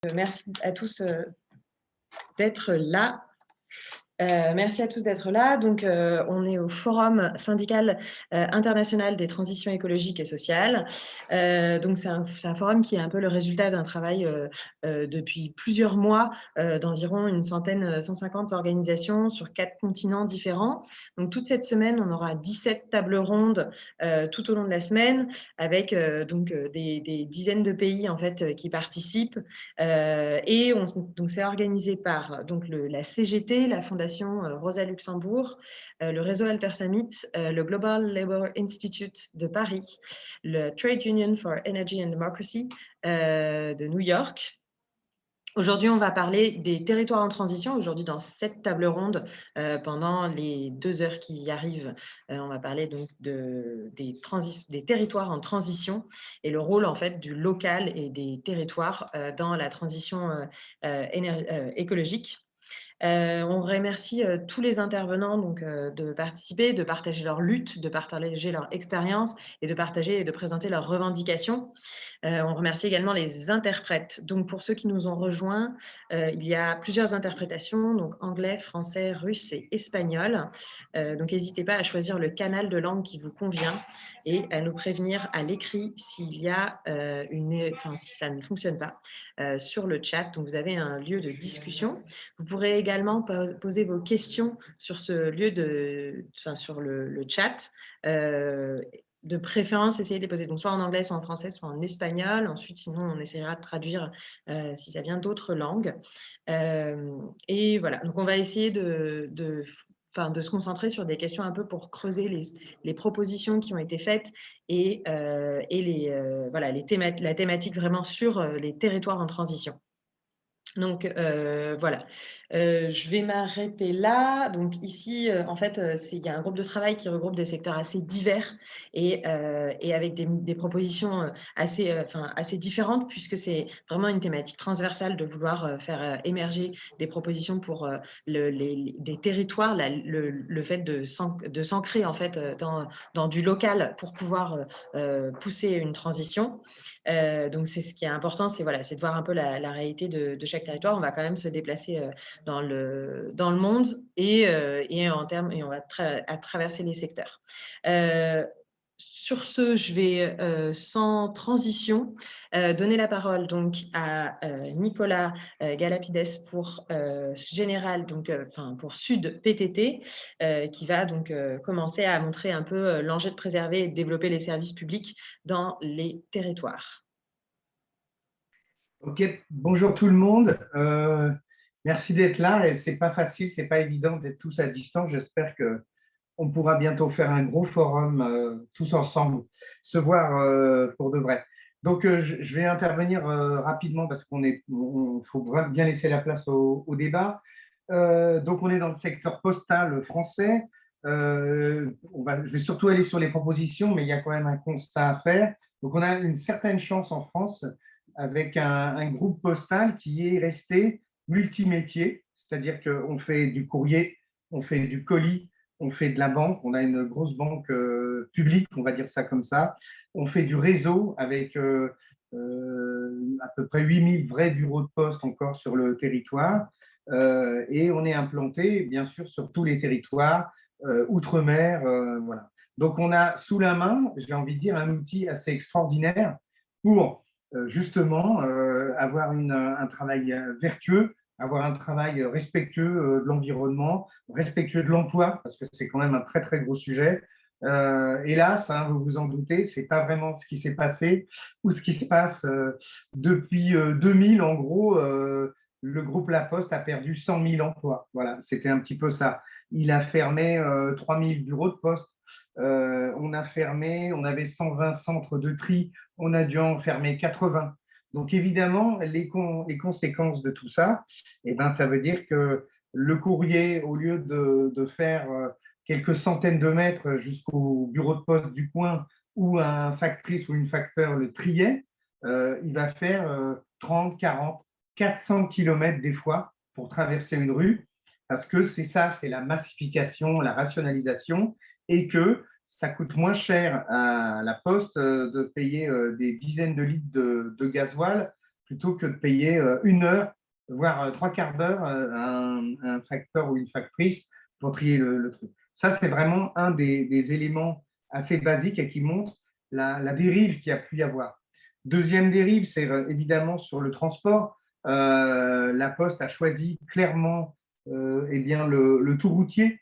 Merci à tous d'être là. Merci à tous d'être là. Donc, on est au Forum syndical international des transitions écologiques et sociales. Donc, c'est un forum qui est un peu le résultat d'un travail depuis plusieurs mois d'environ une centaine, 150 organisations sur 4 continents différents. Donc, toute cette semaine, on aura 17 tables rondes tout au long de la semaine avec des dizaines de pays en fait qui participent. Et donc, c'est organisé par la CGT, la Fondation Rosa Luxembourg, le réseau Alter Summit, le Global Labour Institute de Paris, le Trade Union for Energy and Democracy de New York. Aujourd'hui, on va parler des territoires en transition. Aujourd'hui, dans cette table ronde, pendant les 2 heures qui arrivent, on va parler donc des territoires en transition et le rôle en fait du local et des territoires dans la transition écologique. On remercie tous les intervenants de participer, de partager leur lutte, de partager leur expérience et de partager et de présenter leurs revendications. On remercie également les interprètes. Donc, pour ceux qui nous ont rejoints, il y a plusieurs interprétations, donc anglais, français, russe et espagnol. Donc, n'hésitez pas à choisir le canal de langue qui vous convient et à nous prévenir à l'écrit s'il y a si ça ne fonctionne pas sur le chat. Donc, vous avez un lieu de discussion. Vous pourrez également poser vos questions sur ce lieu sur le chat. De préférence, essayez de les poser donc soit en anglais, soit en français, soit en espagnol. Ensuite, sinon, on essaiera de traduire si ça vient d'autres langues. Et voilà, donc on va essayer de se concentrer sur des questions un peu pour creuser les propositions qui ont été faites et la thématique vraiment sur les territoires en transition. Donc voilà, je vais m'arrêter là. Donc ici, en fait, il y a un groupe de travail qui regroupe des secteurs assez divers et avec des propositions assez différentes, puisque c'est vraiment une thématique transversale de vouloir faire émerger des propositions pour des territoires, le fait de s'ancrer en fait dans du local pour pouvoir pousser une transition. Donc c'est ce qui est important, c'est de voir un peu la réalité de chaque territoire. On va quand même se déplacer dans le monde et on va traverser les secteurs. Sur ce, je vais sans transition donner la parole donc à Nicolas Galapides pour Général, pour Sud PTT, qui va donc commencer à montrer un peu l'enjeu de préserver et de développer les services publics dans les territoires. Ok, bonjour tout le monde. Merci d'être là. C'est pas facile, c'est pas évident d'être tous à distance. J'espère qu'on pourra bientôt faire un gros forum tous ensemble, se voir pour de vrai. Donc, je vais intervenir rapidement parce faut bien laisser la place au débat. Donc, on est dans le secteur postal français. Je vais surtout aller sur les propositions, mais il y a quand même un constat à faire. Donc, on a une certaine chance en France avec un groupe postal qui est resté multimétier, c'est-à-dire qu'on fait du courrier, on fait du colis, on fait de la banque, on a une grosse banque publique, on va dire ça comme ça, on fait du réseau avec à peu près 8000 vrais bureaux de poste encore sur le territoire, et on est implanté bien sûr sur tous les territoires, outre-mer, voilà. Donc on a sous la main, j'ai envie de dire, un outil assez extraordinaire pour justement avoir un travail vertueux, avoir un travail respectueux de l'environnement, respectueux de l'emploi, parce que c'est quand même un très très gros sujet. Hélas, vous vous en doutez, c'est pas vraiment ce qui s'est passé ou ce qui se passe depuis 2000. En gros, le groupe La Poste a perdu 100 000 emplois. Voilà, c'était un petit peu ça. Il a fermé 3000 bureaux de poste. On avait 120 centres de tri, on a dû en fermer 80. Donc évidemment, les conséquences de tout ça, ça veut dire que le courrier, au lieu de faire quelques centaines de mètres jusqu'au bureau de poste du coin où un factrice ou une facteur le triait, il va faire 30, 40, 400 kilomètres des fois pour traverser une rue, parce que c'est la massification, la rationalisation, et que ça coûte moins cher à la Poste de payer des dizaines de litres de gasoil plutôt que de payer 1 heure, voire 3/4 d'heure à un facteur ou une factrice pour trier le truc. Ça, c'est vraiment un des éléments assez basiques et qui montre la dérive qu'il y a pu y avoir. Deuxième dérive, c'est évidemment sur le transport. La Poste a choisi clairement eh bien, le tout routier.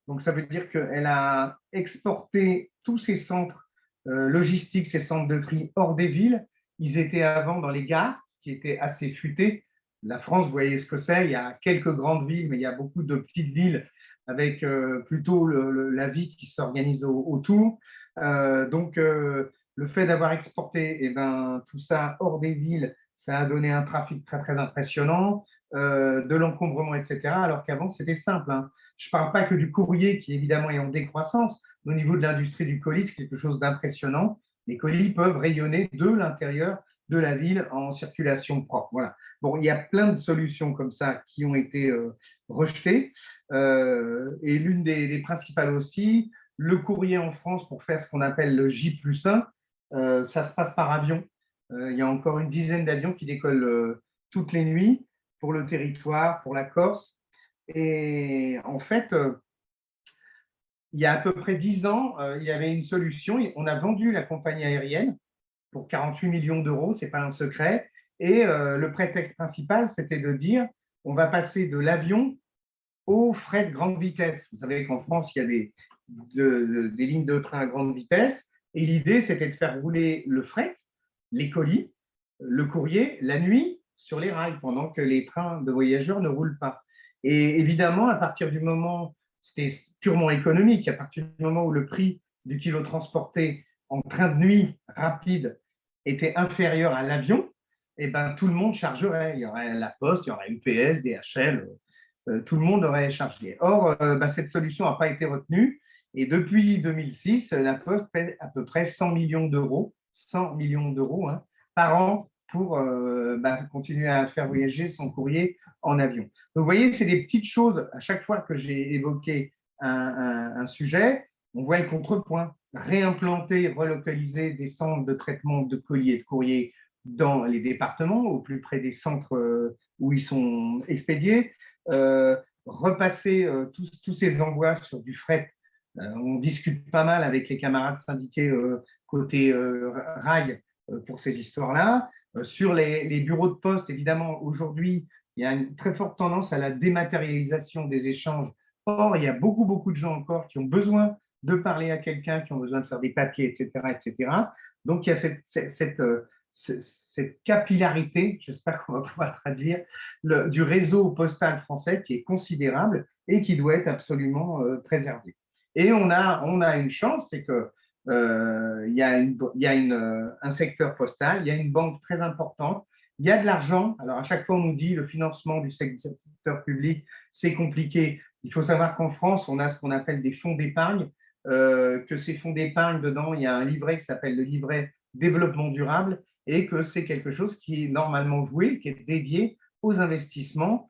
Donc, ça veut dire qu'elle a exporté tous ses centres logistiques, ses centres de tri hors des villes. Ils étaient avant dans les gares, ce qui était assez futé. La France, vous voyez ce que c'est, il y a quelques grandes villes, mais il y a beaucoup de petites villes avec plutôt la vie qui s'organise autour. Donc, le fait d'avoir exporté eh ben, tout ça hors des villes, ça a donné un trafic très, très impressionnant, de l'encombrement, etc. Alors qu'avant, c'était simple, hein. Je ne parle pas que du courrier qui, évidemment, est en décroissance. Au niveau de l'industrie du colis, c'est quelque chose d'impressionnant. Les colis peuvent rayonner de l'intérieur de la ville en circulation propre. Voilà. Bon, il y a plein de solutions comme ça qui ont été rejetées. Et l'une des principales aussi, le courrier en France pour faire ce qu'on appelle le J+1, ça se passe par avion. Il y a encore une dizaine d'avions qui décollent toutes les nuits pour le territoire, pour la Corse. Et en fait, il y a à peu près 10 ans, il y avait une solution. On a vendu la compagnie aérienne pour 48 millions d'euros, ce n'est pas un secret. Et le prétexte principal, c'était de dire on va passer de l'avion au fret de grande vitesse. Vous savez qu'en France, il y a des lignes de train à grande vitesse. Et l'idée, c'était de faire rouler le fret, les colis, le courrier, la nuit sur les rails, pendant que les trains de voyageurs ne roulent pas. Et évidemment, à partir du moment, c'était purement économique, à partir du moment où le prix du kilo transporté en train de nuit rapide était inférieur à l'avion, eh ben, tout le monde chargerait. Il y aurait la Poste, il y aurait UPS, DHL, tout le monde aurait chargé. Or, cette solution n'a pas été retenue. Et depuis 2006, la Poste paie à peu près 100 millions d'euros, 100 millions d'euros hein, par an pour continuer à faire voyager son courrier en avion. Donc, vous voyez, c'est des petites choses. À chaque fois que j'ai évoqué un sujet, on voit le contrepoint. Réimplanter, relocaliser des centres de traitement de colis et de courrier dans les départements, au plus près des centres où ils sont expédiés, repasser tous ces envois sur du fret. On discute pas mal avec les camarades syndiqués côté rail pour ces histoires-là. Sur les bureaux de poste, évidemment, aujourd'hui, il y a une très forte tendance à la dématérialisation des échanges. Or, il y a beaucoup, beaucoup de gens encore qui ont besoin de parler à quelqu'un, qui ont besoin de faire des papiers, etc. etc. Donc, il y a cette capillarité, j'espère qu'on va pouvoir traduire, du réseau postal français qui est considérable et qui doit être absolument préservé. Et on a une chance, c'est que il y a un secteur postal, il y a une banque très importante, il y a de l'argent. Alors, à chaque fois, on nous dit le financement du secteur public, c'est compliqué. Il faut savoir qu'en France, on a ce qu'on appelle des fonds d'épargne, que ces fonds d'épargne, dedans, il y a un livret qui s'appelle le livret développement durable et que c'est quelque chose qui est normalement voué, qui est dédié aux investissements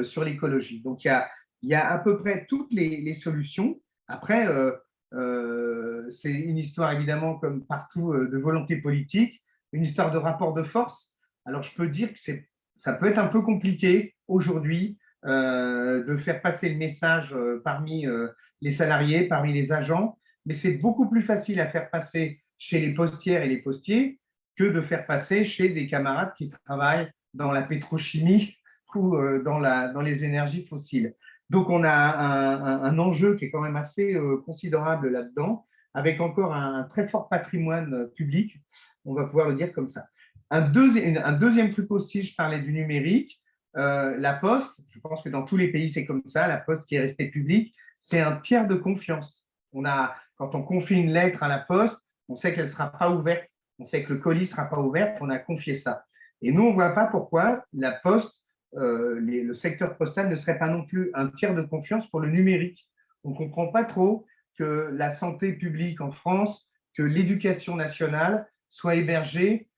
sur l'écologie. Donc, il y a à peu près toutes les solutions. Après, c'est une histoire évidemment, comme partout, de volonté politique, une histoire de rapport de force. Alors, je peux dire que ça peut être un peu compliqué aujourd'hui de faire passer le message parmi les salariés, parmi les agents, mais c'est beaucoup plus facile à faire passer chez les postières et les postiers que de faire passer chez des camarades qui travaillent dans la pétrochimie ou dans les énergies fossiles. Donc, on a un enjeu qui est quand même assez considérable là-dedans, avec encore un très fort patrimoine public, on va pouvoir le dire comme ça. Un deuxième truc aussi, je parlais du numérique, la Poste, je pense que dans tous les pays c'est comme ça, la Poste qui est restée publique, c'est un tiers de confiance. Quand on confie une lettre à la Poste, on sait qu'elle ne sera pas ouverte, on sait que le colis ne sera pas ouvert, on a confié ça. Et nous, on ne voit pas pourquoi la Poste, le secteur postal ne serait pas non plus un tiers de confiance pour le numérique. On ne comprend pas trop que la santé publique en France, que l'éducation nationale soit hébergée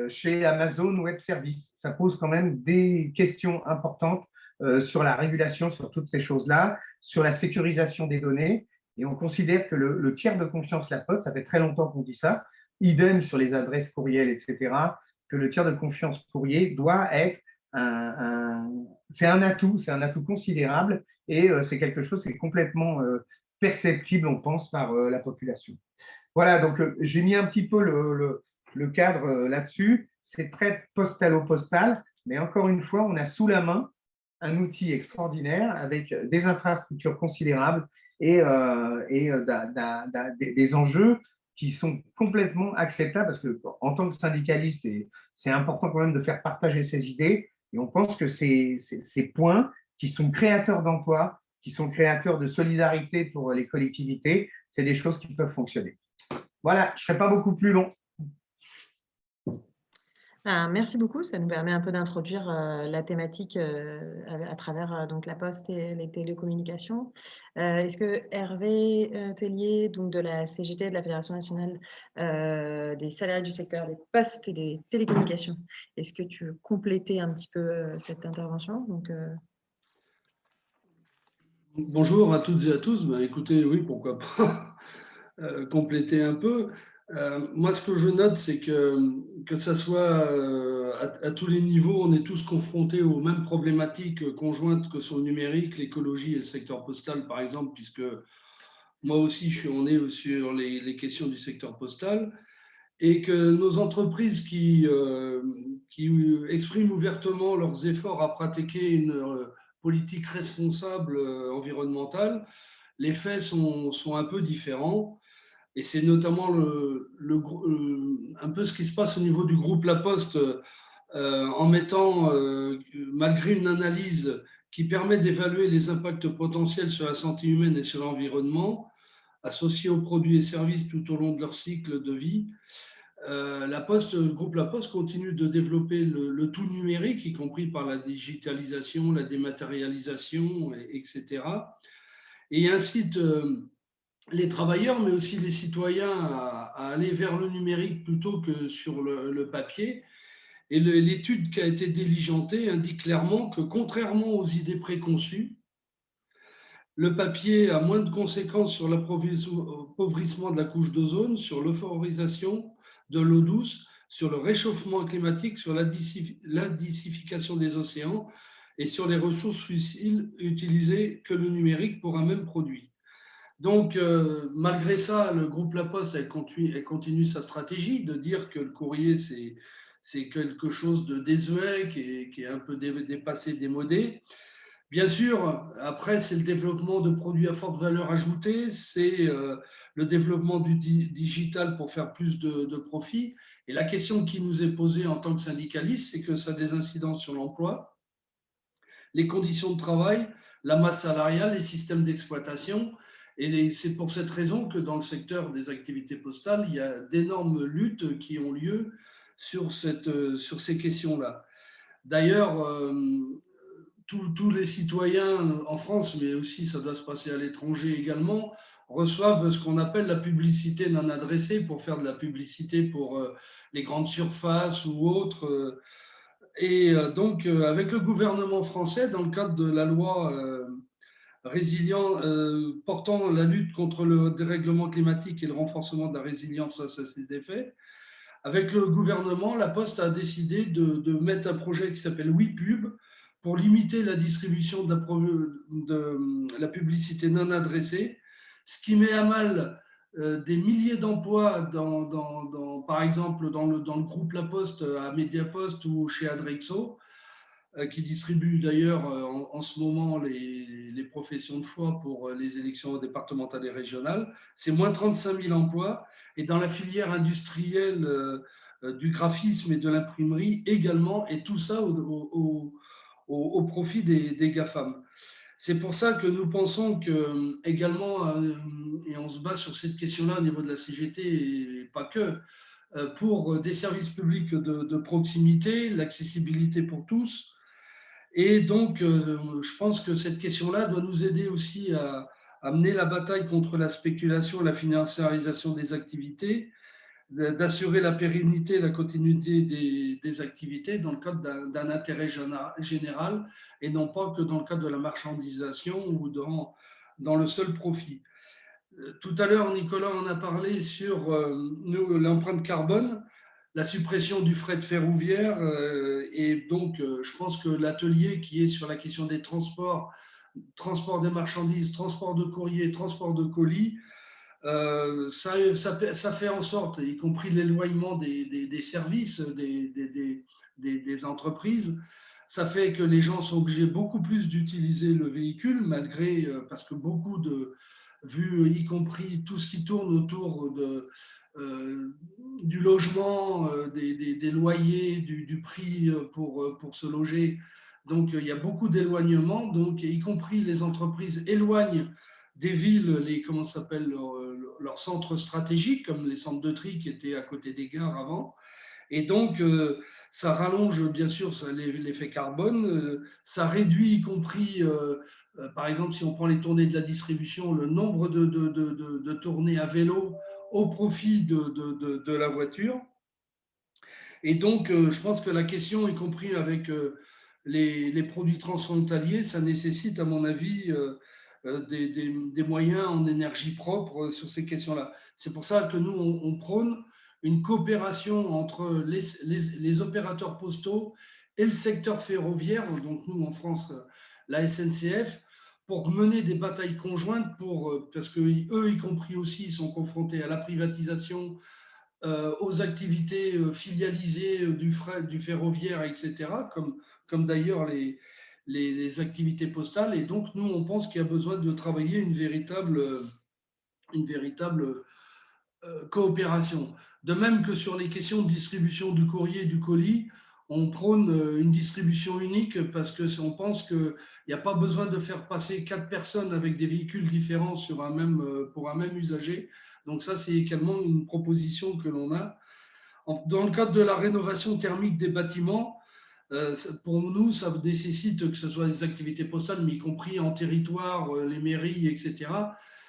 chez Amazon Web Services. Ça pose quand même des questions importantes sur la régulation, sur toutes ces choses-là, sur la sécurisation des données. Et on considère que le tiers de confiance, la Poste, ça fait très longtemps qu'on dit ça, idem sur les adresses courriels, etc. que le tiers de confiance courrier doit être c'est un atout considérable et c'est quelque chose qui est complètement perceptible, on pense, par la population. Voilà, donc j'ai mis un petit peu le cadre là-dessus. C'est très postalo-postal, mais encore une fois, on a sous la main un outil extraordinaire avec des infrastructures considérables et des enjeux qui sont complètement acceptables parce qu'en tant que syndicaliste, c'est important quand même de faire partager ces idées et on pense que ces points qui sont créateurs d'emplois, qui sont créateurs de solidarité pour les collectivités, c'est des choses qui peuvent fonctionner. Voilà, je ne serai pas beaucoup plus long. Merci beaucoup, ça nous permet un peu d'introduire la thématique à travers donc la poste et les télécommunications. Est-ce que Hervé Tellier, donc de la CGT, de la Fédération nationale des salariés du secteur des postes et des télécommunications, est-ce que tu veux compléter un petit peu cette intervention? Bonjour à toutes et à tous. Ben, écoutez, oui, pourquoi pas compléter un peu. Moi, ce que je note, c'est que ça soit à tous les niveaux, on est tous confrontés aux mêmes problématiques conjointes que sont le numérique, l'écologie et le secteur postal, par exemple, puisque moi aussi, on est sur les questions du secteur postal, et que nos entreprises qui expriment ouvertement leurs efforts à pratiquer une politique responsable environnementale, les faits sont un peu différents. Et c'est notamment un peu ce qui se passe au niveau du groupe La Poste, en mettant, malgré une analyse qui permet d'évaluer les impacts potentiels sur la santé humaine et sur l'environnement, associés aux produits et services tout au long de leur cycle de vie, le groupe La Poste continue de développer le tout numérique, y compris par la digitalisation, la dématérialisation, etc. Et incite les travailleurs, mais aussi les citoyens, à aller vers le numérique plutôt que sur le papier. Et l'étude qui a été diligentée indique clairement que, contrairement aux idées préconçues, le papier a moins de conséquences sur l'appauvrissement de la couche d'ozone, sur l'euphorisation de l'eau douce, sur le réchauffement climatique, sur l'acidification des océans et sur les ressources fossiles utilisées que le numérique pour un même produit. Donc, malgré ça, le groupe La Poste continue sa stratégie de dire que le courrier, c'est quelque chose de désuet, qui est un peu dépassé, démodé. Bien sûr, après, c'est le développement de produits à forte valeur ajoutée, c'est le développement du digital pour faire plus de profit. Et la question qui nous est posée en tant que syndicaliste, c'est que ça a des incidences sur l'emploi, les conditions de travail, la masse salariale, les systèmes d'exploitation. Et c'est pour cette raison que dans le secteur des activités postales, il y a d'énormes luttes qui ont lieu sur ces questions-là. D'ailleurs, tous les citoyens en France, mais aussi ça doit se passer à l'étranger également, reçoivent ce qu'on appelle la publicité non adressée pour faire de la publicité pour les grandes surfaces ou autres. Et donc, avec le gouvernement français, dans le cadre de la loi portant la lutte contre le dérèglement climatique et le renforcement de la résilience à ses effets, avec le gouvernement, La Poste a décidé de mettre un projet qui s'appelle WePub pour limiter la distribution de la publicité non adressée, ce qui met à mal des milliers d'emplois, par exemple dans le groupe La Poste, à Mediapost ou chez Adrexo, qui distribue d'ailleurs en ce moment les professions de foi pour les élections départementales et régionales. C'est moins 35 000 emplois. Et dans la filière industrielle du graphisme et de l'imprimerie également, et tout ça au profit des GAFAM. C'est pour ça que nous pensons que également, et on se base sur cette question-là au niveau de la CGT, et pas que, pour des services publics de proximité, l'accessibilité pour tous. Et donc, je pense que cette question-là doit nous aider aussi à mener la bataille contre la spéculation et la financiarisation des activités, d'assurer la pérennité et la continuité des activités dans le cadre d'un intérêt général et non pas que dans le cadre de la marchandisation ou dans le seul profit. Tout à l'heure, Nicolas en a parlé sur l'empreinte carbone. la suppression du fret ferroviaire. Et donc, je pense que l'atelier qui est sur la question des transports, transport des marchandises, transport de courrier, transport de colis, ça fait en sorte, y compris l'éloignement des services, des entreprises, ça fait que les gens sont obligés beaucoup plus d'utiliser le véhicule, malgré, parce que beaucoup vu y compris tout ce qui tourne autour du logement, des loyers, du prix pour se loger. Donc, il y a beaucoup d'éloignement, donc y compris les entreprises éloignent des villes, comment ça s'appelle, leurs centres stratégiques, comme les centres de tri qui étaient à côté des gares avant. Et donc, ça rallonge bien sûr l'effet carbone, ça réduit y compris, par exemple, si on prend les tournées de la distribution, le nombre de tournées à vélo au profit de la voiture. Et donc, je pense que la question, y compris avec les produits transfrontaliers, ça nécessite, à mon avis, des moyens en énergie propre sur ces questions-là. C'est pour ça que nous, on prône une coopération entre les opérateurs postaux et le secteur ferroviaire, donc nous, en France, la SNCF, pour mener des batailles conjointes, parce qu'eux, y compris aussi, ils sont confrontés à la privatisation, aux activités filialisées du ferroviaire, etc., comme d'ailleurs les activités postales. Et donc, nous, on pense qu'il y a besoin de travailler une véritable coopération. De même que sur les questions de distribution du courrier et du colis, on prône une distribution unique parce qu'on pense qu'il n'y a pas besoin de faire passer 4 personnes avec des véhicules différents pour un même usager. Donc ça, c'est également une proposition que l'on a. Dans le cadre de la rénovation thermique des bâtiments, pour nous, ça nécessite que ce soit des activités postales, mais y compris en territoire, les mairies, etc.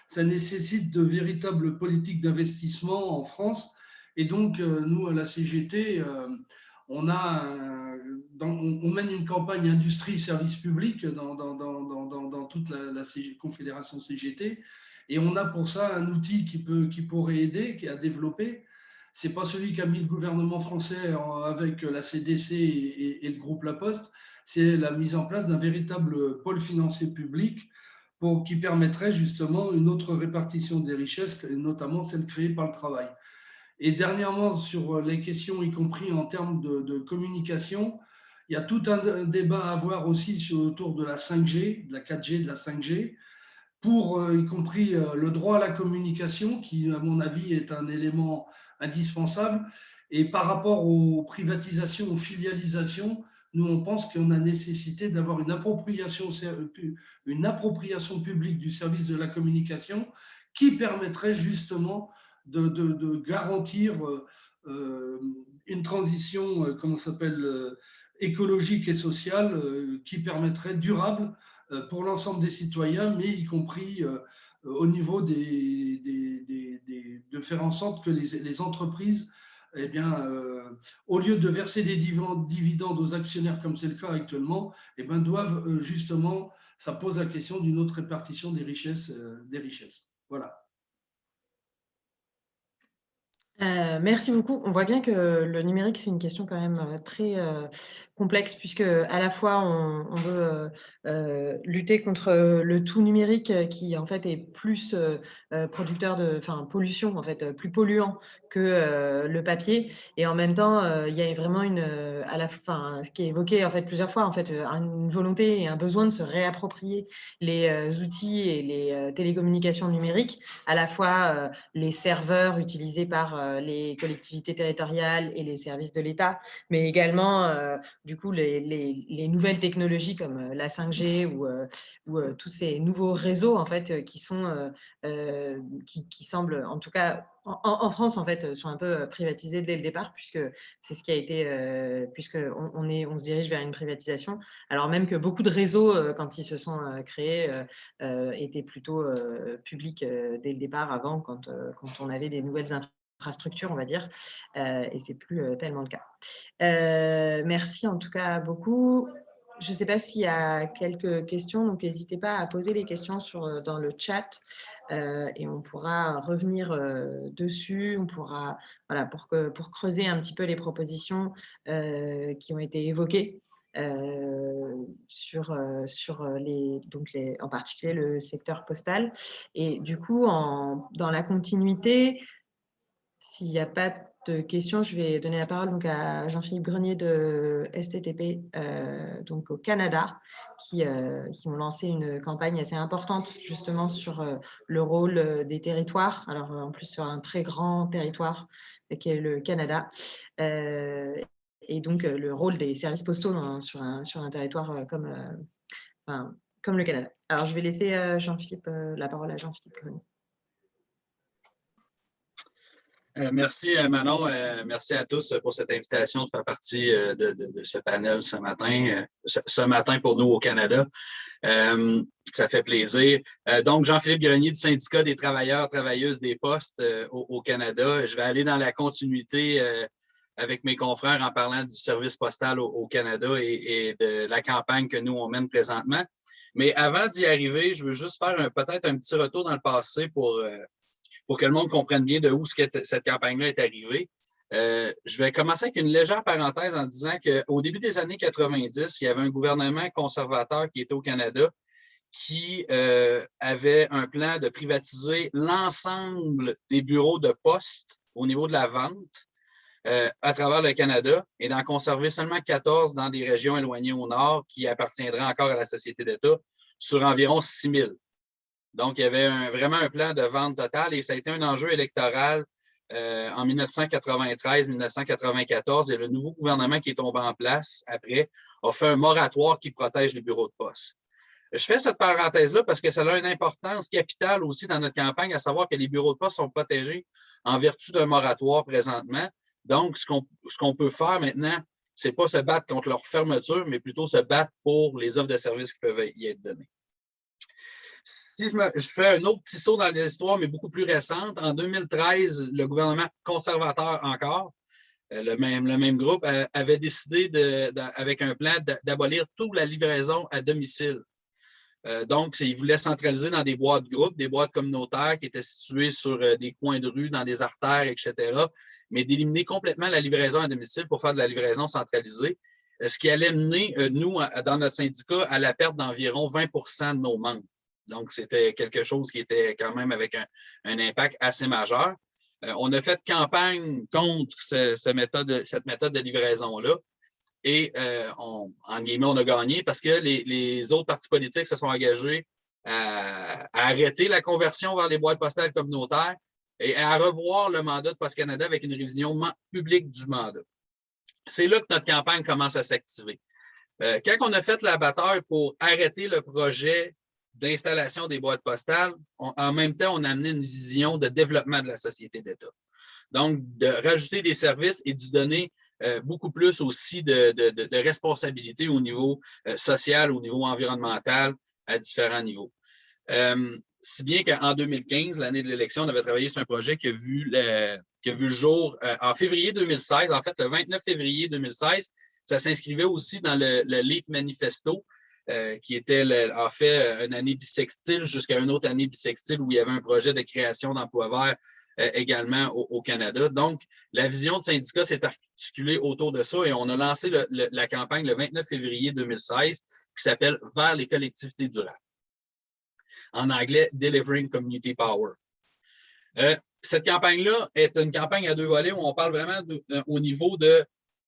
Ça nécessite de véritables politiques d'investissement en France. Et donc, nous, à la CGT, on mène une campagne industrie-service public dans toute la confédération CGT. Et on a pour ça un outil qui pourrait aider, qui est à développer. Ce n'est pas celui qu'a mis le gouvernement français avec la CDC et le groupe La Poste, c'est la mise en place d'un véritable pôle financier public qui permettrait justement une autre répartition des richesses, notamment celle créée par le travail. Et dernièrement, sur les questions, y compris en termes de communication, il y a tout un débat à avoir aussi autour de la 5G, de la 4G, de la 5G, pour y compris le droit à la communication, qui, à mon avis, est un élément indispensable. Et par rapport aux privatisations, aux filialisations, nous, on pense qu'on a nécessité d'avoir une appropriation publique du service de la communication qui permettrait justement de garantir une transition, écologique et sociale qui permettrait durable pour l'ensemble des citoyens, mais y compris au niveau de faire en sorte que les entreprises, eh bien, au lieu de verser des dividendes aux actionnaires comme c'est le cas actuellement, eh bien, doivent justement, ça pose la question d'une autre répartition des richesses. Voilà. Merci beaucoup. On voit bien que le numérique, c'est une question quand même très complexe, puisque à la fois on veut lutter contre le tout numérique qui en fait est plus producteur pollution, en fait, plus polluant que le papier. Et en même temps, il y a vraiment ce qui est évoqué en fait plusieurs fois, en fait, une volonté et un besoin de se réapproprier les outils et les télécommunications numériques, à la fois les serveurs utilisés par les collectivités territoriales et les services de l'État, mais également du coup les nouvelles technologies comme la 5G ou tous ces nouveaux réseaux en fait qui semblent en tout cas en France en fait sont un peu privatisés dès le départ, puisque c'est ce qui a été on se dirige vers une privatisation, alors même que beaucoup de réseaux quand ils se sont créés étaient plutôt publics dès le départ, avant, quand on avait des nouvelles infrastructures, on va dire, et c'est plus tellement le cas. Merci en tout cas beaucoup. je ne sais pas s'il y a quelques questions, donc n'hésitez pas à poser les questions dans le chat et on pourra revenir dessus. On pourra, voilà, pour creuser un petit peu les propositions qui ont été évoquées sur en particulier le secteur postal. Et du coup, dans la continuité, s'il n'y a pas de questions, je vais donner la parole donc à Jean-Philippe Grenier de STTP donc au Canada, qui ont lancé une campagne assez importante justement sur le rôle des territoires. Alors en plus sur un très grand territoire qui est le Canada. Et donc le rôle des services postaux sur un territoire comme le Canada. Alors je vais laisser la parole à Jean-Philippe Grenier. Merci Manon, merci à tous pour cette invitation de faire partie de ce panel ce matin pour nous au Canada. Ça fait plaisir. Donc, Jean-Philippe Grenier du syndicat des travailleurs, travailleuses des postes au Canada. Je vais aller dans la continuité avec mes confrères en parlant du service postal au Canada et de la campagne que nous, on mène présentement. Mais avant d'y arriver, je veux juste faire peut-être un petit retour dans le passé pour que le monde comprenne bien de où cette campagne-là est arrivée. Je vais commencer avec une légère parenthèse en disant qu'au début des années 90, il y avait un gouvernement conservateur qui était au Canada qui avait un plan de privatiser l'ensemble des bureaux de poste au niveau de la vente à travers le Canada et d'en conserver seulement 14 dans des régions éloignées au nord qui appartiendraient encore à la Société d'État sur environ 6 000. Donc, il y avait vraiment un plan de vente totale et ça a été un enjeu électoral en 1993-1994. Et le nouveau gouvernement qui est tombé en place après a fait un moratoire qui protège les bureaux de poste. Je fais cette parenthèse-là parce que ça a une importance capitale aussi dans notre campagne, à savoir que les bureaux de poste sont protégés en vertu d'un moratoire présentement. Donc, ce qu'on peut faire maintenant, c'est pas se battre contre leur fermeture, mais plutôt se battre pour les offres de services qui peuvent y être données. Si je fais un autre petit saut dans l'histoire, mais beaucoup plus récente, en 2013, le gouvernement conservateur encore, le même groupe, avait décidé, avec un plan, d'abolir toute la livraison à domicile. Donc, il voulait centraliser dans des boîtes de groupe, des boîtes communautaires qui étaient situées sur des coins de rue, dans des artères, etc., mais d'éliminer complètement la livraison à domicile pour faire de la livraison centralisée, ce qui allait mener, nous, dans notre syndicat, à la perte d'environ 20 de nos membres. Donc, c'était quelque chose qui était quand même avec un impact assez majeur. On a fait campagne contre cette méthode de livraison-là. Et, en guillemets, on a gagné parce que les autres partis politiques se sont engagés à arrêter la conversion vers les boîtes postales communautaires et à revoir le mandat de Poste Canada avec une révision publique du mandat. C'est là que notre campagne commence à s'activer. Quand on a fait la bataille pour arrêter le projet d'installation des boîtes postales, en même temps, on a amené une vision de développement de la société d'État. Donc, de rajouter des services et d'y donner beaucoup plus aussi de responsabilité au niveau social, au niveau environnemental, à différents niveaux. Si bien qu'en 2015, l'année de l'élection, on avait travaillé sur un projet qui a vu le jour en février 2016. En fait, le 29 février 2016, ça s'inscrivait aussi dans le LEAP Manifesto, qui était en fait une année bissextile jusqu'à une autre année bissextile où il y avait un projet de création d'emplois verts également au Canada. Donc, la vision de syndicat s'est articulée autour de ça et on a lancé la campagne le 29 février 2016 qui s'appelle « Vers les collectivités durables ». En anglais, « Delivering Community Power ». Cette campagne-là est une campagne à deux volets où on parle vraiment au niveau de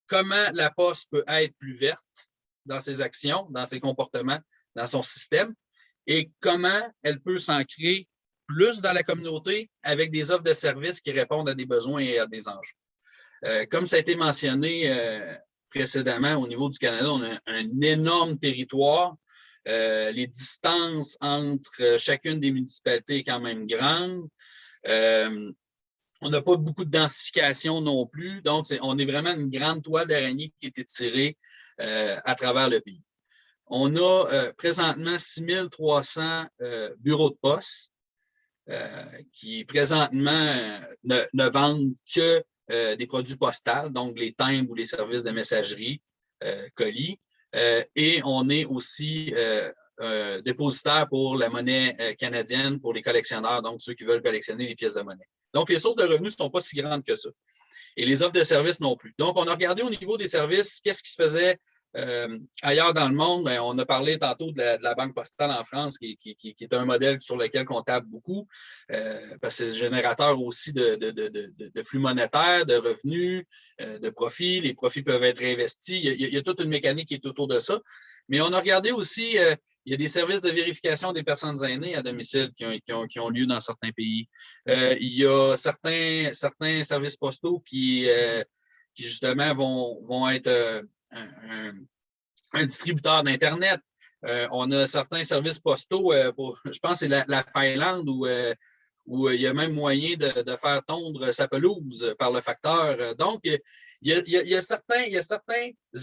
comment la Poste peut être plus verte dans ses actions, dans ses comportements, dans son système, et comment elle peut s'ancrer plus dans la communauté avec des offres de services qui répondent à des besoins et à des enjeux. Comme ça a été mentionné précédemment, au niveau du Canada, on a un énorme territoire. Les distances entre chacune des municipalités est quand même grande. On n'a pas beaucoup de densification non plus. Donc, on est vraiment une grande toile d'araignée qui a été tirée à travers le pays. On a présentement 6 300 bureaux de poste qui présentement ne vendent que des produits postaux, donc les timbres ou les services de messagerie, colis. et on est aussi dépositaire pour la monnaie canadienne pour les collectionneurs, donc ceux qui veulent collectionner les pièces de monnaie. Donc, les sources de revenus ne sont pas si grandes que ça. Et les offres de services non plus. Donc, on a regardé au niveau des services, qu'est-ce qui se faisait ailleurs dans le monde. Bien, on a parlé tantôt de la Banque postale en France, qui est un modèle sur lequel on tape beaucoup, parce que c'est générateur aussi de flux monétaires, de revenus, de profits. Les profits peuvent être investis. Il y a toute une mécanique qui est autour de ça. Mais on a regardé aussi, il y a des services de vérification des personnes aînées à domicile qui ont lieu dans certains pays. Il y a certains services postaux qui justement vont être un distributeur d'Internet. On a certains services postaux, je pense que c'est la Finlande où il y a même moyen de faire tondre sa pelouse par le facteur. Donc, il y a certains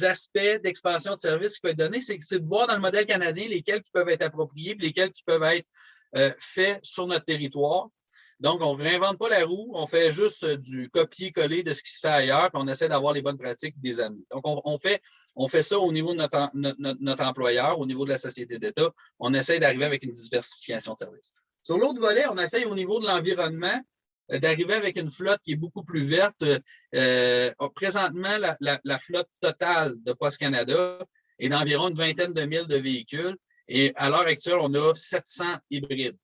aspects d'expansion de services qui peuvent être donnés. C'est de voir dans le modèle canadien lesquels qui peuvent être appropriés et lesquels qui peuvent être faits sur notre territoire. Donc, on ne réinvente pas la roue, on fait juste du copier-coller de ce qui se fait ailleurs, puis on essaie d'avoir les bonnes pratiques des amis. Donc, on fait ça au niveau de notre employeur, au niveau de la société d'État. On essaie d'arriver avec une diversification de services. Sur l'autre volet, on essaie au niveau de l'environnement d'arriver avec une flotte qui est beaucoup plus verte. Présentement, la flotte totale de Poste Canada est d'environ une vingtaine de mille de véhicules. Et à l'heure actuelle, on a 700 hybrides.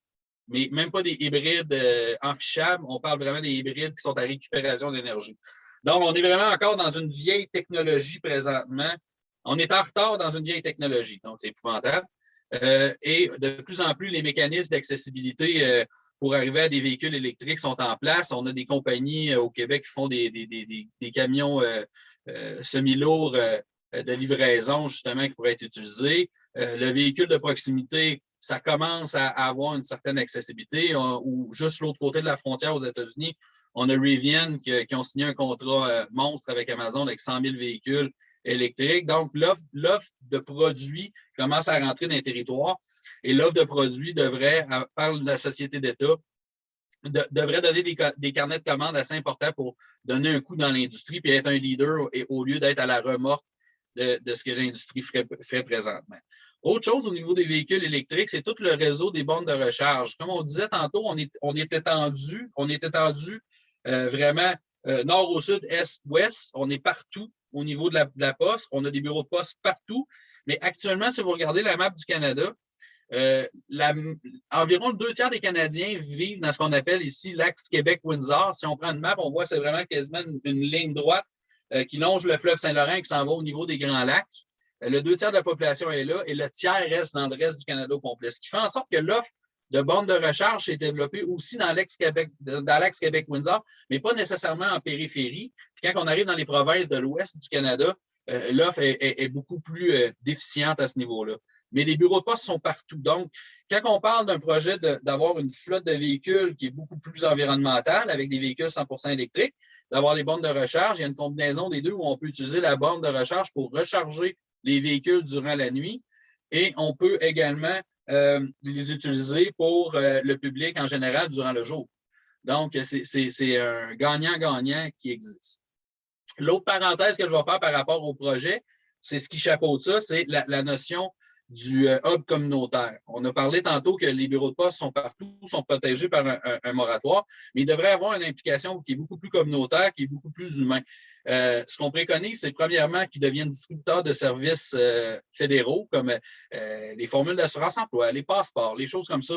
Mais même pas des hybrides enfichables. On parle vraiment des hybrides qui sont à récupération d'énergie. Donc, on est vraiment encore dans une vieille technologie présentement. On est en retard dans une vieille technologie. Donc, c'est épouvantable. Et de plus en plus, les mécanismes d'accessibilité pour arriver à des véhicules électriques sont en place. On a des compagnies au Québec qui font des camions semi-lourds de livraison, justement, qui pourraient être utilisés. Le véhicule de proximité, ça commence à avoir une certaine accessibilité. Ou juste l'autre côté de la frontière aux États-Unis, on a Rivian qui ont signé un contrat monstre avec Amazon avec 100 000 véhicules électriques. Donc, l'offre de produits commence à rentrer dans les territoires et l'offre de produits devrait, par la société d'État, devrait donner des carnets de commandes assez importants pour donner un coup dans l'industrie et être un leader au lieu d'être à la remorque de ce que l'industrie ferait présentement. Autre chose au niveau des véhicules électriques, c'est tout le réseau des bornes de recharge. Comme on disait tantôt, on est étendu vraiment nord au sud, est, ouest. On est partout au niveau de la poste. On a des bureaux de poste partout. Mais actuellement, si vous regardez la map du Canada, environ le 2 tiers des Canadiens vivent dans ce qu'on appelle ici l'axe Québec-Windsor. Si on prend une map, on voit que c'est vraiment quasiment une ligne droite qui longe le fleuve Saint-Laurent et qui s'en va au niveau des Grands Lacs. Le 2 tiers de la population est là et le tiers reste dans le reste du Canada au complet. Ce qui fait en sorte que l'offre de bornes de recharge s'est développée aussi dans l'axe Québec-Windsor, mais pas nécessairement en périphérie. Puis quand on arrive dans les provinces de l'ouest du Canada, l'offre est beaucoup plus déficiente à ce niveau-là. Mais les bureaux de poste sont partout. Donc, quand on parle d'un projet d'avoir une flotte de véhicules qui est beaucoup plus environnementale, avec des véhicules 100% électriques, d'avoir les bornes de recharge, il y a une combinaison des deux où on peut utiliser la borne de recharge pour recharger les véhicules durant la nuit et on peut également les utiliser pour le public en général durant le jour. Donc, c'est un gagnant-gagnant qui existe. L'autre parenthèse que je vais faire par rapport au projet, c'est ce qui chapeaute ça, c'est la notion du hub communautaire. On a parlé tantôt que les bureaux de poste sont partout, sont protégés par un moratoire, mais il devrait avoir une implication qui est beaucoup plus communautaire, qui est beaucoup plus humain. Ce qu'on préconise, c'est premièrement qu'ils deviennent distributeurs de services fédéraux, comme les formules d'assurance-emploi, les passeports, les choses comme ça.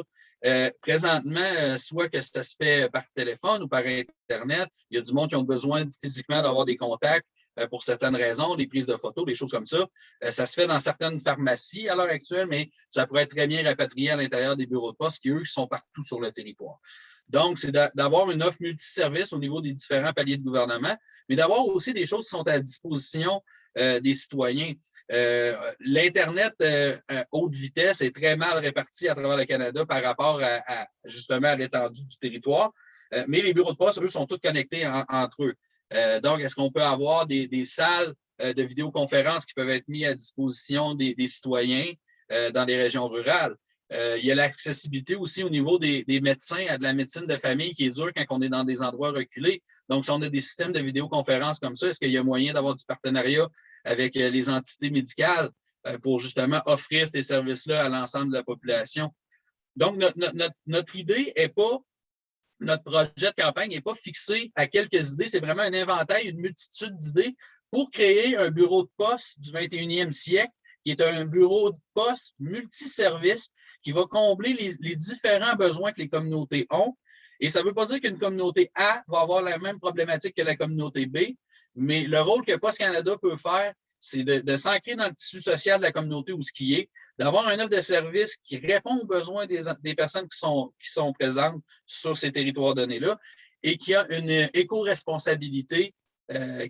Présentement, soit que ça se fait par téléphone ou par Internet, il y a du monde qui ont besoin physiquement d'avoir des contacts pour certaines raisons, les prises de photos, des choses comme ça. Ça se fait dans certaines pharmacies à l'heure actuelle, mais ça pourrait être très bien rapatrié à l'intérieur des bureaux de poste qui, eux, sont partout sur le territoire. Donc, c'est d'avoir une offre multiservice au niveau des différents paliers de gouvernement, mais d'avoir aussi des choses qui sont à disposition des citoyens. L'Internet haute vitesse est très mal réparti à travers le Canada par rapport justement à l'étendue du territoire, mais les bureaux de poste, eux, sont tous connectés entre eux. Donc, est-ce qu'on peut avoir des salles de vidéoconférence qui peuvent être mises à disposition des citoyens dans les régions rurales? Il y a l'accessibilité aussi au niveau des médecins à de la médecine de famille qui est dur quand on est dans des endroits reculés. Donc, si on a des systèmes de vidéoconférence comme ça, est-ce qu'il y a moyen d'avoir du partenariat avec les entités médicales pour justement offrir ces services-là à l'ensemble de la population. Donc, notre idée n'est pas, notre projet de campagne n'est pas fixé à quelques idées, c'est vraiment un inventaire, une multitude d'idées pour créer un bureau de poste du 21e siècle, qui est un bureau de poste multiservice qui va combler les différents besoins que les communautés ont. Et ça ne veut pas dire qu'une communauté A va avoir la même problématique que la communauté B, mais le rôle que Poste Canada peut faire, c'est de s'ancrer dans le tissu social de la communauté où ce qui est, d'avoir un offre de service qui répond aux besoins des personnes qui sont présentes sur ces territoires donnés-là et qui a une éco-responsabilité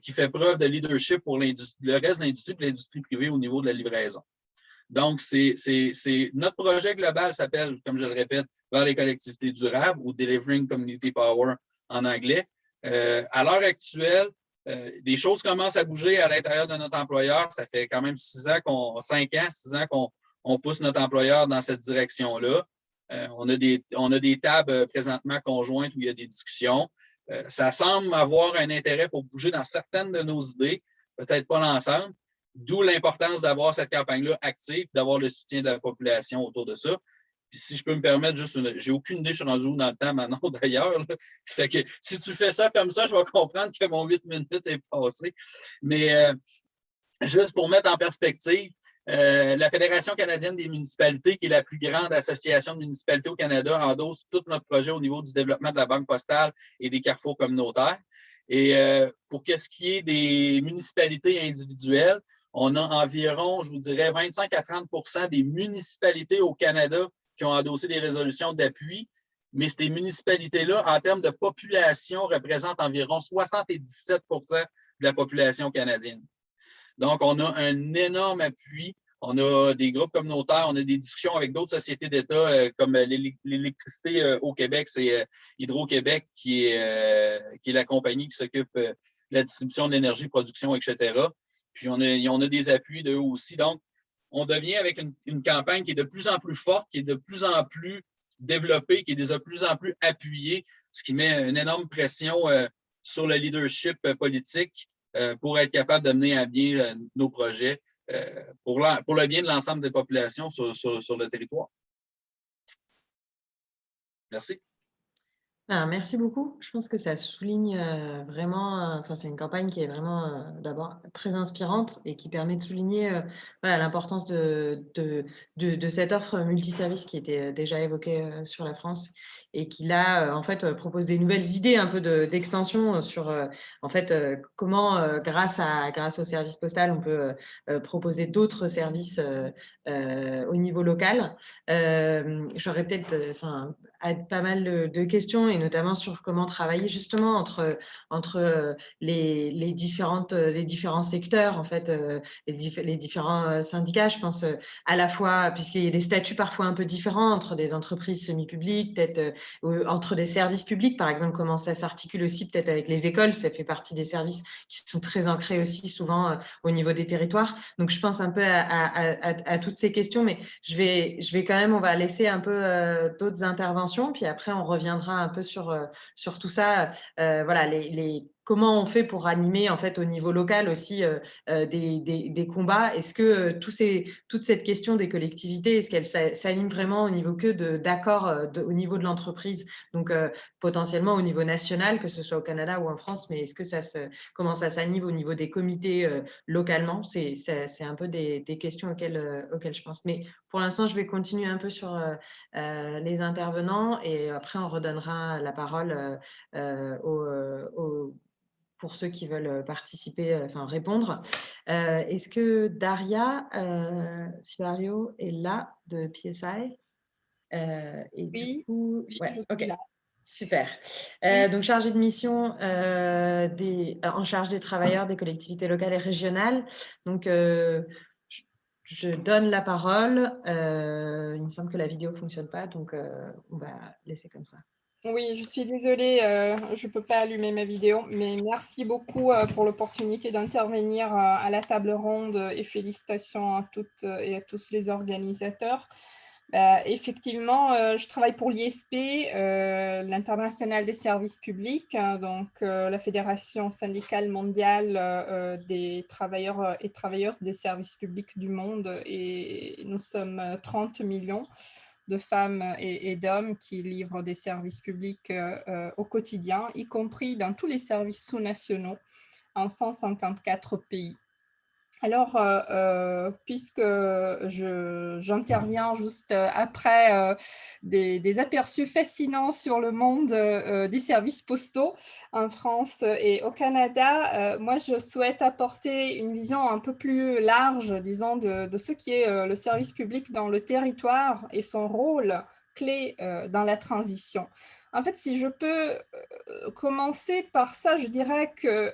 qui fait preuve de leadership pour le reste de l'industrie et l'industrie privée au niveau de la livraison. Donc, notre projet global s'appelle, comme je le répète, vers les collectivités durables ou Delivering Community Power en anglais. À l'heure actuelle, des choses commencent à bouger à l'intérieur de notre employeur. Ça fait quand même 6 ans qu'on pousse notre employeur dans cette direction-là. On a des tables présentement conjointes où il y a des discussions. Ça semble avoir un intérêt pour bouger dans certaines de nos idées, peut-être pas l'ensemble, d'où l'importance d'avoir cette campagne-là active, d'avoir le soutien de la population autour de ça. Puis si je peux me permettre, j'ai aucune idée, je suis rendu où dans le temps maintenant d'ailleurs. Fait que si tu fais ça comme ça, je vais comprendre que mon 8 minutes est passé. Mais juste pour mettre en perspective, la Fédération canadienne des municipalités, qui est la plus grande association de municipalités au Canada, endosse tout notre projet au niveau du développement de la banque postale et des carrefours communautaires. Et pour ce qui est des municipalités individuelles, on a environ, je vous dirais, 25 à 30 des municipalités au Canada qui ont endossé des résolutions d'appui. Mais ces municipalités-là, en termes de population, représentent environ 77 de la population canadienne. Donc, on a un énorme appui. On a des groupes communautaires, on a des discussions avec d'autres sociétés d'État comme l'électricité au Québec, c'est Hydro-Québec qui est la compagnie qui s'occupe de la distribution de l'énergie, production, etc. Puis, on a des appuis d'eux aussi. Donc, on devient avec une campagne qui est de plus en plus forte, qui est de plus en plus développée, qui est de plus en plus appuyée, ce qui met une énorme pression sur le leadership politique pour être capable de mener à bien nos projets pour le bien de l'ensemble des populations sur le territoire. Merci. Merci beaucoup. Je pense que ça souligne vraiment, enfin, c'est une campagne qui est vraiment d'abord très inspirante et qui permet de souligner voilà, l'importance de cette offre multiservice qui était déjà évoquée sur la France et qui là, en fait, propose des nouvelles idées un peu d'extension sur en fait, comment, grâce au service postal, on peut proposer d'autres services au niveau local. J'aurais peut-être pas mal de questions et notamment sur comment travailler justement entre les différents secteurs, en fait, les différents syndicats. Je pense à la fois, puisqu'il y a des statuts parfois un peu différents entre des entreprises semi-publiques, peut-être entre des services publics, par exemple, comment ça s'articule aussi peut-être avec les écoles. Ça fait partie des services qui sont très ancrés aussi souvent au niveau des territoires. Donc, je pense un peu à toutes ces questions, mais je vais quand même, on va laisser un peu d'autres interventions, puis après, on reviendra un peu sur tout ça. Voilà, comment on fait pour animer en fait au niveau local aussi des combats. Est-ce que toute cette question des collectivités, est-ce qu'elle s'anime vraiment au niveau d'accord au niveau de l'entreprise, donc potentiellement au niveau national, que ce soit au Canada ou en France, mais est-ce que comment ça s'anime au niveau des comités localement? C'est un peu des questions auxquelles je pense. Mais pour l'instant, je vais continuer un peu sur les intervenants et après, on redonnera la parole pour ceux qui veulent participer, enfin répondre. Est-ce que Daria Sivario est là de PSI? Et Oui, du coup, oui, ouais, je suis ok. là. Super. Donc, chargée de mission en charge des travailleurs des collectivités locales et régionales. Donc, je donne la parole. Il me semble que la vidéo ne fonctionne pas, donc on va laisser comme ça. Oui, je suis désolée, je ne peux pas allumer ma vidéo, mais merci beaucoup pour l'opportunité d'intervenir à la table ronde et félicitations à toutes et à tous les organisateurs. Effectivement, je travaille pour l'ISP, l'International des services publics, hein, donc la Fédération syndicale mondiale des travailleurs et travailleuses des services publics du monde. Et nous sommes 30 millions de femmes et d'hommes qui livrent des services publics au quotidien, y compris dans tous les services sous-nationaux en 154 pays. Alors, puisque j'interviens juste après des aperçus fascinants sur le monde des services postaux en France et au Canada, moi, je souhaite apporter une vision un peu plus large, disons, de ce qui est le service public dans le territoire et son rôle clé dans la transition. En fait, si je peux commencer par ça, je dirais que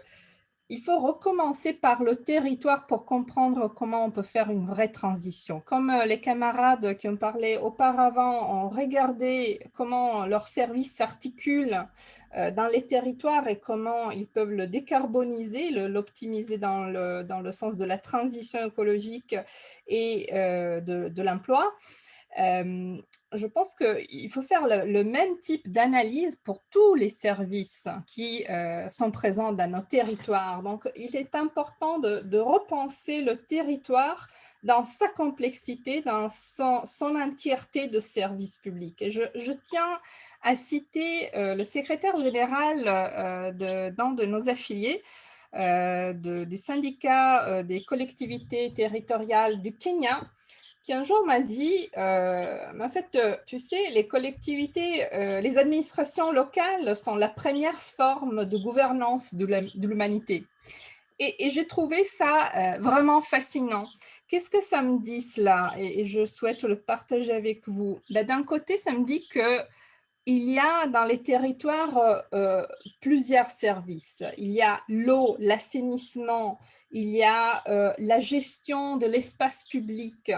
il faut recommencer par le territoire pour comprendre comment on peut faire une vraie transition. Comme les camarades qui ont parlé auparavant ont regardé comment leur service s'articule dans les territoires et comment ils peuvent le décarboniser, l'optimiser dans le sens de la transition écologique et de l'emploi. Je pense qu'il faut faire le même type d'analyse pour tous les services qui sont présents dans nos territoires. Donc, il est important de repenser le territoire dans sa complexité, dans son entièreté de services publics. Et je tiens à citer le secrétaire général d'un de nos affiliés, du syndicat des collectivités territoriales du Kenya, qui un jour m'a dit, en fait, tu sais, les collectivités, les administrations locales sont la première forme de gouvernance de l'humanité. Et j'ai trouvé ça vraiment fascinant. Qu'est-ce que ça me dit cela? Et je souhaite le partager avec vous. D'un côté, ça me dit qu'il y a dans les territoires plusieurs services. Il y a l'eau, l'assainissement, il y a la gestion de l'espace public.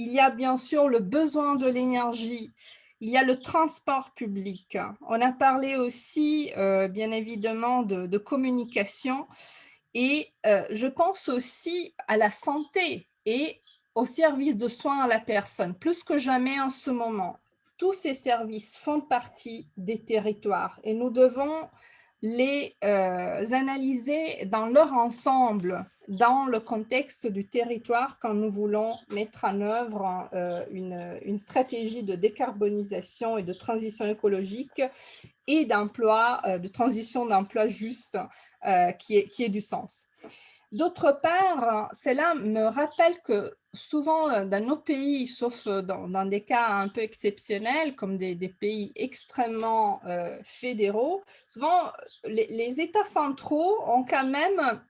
Il y a bien sûr le besoin de l'énergie, il y a le transport public. On a parlé aussi, bien évidemment, de communication et je pense aussi à la santé et au service de soins à la personne, plus que jamais en ce moment. Tous ces services font partie des territoires et nous devons les analyser dans leur ensemble, dans le contexte du territoire quand nous voulons mettre en œuvre une stratégie de décarbonisation et de transition écologique et d'emploi, de transition d'emploi juste qui ait du sens. D'autre part, cela me rappelle que souvent dans nos pays, sauf dans des cas un peu exceptionnels, comme des pays extrêmement fédéraux, souvent les États centraux ont quand même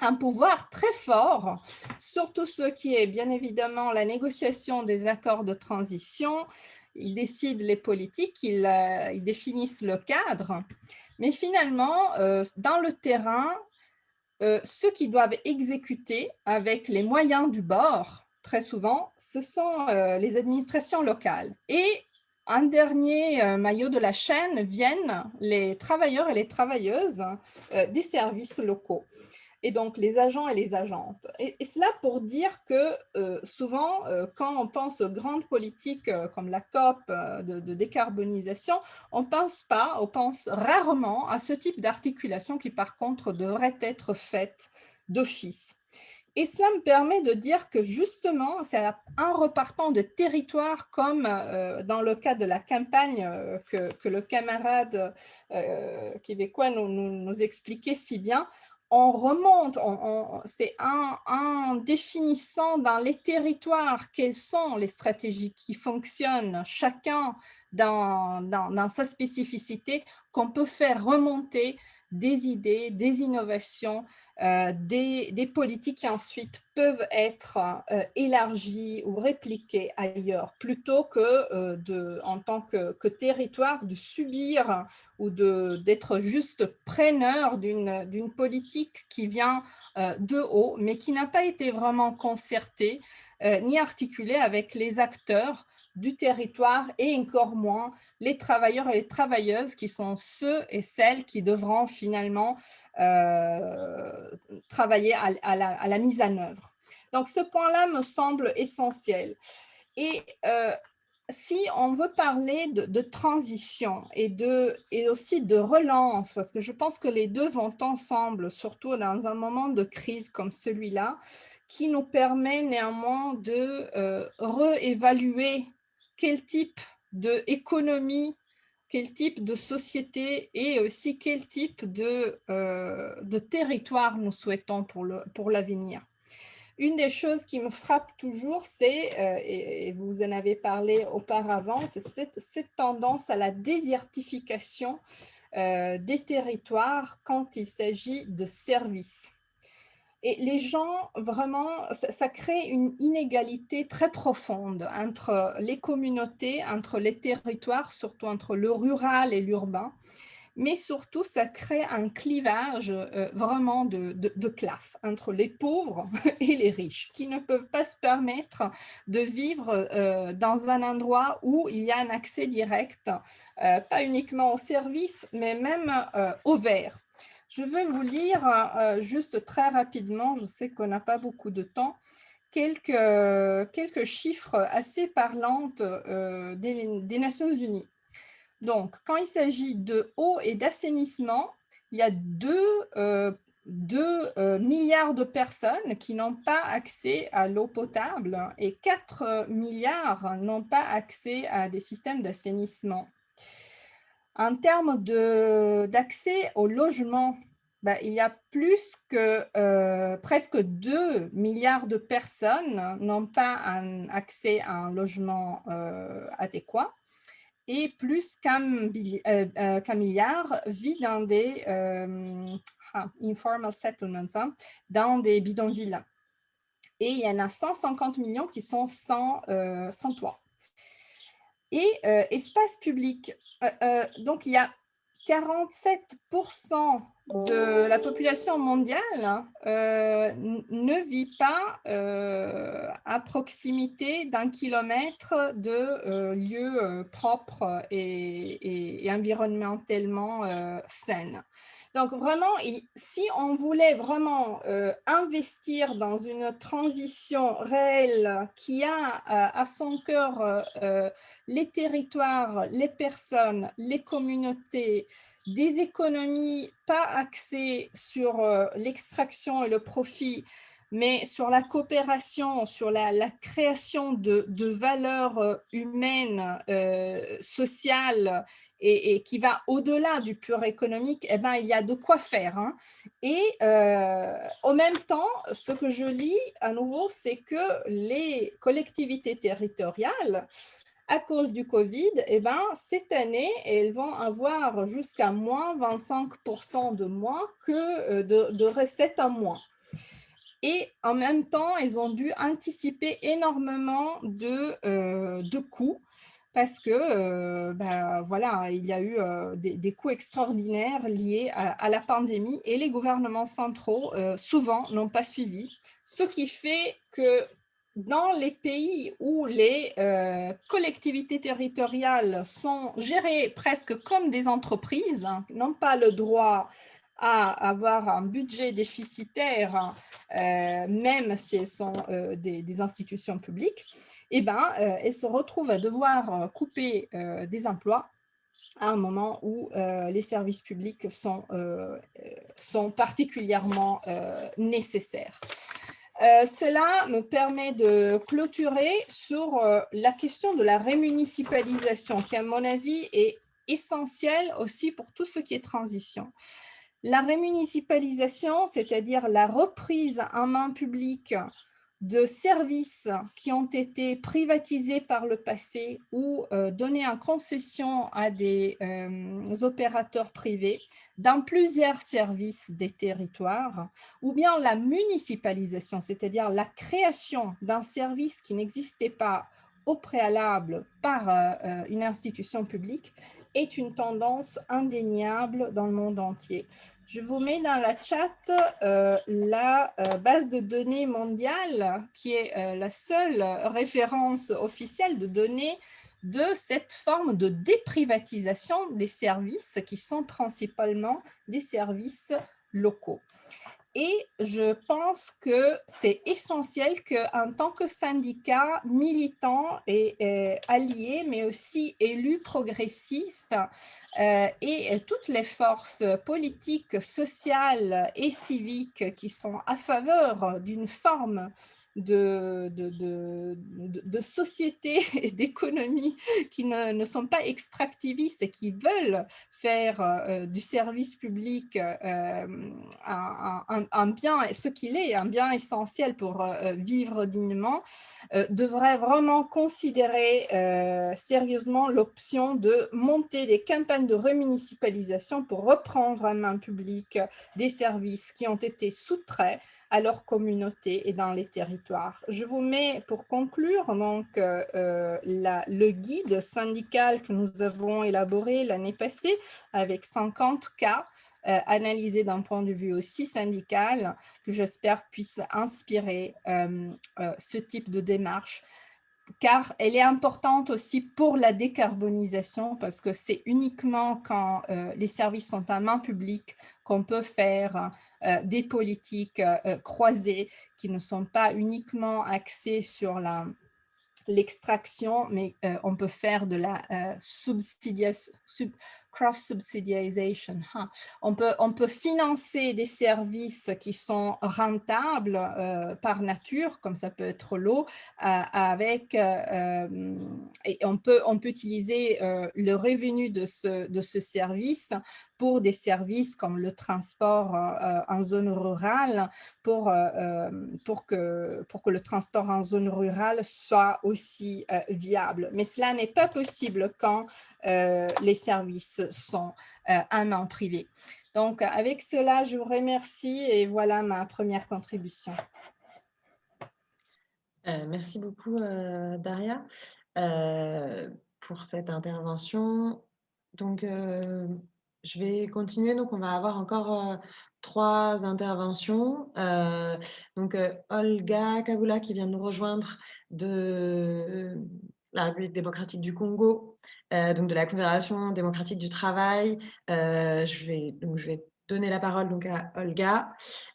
un pouvoir très fort sur tout ce qui est bien évidemment la négociation des accords de transition. Ils décident les politiques, ils définissent le cadre, mais finalement, dans le terrain, ceux qui doivent exécuter avec les moyens du bord, très souvent, ce sont les administrations locales. Et en dernier maillot de la chaîne viennent les travailleurs et les travailleuses des services locaux. Et donc les agents et les agentes. Et cela pour dire que souvent, quand on pense aux grandes politiques comme la COP de décarbonisation, on pense rarement à ce type d'articulation qui par contre devrait être faite d'office. Et cela me permet de dire que justement, c'est en repartant de territoires comme dans le cas de la campagne que le camarade québécois nous expliquait si bien, on remonte, c'est en définissant dans les territoires quelles sont les stratégies qui fonctionnent, chacun dans sa spécificité, qu'on peut faire remonter des idées, des innovations, des politiques qui ensuite peuvent être élargies ou répliquées ailleurs, plutôt que en tant que territoire, de subir ou d'être juste preneur d'une politique qui vient de haut, mais qui n'a pas été vraiment concertée ni articulée avec les acteurs du territoire et encore moins les travailleurs et les travailleuses qui sont ceux et celles qui devront finalement travailler à la mise en œuvre. Donc ce point-là me semble essentiel. Et si on veut parler de transition et aussi de relance, parce que je pense que les deux vont ensemble, surtout dans un moment de crise comme celui-là, qui nous permet néanmoins de réévaluer quel type d'économie, quel type de société et aussi quel type de territoire nous souhaitons pour l'avenir. Une des choses qui me frappe toujours, c'est, et vous en avez parlé auparavant, c'est cette tendance à la désertification des territoires quand il s'agit de services. Et les gens, vraiment, ça crée une inégalité très profonde entre les communautés, entre les territoires, surtout entre le rural et l'urbain. Mais surtout, ça crée un clivage vraiment de classe entre les pauvres et les riches qui ne peuvent pas se permettre de vivre dans un endroit où il y a un accès direct, pas uniquement aux services, mais même aux verts. Je veux vous lire juste très rapidement, je sais qu'on n'a pas beaucoup de temps, quelques chiffres assez parlants des Nations Unies. Donc, quand il s'agit de eau et d'assainissement, il y a 2 milliards de personnes qui n'ont pas accès à l'eau potable et 4 milliards n'ont pas accès à des systèmes d'assainissement. En termes d'accès au logement, il y a plus que presque 2 milliards de personnes n'ont pas accès à un logement adéquat. Et plus qu'un milliard vit dans des informal settlements, dans des bidonvilles. Et il y en a 150 millions qui sont sans toit. Et espace public, donc il y a 47% de la population mondiale ne vit pas à proximité d'un kilomètre de lieux propres et environnementalement sains. Donc vraiment, si on voulait vraiment investir dans une transition réelle qui a à son cœur les territoires, les personnes, les communautés, des économies pas axées sur l'extraction et le profit, mais sur la coopération, sur la création de valeurs humaines, sociales et qui va au-delà du pur économique, eh ben, il y a de quoi faire. Hein. Et en même temps, ce que je lis à nouveau, c'est que les collectivités territoriales, à cause du Covid, eh ben, cette année, elles vont avoir jusqu'à moins 25% de moins que de recettes en moins. Et en même temps, elles ont dû anticiper énormément de coûts parce que voilà, il y a eu des coûts extraordinaires liés à la pandémie et les gouvernements centraux, souvent, n'ont pas suivi. Ce qui fait que dans les pays où les collectivités territoriales sont gérées presque comme des entreprises, hein, n'ont pas le droit à avoir un budget déficitaire, même si elles sont des institutions publiques, eh ben, elles se retrouvent à devoir couper des emplois à un moment où les services publics sont particulièrement nécessaires. Cela me permet de clôturer sur la question de la rémunicipalisation, qui, à mon avis, est essentielle aussi pour tout ce qui est transition. La rémunicipalisation, c'est-à-dire la reprise en main publique de services qui ont été privatisés par le passé ou donnés en concession à des opérateurs privés dans plusieurs services des territoires, ou bien la municipalisation, c'est-à-dire la création d'un service qui n'existait pas au préalable par une institution publique, est une tendance indéniable dans le monde entier. Je vous mets dans la chat la base de données mondiale qui est la seule référence officielle de données de cette forme de déprivatisation des services qui sont principalement des services locaux. Et je pense que c'est essentiel qu'en tant que syndicat militant et allié, mais aussi élu progressiste, et toutes les forces politiques, sociales et civiques qui sont à faveur d'une forme de société et d'économie qui ne sont pas extractivistes et qui veulent faire du service public un bien, ce qu'il est, un bien essentiel pour vivre dignement, devraient vraiment considérer sérieusement l'option de monter des campagnes de remunicipalisation pour reprendre en main publique des services qui ont été soustraits à leur communauté et dans les territoires. Je vous mets pour conclure donc le guide syndical que nous avons élaboré l'année passée avec 50 cas analysés d'un point de vue aussi syndical, que j'espère puisse inspirer ce type de démarche, car elle est importante aussi pour la décarbonisation, parce que c'est uniquement quand les services sont en main publique qu'on peut faire des politiques croisées qui ne sont pas uniquement axées sur l'extraction, mais on peut faire de la cross-subsidiation. On peut financer des services qui sont rentables par nature, comme ça peut être l'eau, et on peut utiliser le revenu de ce service pour des services comme le transport en zone rurale, pour que le transport en zone rurale soit aussi viable. Mais cela n'est pas possible quand les services sont en main privée. Donc, avec cela, je vous remercie et voilà ma première contribution. Merci beaucoup, Daria, pour cette intervention. Donc, je vais continuer. Donc, on va avoir encore 3 interventions. Donc, Olga Kavula qui vient de nous rejoindre de la République démocratique du Congo, donc de la Confédération démocratique du travail. Je vais donner la parole donc à Olga.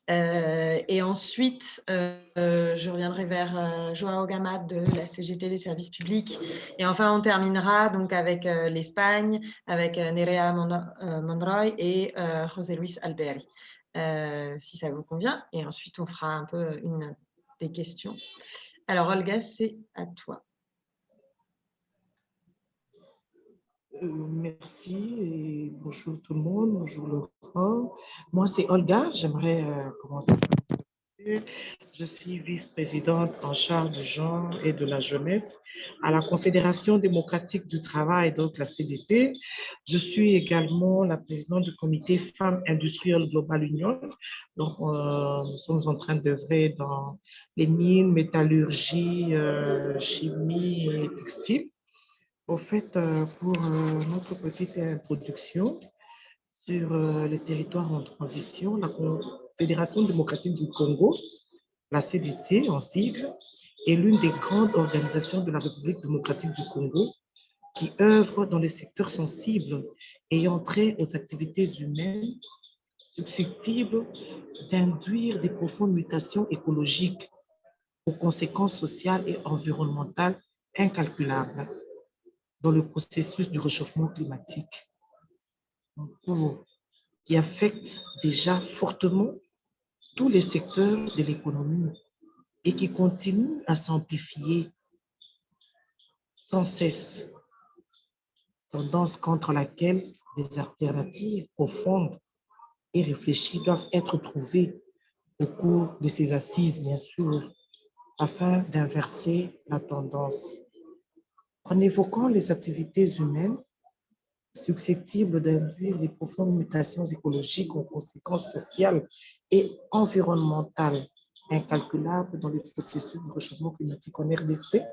Et ensuite, je reviendrai vers Joao Gama de la CGT des services publics. Et enfin, on terminera donc avec l'Espagne, avec Nerea Monroy et José Luis Alberi, si ça vous convient. Et ensuite, on fera un peu des questions. Alors, Olga, c'est à toi. Merci et bonjour tout le monde, bonjour Laurent. Moi, c'est Olga, j'aimerais commencer par me présenter. Je suis vice-présidente en charge du genre et de la jeunesse à la Confédération démocratique du travail, donc la CDT. Je suis également la présidente du comité Femmes Industrielles Global Union. Donc, nous sommes en train d'œuvrer dans les mines, métallurgie, chimie et textile. Au fait, pour notre petite introduction sur les territoires en transition, la Confédération démocratique du Congo, la CDT en sigle, est l'une des grandes organisations de la République démocratique du Congo qui œuvre dans les secteurs sensibles ayant trait aux activités humaines susceptibles d'induire des profondes mutations écologiques aux conséquences sociales et environnementales incalculables dans le processus du réchauffement climatique, qui affecte déjà fortement tous les secteurs de l'économie et qui continue à s'amplifier sans cesse, tendance contre laquelle des alternatives profondes et réfléchies doivent être trouvées au cours de ces assises, bien sûr, afin d'inverser la tendance. En évoquant les activités humaines susceptibles d'induire les profondes mutations écologiques aux conséquences sociales et environnementales incalculables dans le processus de réchauffement climatique en RDC,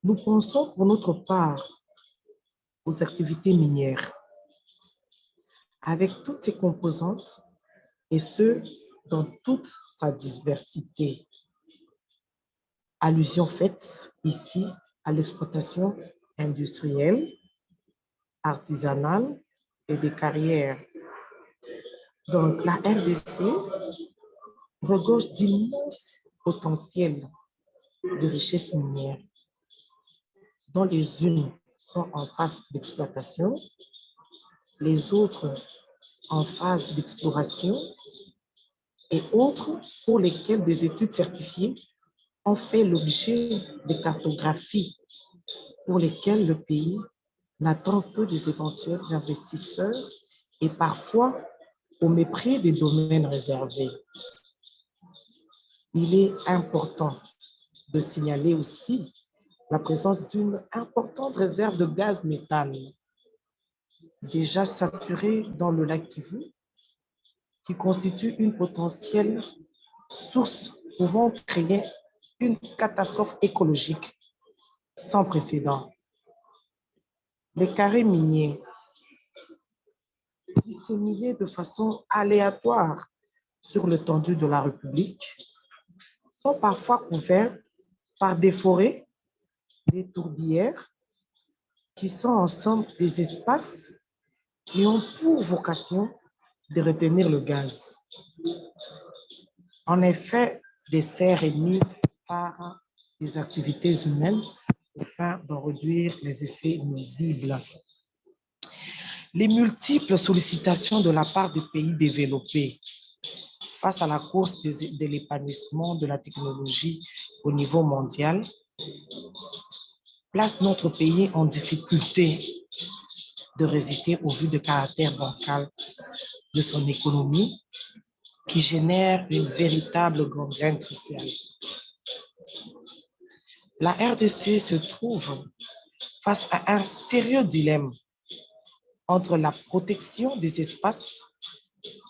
nous pensons pour notre part aux activités minières, avec toutes ses composantes et ce, dans toute sa diversité. Allusion faite ici à l'exploitation industrielle, artisanale et des carrières. Donc, la RDC regorge d'immenses potentiels de richesses minières, dont les unes sont en phase d'exploitation, les autres en phase d'exploration et autres pour lesquelles des études certifiées ont fait l'objet de cartographies pour lesquelles le pays n'attend que des éventuels investisseurs et parfois au mépris des domaines réservés. Il est important de signaler aussi la présence d'une importante réserve de gaz méthane déjà saturée dans le lac Kivu, qui constitue une potentielle source pouvant créer une catastrophe écologique sans précédent. Les carrés miniers, disséminés de façon aléatoire sur l'étendue de la République, sont parfois couverts par des forêts, des tourbières, qui sont ensemble des espaces qui ont pour vocation de retenir le gaz. En effet, des serres émis par des activités humaines afin d'en réduire les effets nuisibles. Les multiples sollicitations de la part des pays développés face à la course de l'épanouissement de la technologie au niveau mondial placent notre pays en difficulté de résister au vu de caractère bancal de son économie qui génère une véritable gangrène sociale. La RDC se trouve face à un sérieux dilemme entre la protection des espaces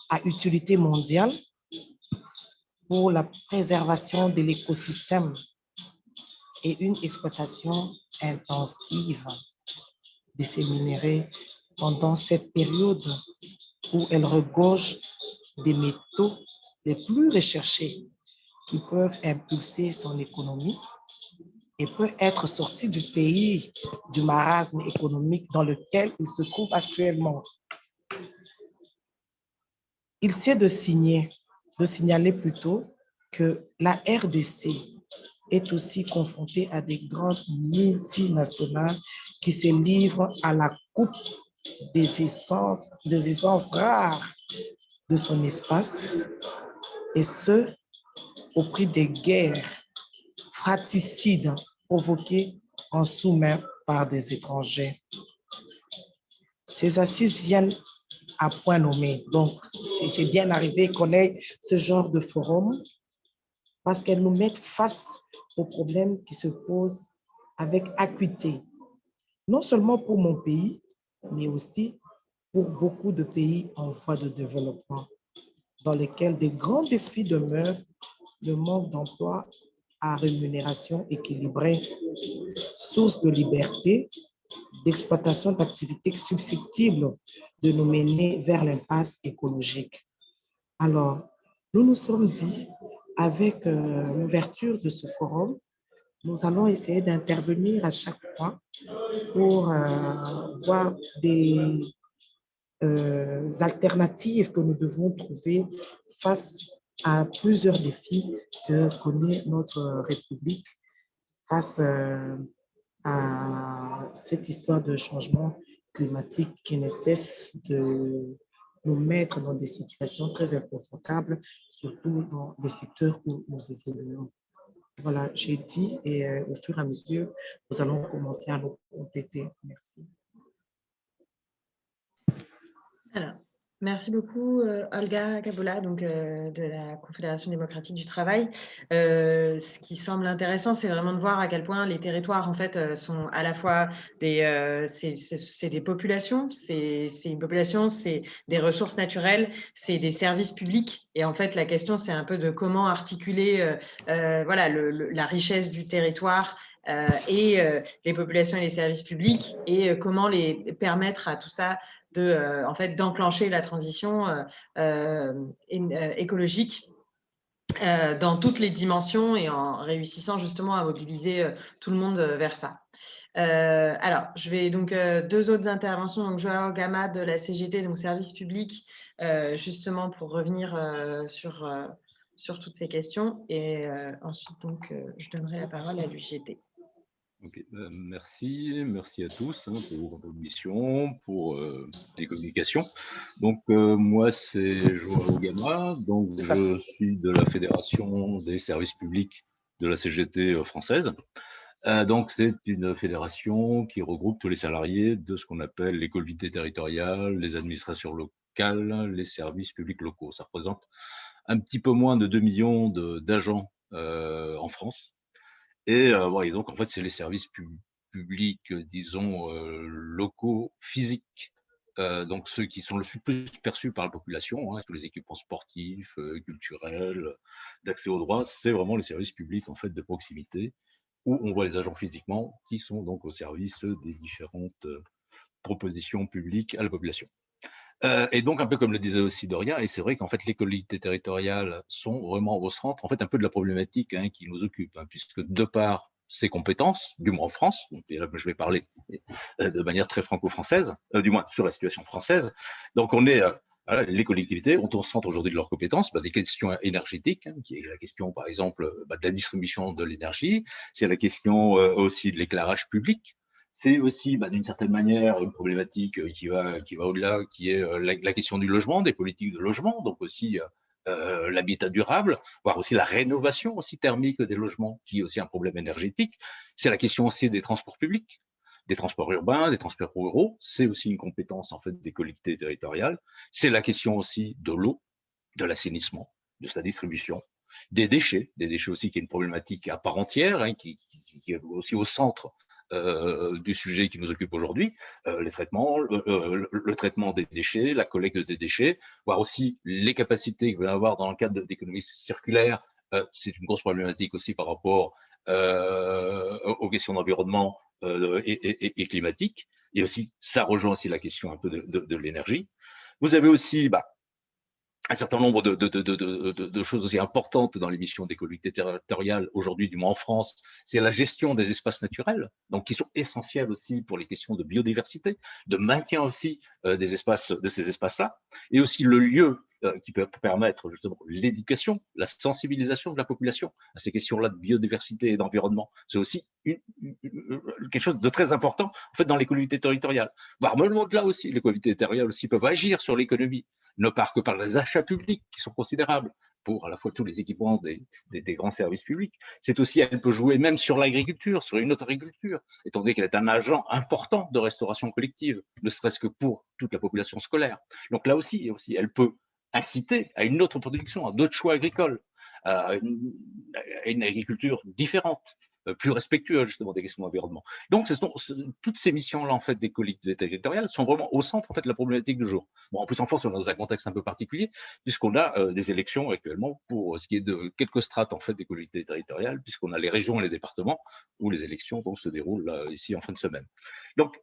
à utilité mondiale pour la préservation de l'écosystème et une exploitation intensive de ces minéraux pendant cette période où elle regorge des métaux les plus recherchés qui peuvent impulser son économie et peut être sorti du pays du marasme économique dans lequel il se trouve actuellement. Il sied de signaler plutôt que la RDC est aussi confrontée à des grandes multinationales qui se livrent à la coupe des essences rares de son espace, et ce, au prix des guerres fratricides provoquées en sous-main par des étrangers. Ces assises viennent à point nommé. Donc, c'est bien arrivé qu'on ait ce genre de forum parce qu'elles nous mettent face aux problèmes qui se posent avec acuité, non seulement pour mon pays, mais aussi pour beaucoup de pays en voie de développement, dans lesquels des grands défis demeurent: le manque d'emploi à rémunération équilibrée, source de liberté, d'exploitation d'activités susceptibles de nous mener vers l'impasse écologique. Alors, nous nous sommes dit, avec l'ouverture de ce forum, nous allons essayer d'intervenir à chaque fois pour voir des alternatives que nous devons trouver face à plusieurs défis que connaît notre République face à cette histoire de changement climatique qui ne cesse de nous mettre dans des situations très inconfortables, surtout dans les secteurs où nous évoluons. Voilà, j'ai dit, et au fur et à mesure, nous allons commencer à nous compléter. Merci. Alors, merci beaucoup, Olga Kabola, donc, de la Confédération démocratique du travail. Ce qui semble intéressant, c'est vraiment de voir à quel point les territoires, en fait, sont à la fois c'est des populations, c'est une population, c'est des ressources naturelles, c'est des services publics. Et en fait, la question, c'est un peu de comment articuler voilà, la richesse du territoire et les populations et les services publics, et comment les permettre à tout ça en fait, d'enclencher la transition écologique dans toutes les dimensions, et en réussissant justement à mobiliser tout le monde vers ça. Alors, je vais donc deux autres interventions. Donc, Joao Gama de la CGT, donc service public, justement pour revenir sur sur toutes ces questions. Et ensuite, donc, je donnerai la parole à l'UGT. Okay, merci à tous pour votre mission, pour les communications. Donc moi c'est Joao Gama, donc je suis de la Fédération des services publics de la CGT française. Donc c'est une fédération qui regroupe tous les salariés de ce qu'on appelle les collectivités territoriales, les administrations locales, les services publics locaux. Ça représente un petit peu moins de 2 millions d'agents en France. Et donc, en fait, c'est les services publics, disons, locaux, physiques, donc ceux qui sont le plus perçus par la population, tous les équipements sportifs, culturels, d'accès aux droits, c'est vraiment les services publics, en fait, de proximité, où on voit les agents physiquement, qui sont donc au service des différentes propositions publiques à la population. Et donc, un peu comme le disait aussi Doria, et c'est vrai qu'en fait, les collectivités territoriales sont vraiment au centre, en fait, un peu de la problématique qui nous occupe, puisque de par ses compétences, du moins en France, donc, et là, je vais parler de manière très franco-française, du moins sur la situation française. Donc, on est, voilà, les collectivités ont au centre aujourd'hui de leurs compétences des questions énergétiques, qui est la question, par exemple, de la distribution de l'énergie, c'est la question aussi de l'éclairage public. C'est aussi, d'une certaine manière, une problématique qui va au-delà, qui est la question du logement, des politiques de logement, donc aussi l'habitat durable, voire aussi la rénovation aussi thermique des logements, qui est aussi un problème énergétique. C'est la question aussi des transports publics, des transports urbains, des transports ruraux. C'est aussi une compétence en fait des collectivités territoriales. C'est la question aussi de l'eau, de l'assainissement, de sa distribution, des déchets aussi qui est une problématique à part entière, qui est aussi au centre du sujet qui nous occupe aujourd'hui, les traitements, le traitement des déchets, la collecte des déchets, voire aussi les capacités qu'il va y avoir dans le cadre d'économie circulaire. C'est une grosse problématique aussi par rapport aux questions d'environnement et climatique. Et aussi, ça rejoint aussi la question un peu de l'énergie. Vous avez aussi un certain nombre de choses aussi importantes dans les missions des collectivités territoriales aujourd'hui, du moins en France, c'est la gestion des espaces naturels, donc qui sont essentiels aussi pour les questions de biodiversité, de maintien aussi de ces espaces-là, et aussi le lieu qui peut permettre justement l'éducation, la sensibilisation de la population à ces questions-là de biodiversité et d'environnement. C'est aussi quelque chose de très important en fait dans les collectivités territoriales. Voire même au-delà aussi, les collectivités territoriales aussi peuvent agir sur l'économie, ne par que par les achats publics qui sont considérables pour à la fois tous les équipements des grands services publics. C'est aussi, elle peut jouer même sur l'agriculture, sur une autre agriculture, étant donné qu'elle est un agent important de restauration collective, ne serait-ce que pour toute la population scolaire. Donc là aussi, elle peut inciter à une autre production, à d'autres choix agricoles, à une agriculture différente, plus respectueux justement des questions d'environnement. Donc, toutes ces missions-là, en fait, des collectivités territoriales sont vraiment au centre en fait de la problématique du jour. Bon, en plus, en France, on est dans un contexte un peu particulier, puisqu'on a des élections actuellement pour ce qui est de quelques strates en fait des collectivités territoriales, puisqu'on a les régions et les départements où les élections donc se déroulent là, ici en fin de semaine. Donc,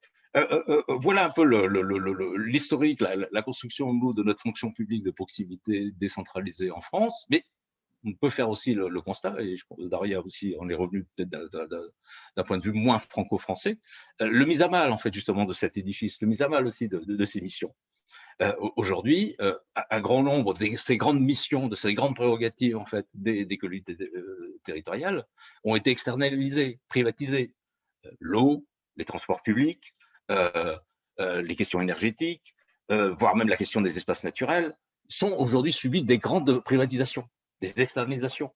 voilà un peu l'historique, la construction de notre fonction publique de proximité décentralisée en France, mais on peut faire aussi le constat, et je pense que Daria aussi en est revenu peut-être d'un point de vue moins franco-français, le mise à mal en fait justement de cet édifice, le mise à mal aussi de ces missions. Aujourd'hui, un grand nombre de ces grandes missions, de ces grandes prérogatives en fait des collectivités territoriales ont été externalisées, privatisées. L'eau, les transports publics, les questions énergétiques, voire même la question des espaces naturels, sont aujourd'hui subies des grandes privatisations, des externalisations.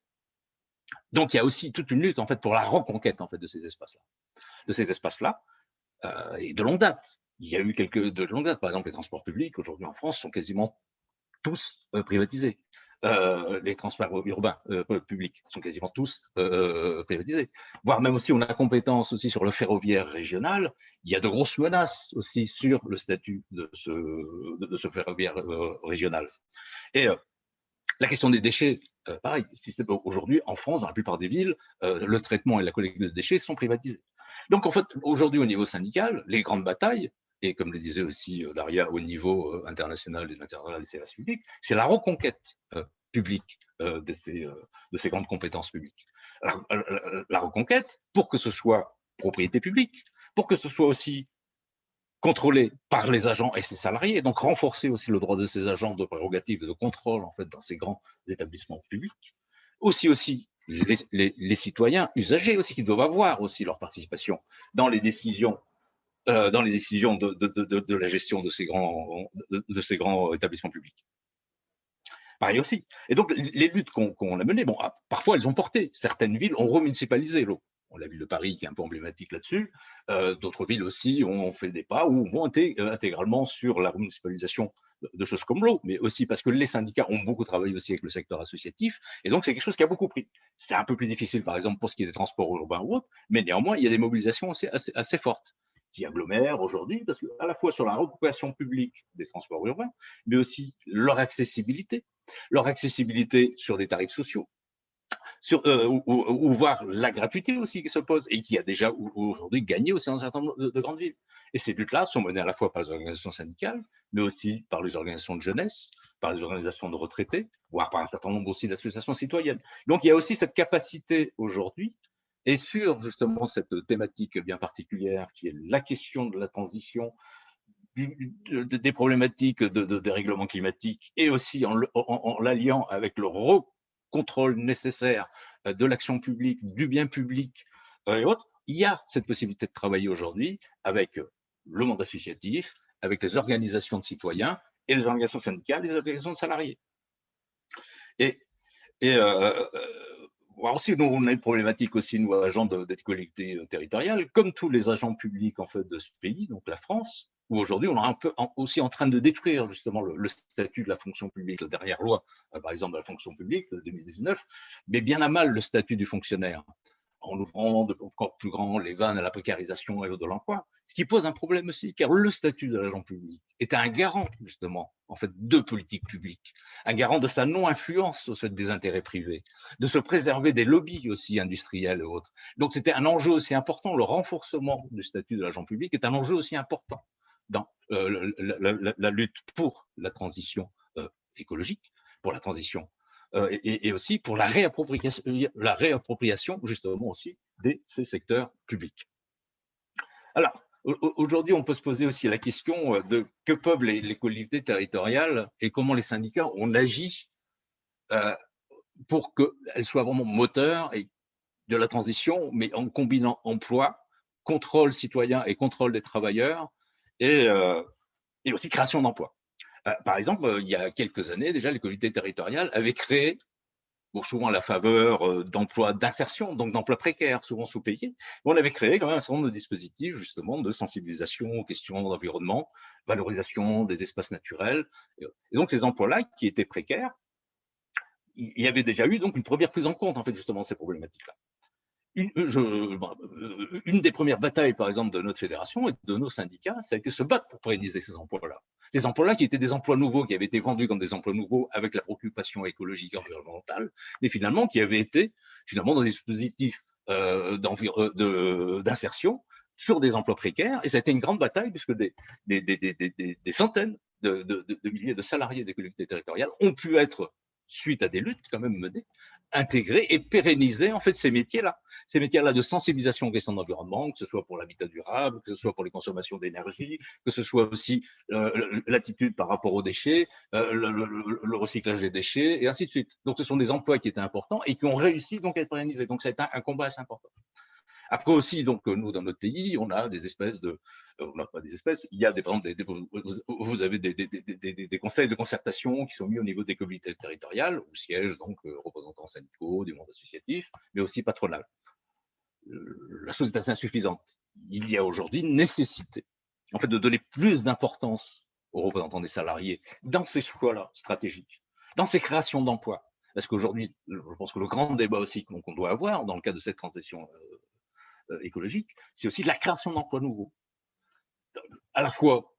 Donc, il y a aussi toute une lutte en fait pour la reconquête en fait de ces espaces-là, et de longue date. Il y a eu de longue date, par exemple, les transports publics aujourd'hui en France sont quasiment tous privatisés. Les transports urbains publics sont quasiment tous privatisés. Voire même aussi, on a compétence aussi sur le ferroviaire régional. Il y a de grosses menaces aussi sur le statut de ce ferroviaire régional. Et la question des déchets, pareil, aujourd'hui en France, dans la plupart des villes, le traitement et la collecte de déchets sont privatisés. Donc en fait, aujourd'hui au niveau syndical, les grandes batailles, et comme le disait aussi Daria, au niveau international des services publics, c'est la reconquête publique de ces grandes compétences publiques. Alors, la reconquête, pour que ce soit propriété publique, pour que ce soit aussi contrôlés par les agents et ses salariés, donc renforcer aussi le droit de ces agents de prérogatives de contrôle en fait dans ces grands établissements publics. Aussi les citoyens usagers aussi qui doivent avoir aussi leur participation dans les décisions de la gestion de ces grands établissements publics. Pareil aussi. Et donc, les luttes qu'on a menées, bon, parfois elles ont porté. Certaines villes ont remunicipalisé l'eau. La ville de Paris qui est un peu emblématique là-dessus. D'autres villes aussi ont fait des pas ou vont intégralement sur la remunicipalisation de choses comme l'eau, mais aussi parce que les syndicats ont beaucoup travaillé aussi avec le secteur associatif. Et donc, c'est quelque chose qui a beaucoup pris. C'est un peu plus difficile, par exemple, pour ce qui est des transports urbains ou autres, mais néanmoins, il y a des mobilisations assez fortes qui agglomèrent aujourd'hui, parce qu'à la fois sur la réoccupation publique des transports urbains, mais aussi leur accessibilité sur des tarifs sociaux, ou voir la gratuité aussi qui se pose et qui a déjà aujourd'hui gagné aussi dans un certain nombre de grandes villes. Et ces luttes-là sont menées à la fois par les organisations syndicales, mais aussi par les organisations de jeunesse, par les organisations de retraités, voire par un certain nombre aussi d'associations citoyennes. Donc il y a aussi cette capacité aujourd'hui, et sur justement cette thématique bien particulière qui est la question de la transition, des problématiques de dérèglement climatique, et aussi en l'alliant avec le contrôle nécessaire de l'action publique, du bien public et autres, il y a cette possibilité de travailler aujourd'hui avec le monde associatif, avec les organisations de citoyens et les organisations syndicales, les organisations de salariés. Et aussi, nous, on a une problématique aussi, nous, agents des collectivités territoriales, comme tous les agents publics en fait, de ce pays, donc la France, où aujourd'hui, on est un peu aussi en train de détruire justement le statut de la fonction publique, la dernière loi, par exemple, de la fonction publique de 2019, mais bien à mal le statut du fonctionnaire, en ouvrant de encore plus grand les vannes à la précarisation et de l'emploi, ce qui pose un problème aussi, car le statut de l'agent public est un garant, justement, en fait, de politique publique, un garant de sa non-influence au fait des intérêts privés, de se préserver des lobbies aussi industriels et autres. Donc, c'était un enjeu aussi important, le renforcement du statut de l'agent public est un enjeu aussi important dans la lutte pour la transition écologique, pour la transition et aussi pour la réappropriation justement aussi de ces secteurs publics. Alors, aujourd'hui, on peut se poser aussi la question de que peuvent les collectivités territoriales et comment les syndicats ont agi pour qu'elles soient vraiment moteurs de la transition, mais en combinant emploi, contrôle citoyen et contrôle des travailleurs et aussi création d'emplois. Par exemple, il y a quelques années, déjà, les collectivités territoriales avaient créé, souvent à la faveur d'emplois d'insertion, donc d'emplois précaires, souvent sous-payés, on avait créé quand même un certain nombre de dispositifs, justement, de sensibilisation aux questions d'environnement, valorisation des espaces naturels. Et donc, ces emplois-là, qui étaient précaires, il y avait déjà eu donc une première prise en compte, en fait, justement, de ces problématiques-là. Une des premières batailles, par exemple, de notre fédération et de nos syndicats, ça a été se battre pour pérenniser ces emplois-là. Ces emplois-là qui étaient des emplois nouveaux, qui avaient été vendus comme des emplois nouveaux avec la préoccupation écologique et environnementale, mais finalement qui avaient été finalement dans des dispositifs d'insertion sur des emplois précaires. Et ça a été une grande bataille puisque des centaines de milliers de salariés des collectivités territoriales ont pu être, suite à des luttes quand même menées, intégrer et pérenniser en fait ces métiers-là de sensibilisation aux questions d'environnement, que ce soit pour l'habitat durable, que ce soit pour les consommations d'énergie, que ce soit aussi l'attitude par rapport aux déchets, le recyclage des déchets et ainsi de suite. Donc ce sont des emplois qui étaient importants et qui ont réussi donc à être pérennisés. Donc c'est un combat assez important. Après aussi, donc, nous, dans notre pays, on a des espèces de... on n'a pas des espèces, il y a par exemple, vous avez des conseils de concertation qui sont mis au niveau des comités territoriales, où siègent donc représentants syndicaux, du monde associatif, mais aussi patronal. La chose est assez insuffisante. Il y a aujourd'hui nécessité, en fait, de donner plus d'importance aux représentants des salariés dans ces choix-là stratégiques, dans ces créations d'emplois. Parce qu'aujourd'hui, je pense que le grand débat aussi qu'on doit avoir dans le cadre de cette transition écologique, c'est aussi de la création d'emplois nouveaux, à la fois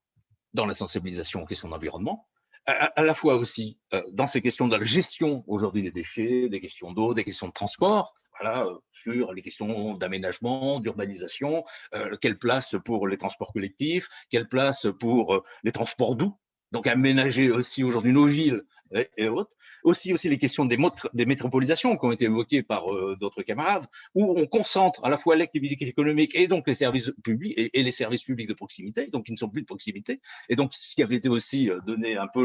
dans la sensibilisation aux questions d'environnement, à la fois aussi dans ces questions de la gestion aujourd'hui des déchets, des questions d'eau, des questions de transport, voilà, sur les questions d'aménagement, d'urbanisation, quelle place pour les transports collectifs, quelle place pour les transports doux, donc aménager aussi aujourd'hui nos villes et autres. Aussi les questions des métropolisations qui ont été évoquées par d'autres camarades, où on concentre à la fois l'activité économique et donc les services publics et les services publics de proximité, donc qui ne sont plus de proximité. Et donc, ce qui avait été aussi donné un peu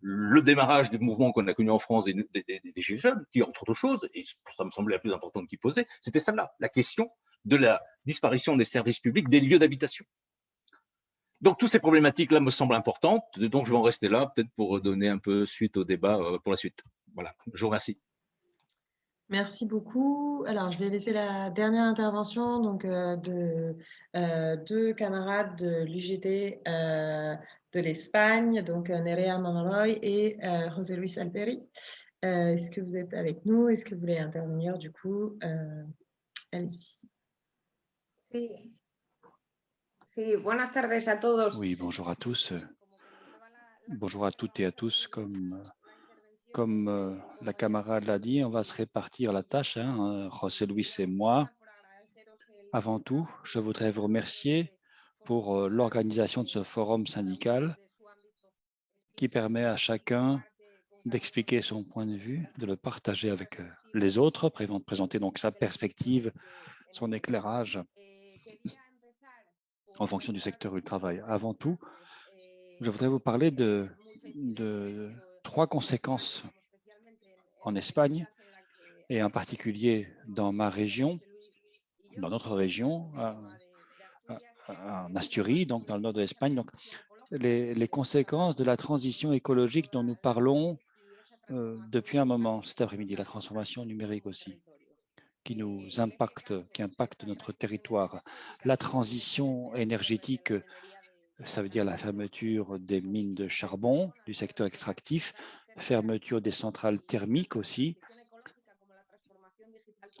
le démarrage du mouvement qu'on a connu en France des Gilets jaunes, qui, entre autres choses, et ça me semblait la plus importante qu'il posait, c'était celle-là, la question de la disparition des services publics, des lieux d'habitation. Donc, toutes ces problématiques-là me semblent importantes, donc je vais en rester là, peut-être pour donner un peu suite au débat pour la suite. Voilà, je vous remercie. Merci beaucoup. Alors, je vais laisser la dernière intervention donc, de deux camarades de l'UGT de l'Espagne, donc Nerea Monroy et José Luis Alperi. Est-ce que vous êtes avec nous? Est-ce que vous voulez intervenir du coup? Allez-y. Sí. Sí, buenas tardes a todos. Oui, bonjour à tous. Bonjour à toutes et à tous. Comme la camarade l'a dit, on va se répartir la tâche, hein, José Luis et moi. Avant tout, je voudrais vous remercier pour l'organisation de ce forum syndical qui permet à chacun d'expliquer son point de vue, de le partager avec les autres, présenter donc sa perspective, son éclairage en fonction du secteur où il travaille. Avant tout, je voudrais vous parler de 3 conséquences en Espagne et en particulier dans ma région, dans notre région, en Asturie, donc dans le nord de l'Espagne. Donc, les conséquences de la transition écologique dont nous parlons depuis un moment cet après-midi, la transformation numérique aussi, qui nous impacte, qui impacte notre territoire. La transition énergétique, ça veut dire la fermeture des mines de charbon, du secteur extractif, fermeture des centrales thermiques aussi,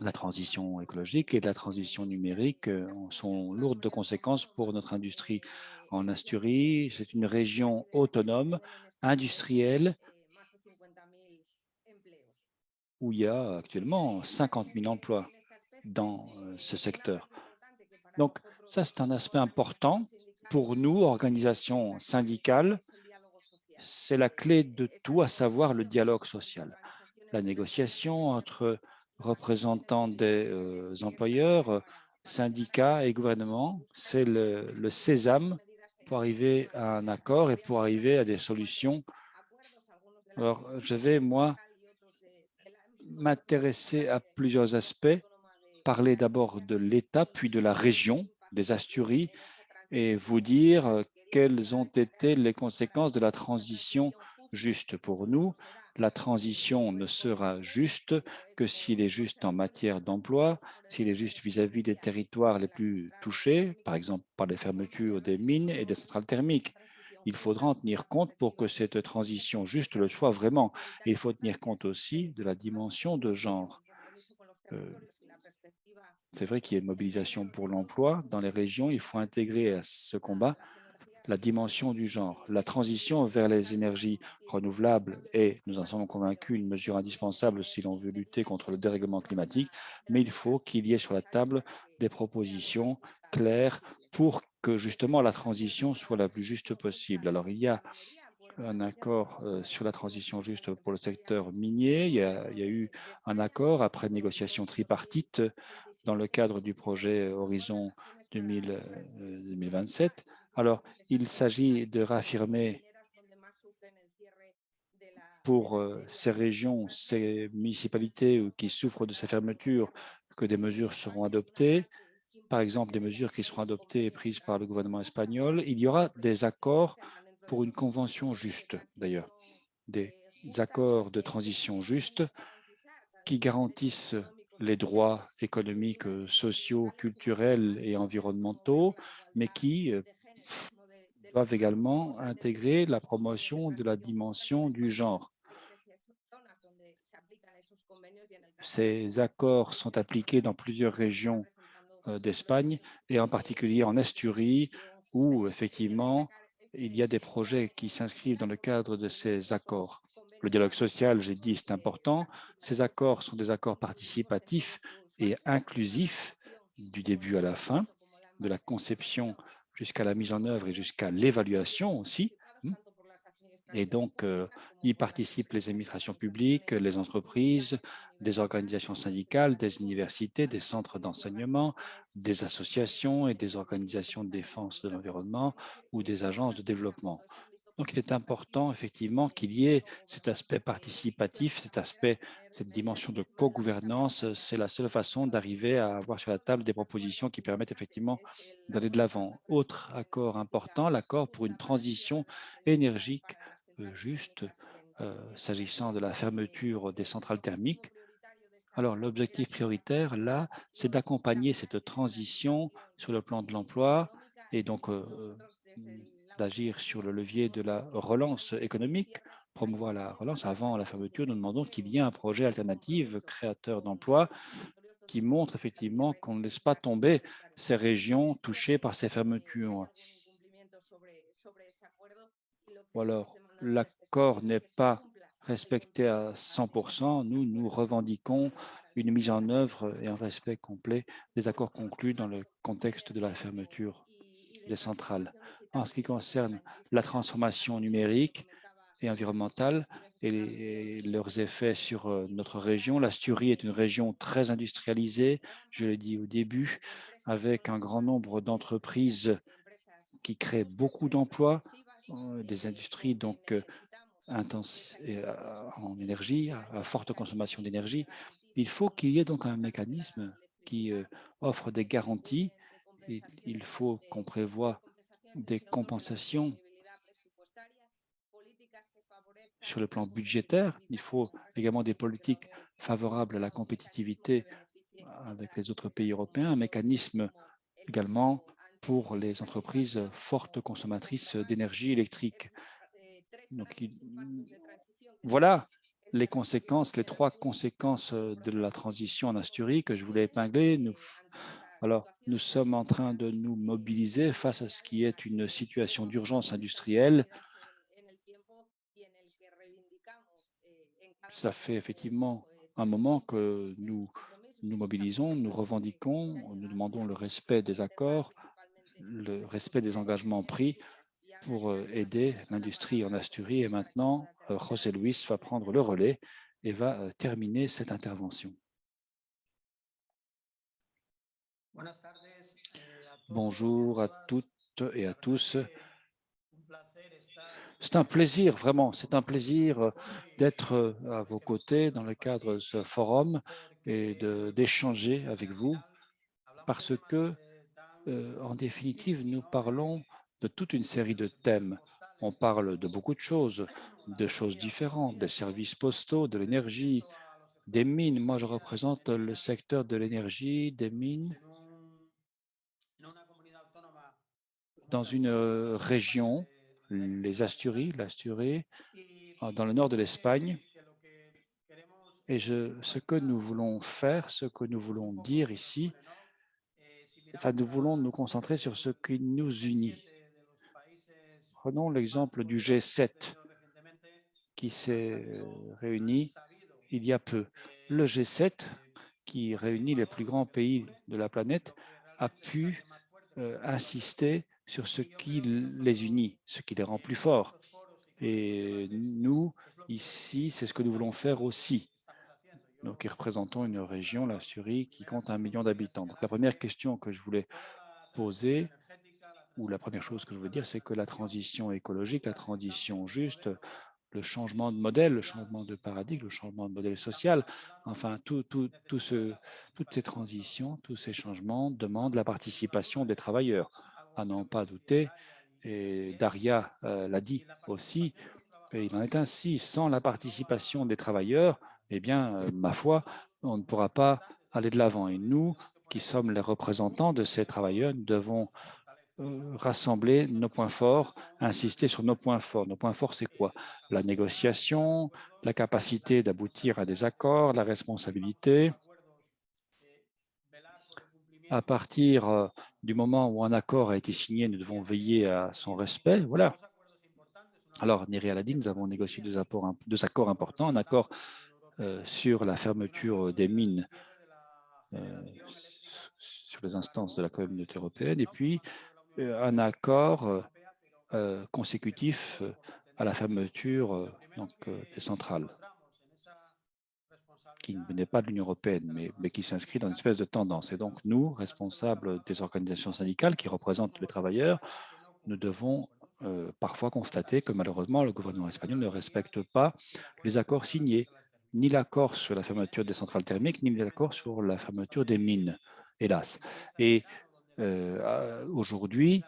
la transition écologique et la transition numérique sont lourdes de conséquences pour notre industrie. En Asturie, c'est une région autonome, industrielle, où il y a actuellement 50 000 emplois dans ce secteur. Donc, ça, c'est un aspect important pour nous, organisations syndicales. C'est la clé de tout, à savoir le dialogue social. La négociation entre représentants des employeurs, syndicats et gouvernements, c'est le sésame pour arriver à un accord et pour arriver à des solutions. Alors, je vais, moi, m'intéresser à plusieurs aspects, parler d'abord de l'État, puis de la région, des Asturies, et vous dire quelles ont été les conséquences de la transition juste pour nous. La transition ne sera juste que s'il est juste en matière d'emploi, s'il est juste vis-à-vis des territoires les plus touchés, par exemple par les fermetures des mines et des centrales thermiques. Il faudra en tenir compte pour que cette transition juste le soit vraiment. Et il faut tenir compte aussi de la dimension de genre. C'est vrai qu'il y a une mobilisation pour l'emploi dans les régions. Il faut intégrer à ce combat la dimension du genre. La transition vers les énergies renouvelables est, nous en sommes convaincus, une mesure indispensable si l'on veut lutter contre le dérèglement climatique, mais il faut qu'il y ait sur la table des propositions claires pour que justement la transition soit la plus juste possible. Alors, il y a un accord sur la transition juste pour le secteur minier. Il y a eu un accord après négociation tripartite dans le cadre du projet Horizon 2027. Alors, il s'agit de réaffirmer pour ces régions, ces municipalités qui souffrent de ces fermetures, que des mesures seront adoptées. Par exemple, des mesures qui seront adoptées et prises par le gouvernement espagnol. Il y aura des accords pour une convention juste, d'ailleurs, des accords de transition juste qui garantissent les droits économiques, sociaux, culturels et environnementaux, mais qui doivent également intégrer la promotion de la dimension du genre. Ces accords sont appliqués dans plusieurs régions d'Espagne et en particulier en Asturie, où effectivement il y a des projets qui s'inscrivent dans le cadre de ces accords. Le dialogue social, j'ai dit, c'est important. Ces accords sont des accords participatifs et inclusifs du début à la fin, de la conception jusqu'à la mise en œuvre et jusqu'à l'évaluation aussi. Et donc, y participent les administrations publiques, les entreprises, des organisations syndicales, des universités, des centres d'enseignement, des associations et des organisations de défense de l'environnement ou des agences de développement. Donc, il est important, effectivement, qu'il y ait cet aspect participatif, cette dimension de co-gouvernance. C'est la seule façon d'arriver à avoir sur la table des propositions qui permettent effectivement d'aller de l'avant. Autre accord important, l'accord pour une transition énergique juste, s'agissant de la fermeture des centrales thermiques. Alors, l'objectif prioritaire, là, c'est d'accompagner cette transition sur le plan de l'emploi et donc d'agir sur le levier de la relance économique, promouvoir la relance. Avant la fermeture, nous demandons qu'il y ait un projet alternatif créateur d'emplois qui montre effectivement qu'on ne laisse pas tomber ces régions touchées par ces fermetures. Ou alors, l'accord n'est pas respecté à 100%. Nous revendiquons une mise en œuvre et un respect complet des accords conclus dans le contexte de la fermeture des centrales. En ce qui concerne la transformation numérique et environnementale et leurs effets sur notre région, l'Asturie est une région très industrialisée, je l'ai dit au début, avec un grand nombre d'entreprises qui créent beaucoup d'emplois, des industries donc en énergie, à forte consommation d'énergie. Il faut qu'il y ait donc un mécanisme qui offre des garanties. Il faut qu'on prévoie des compensations sur le plan budgétaire. Il faut également des politiques favorables à la compétitivité avec les autres pays européens, un mécanisme également pour les entreprises fortes consommatrices d'énergie électrique. Donc, voilà les conséquences, les trois conséquences de la transition en Asturie que je voulais épingler. Nous sommes en train de nous mobiliser face à ce qui est une situation d'urgence industrielle. Ça fait effectivement un moment que nous nous mobilisons, nous revendiquons, nous demandons le respect des accords, le respect des engagements pris pour aider l'industrie en Asturie. Et maintenant, José Luis va prendre le relais et va terminer cette intervention. Bonjour à toutes et à tous. C'est un plaisir, vraiment, c'est un plaisir d'être à vos côtés dans le cadre de ce forum et d'échanger avec vous parce que, en définitive, nous parlons de toute une série de thèmes. On parle de beaucoup de choses différentes, des services postaux, de l'énergie, des mines. Moi, je représente le secteur de l'énergie, des mines, dans une région, les Asturies, l'Asturie, dans le nord de l'Espagne. Et ce que nous voulons faire, ce que nous voulons dire ici, nous voulons nous concentrer sur ce qui nous unit. Prenons l'exemple du G7 qui s'est réuni il y a peu. Le G7, qui réunit les plus grands pays de la planète, a pu insister sur ce qui les unit, ce qui les rend plus forts. Et nous, ici, c'est ce que nous voulons faire aussi. Donc, qui représentons une région, l'Asturie, qui compte 1 million d'habitants. Donc, la première question que je voulais poser, ou la première chose que je veux dire, c'est que la transition écologique, la transition juste, le changement de modèle, le changement de paradigme, le changement de modèle social, enfin, toutes ces transitions, tous ces changements demandent la participation des travailleurs. À n'en pas douter, et Daria l'a dit aussi, et il en est ainsi. Sans la participation des travailleurs, eh bien, ma foi, on ne pourra pas aller de l'avant. Et nous, qui sommes les représentants de ces travailleurs, nous devons rassembler nos points forts, insister sur nos points forts. Nos points forts, c'est quoi? La négociation, la capacité d'aboutir à des accords, la responsabilité. À partir du moment où un accord a été signé, nous devons veiller à son respect. Voilà. Alors, Neri Aladi, nous avons négocié deux accords importants. Un accord sur la fermeture des mines sur les instances de la communauté européenne, et puis un accord consécutif à la fermeture des centrales, qui ne venait pas de l'Union européenne, mais qui s'inscrit dans une espèce de tendance. Et donc, nous, responsables des organisations syndicales qui représentent les travailleurs, nous devons parfois constater que malheureusement, le gouvernement espagnol ne respecte pas les accords signés, ni l'accord sur la fermeture des centrales thermiques, ni l'accord sur la fermeture des mines, hélas. Et aujourd'hui,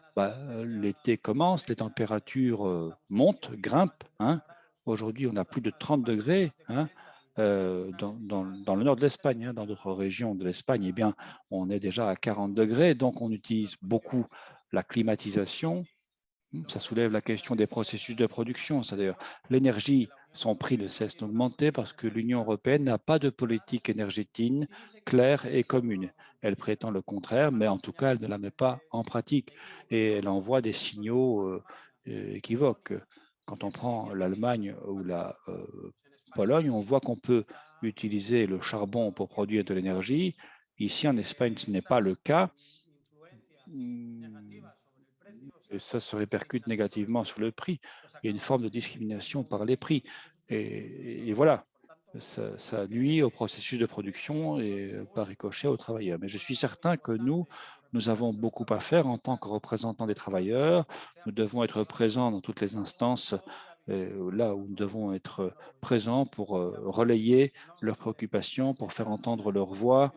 l'été commence, les températures montent, grimpent. Hein. Aujourd'hui, on a plus de 30 degrés. Hein. Dans le nord de l'Espagne, hein, dans d'autres régions de l'Espagne, eh bien, on est déjà à 40 degrés, donc on utilise beaucoup la climatisation. Ça soulève la question des processus de production, c'est-à-dire l'énergie, son prix ne cesse d'augmenter parce que l'Union européenne n'a pas de politique énergétique claire et commune. Elle prétend le contraire, mais en tout cas, elle ne la met pas en pratique et elle envoie des signaux équivoques. Quand on prend l'Allemagne ou la Pologne, on voit qu'on peut utiliser le charbon pour produire de l'énergie. Ici, en Espagne, ce n'est pas le cas. Et ça se répercute négativement sur le prix. Il y a une forme de discrimination par les prix. Et voilà, ça nuit au processus de production et par ricochet aux travailleurs. Mais je suis certain que nous avons beaucoup à faire en tant que représentants des travailleurs. Nous devons être présents dans toutes les instances là où nous devons être présents pour relayer leurs préoccupations, pour faire entendre leur voix.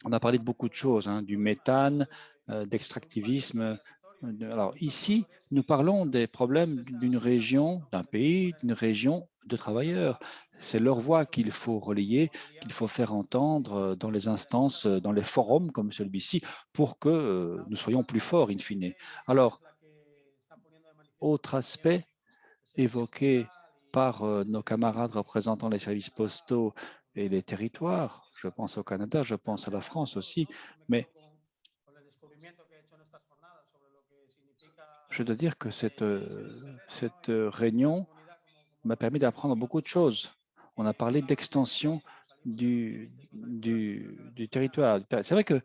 On a parlé de beaucoup de choses, hein, du méthane, d'extractivisme. Alors ici, nous parlons des problèmes d'une région, d'un pays, d'une région de travailleurs. C'est leur voix qu'il faut relayer, qu'il faut faire entendre dans les instances, dans les forums comme celui-ci, pour que nous soyons plus forts in fine. Alors, autre aspect évoqué par nos camarades représentant les services postaux et les territoires, je pense au Canada, je pense à la France aussi, mais je dois dire que cette réunion m'a permis d'apprendre beaucoup de choses. On a parlé d'extension du territoire. C'est vrai que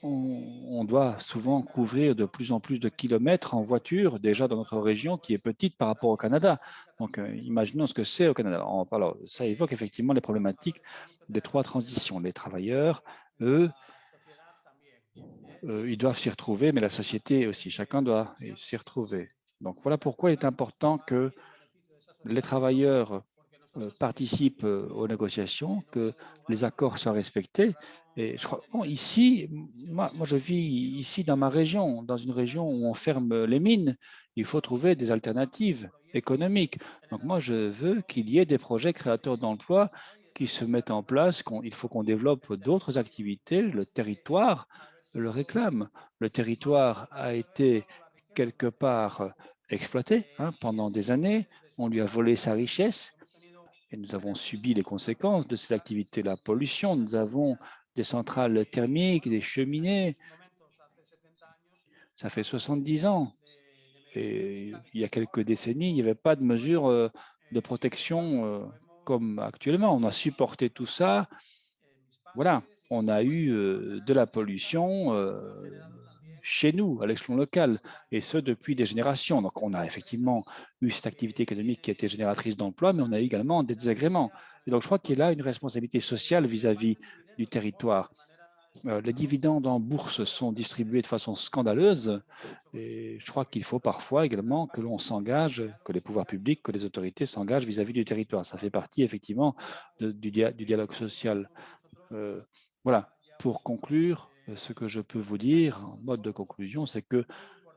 on doit souvent couvrir de plus en plus de kilomètres en voiture, déjà dans notre région qui est petite par rapport au Canada. Donc, imaginons ce que c'est au Canada. Alors, ça évoque effectivement les problématiques des trois transitions. Les travailleurs, eux, ils doivent s'y retrouver, mais la société aussi, chacun doit s'y retrouver. Donc, voilà pourquoi il est important que les travailleurs participent aux négociations, que les accords soient respectés. Et je crois, bon, ici, moi, je vis ici dans ma région, dans une région où on ferme les mines. Il faut trouver des alternatives économiques. Donc moi, je veux qu'il y ait des projets créateurs d'emplois qui se mettent en place. Il faut qu'on développe d'autres activités. Le territoire le réclame. Le territoire a été quelque part exploité pendant des années. On lui a volé sa richesse. Et nous avons subi les conséquences de ces activités, la pollution. Nous avons des centrales thermiques, des cheminées. Ça fait 70 ans. Et il y a quelques décennies, il n'y avait pas de mesures de protection comme actuellement. On a supporté tout ça. Voilà, on a eu de la pollution chez nous, à l'échelon local, et ce, depuis des générations. Donc, on a effectivement eu cette activité économique qui était génératrice d'emplois, mais on a également des désagréments. Et donc, je crois qu'il y a là une responsabilité sociale vis-à-vis du territoire. Les dividendes en bourse sont distribués de façon scandaleuse, et je crois qu'il faut parfois également que l'on s'engage, que les pouvoirs publics, que les autorités s'engagent vis-à-vis du territoire. Ça fait partie effectivement du dialogue social. Voilà, pour conclure, ce que je peux vous dire en mode de conclusion, c'est que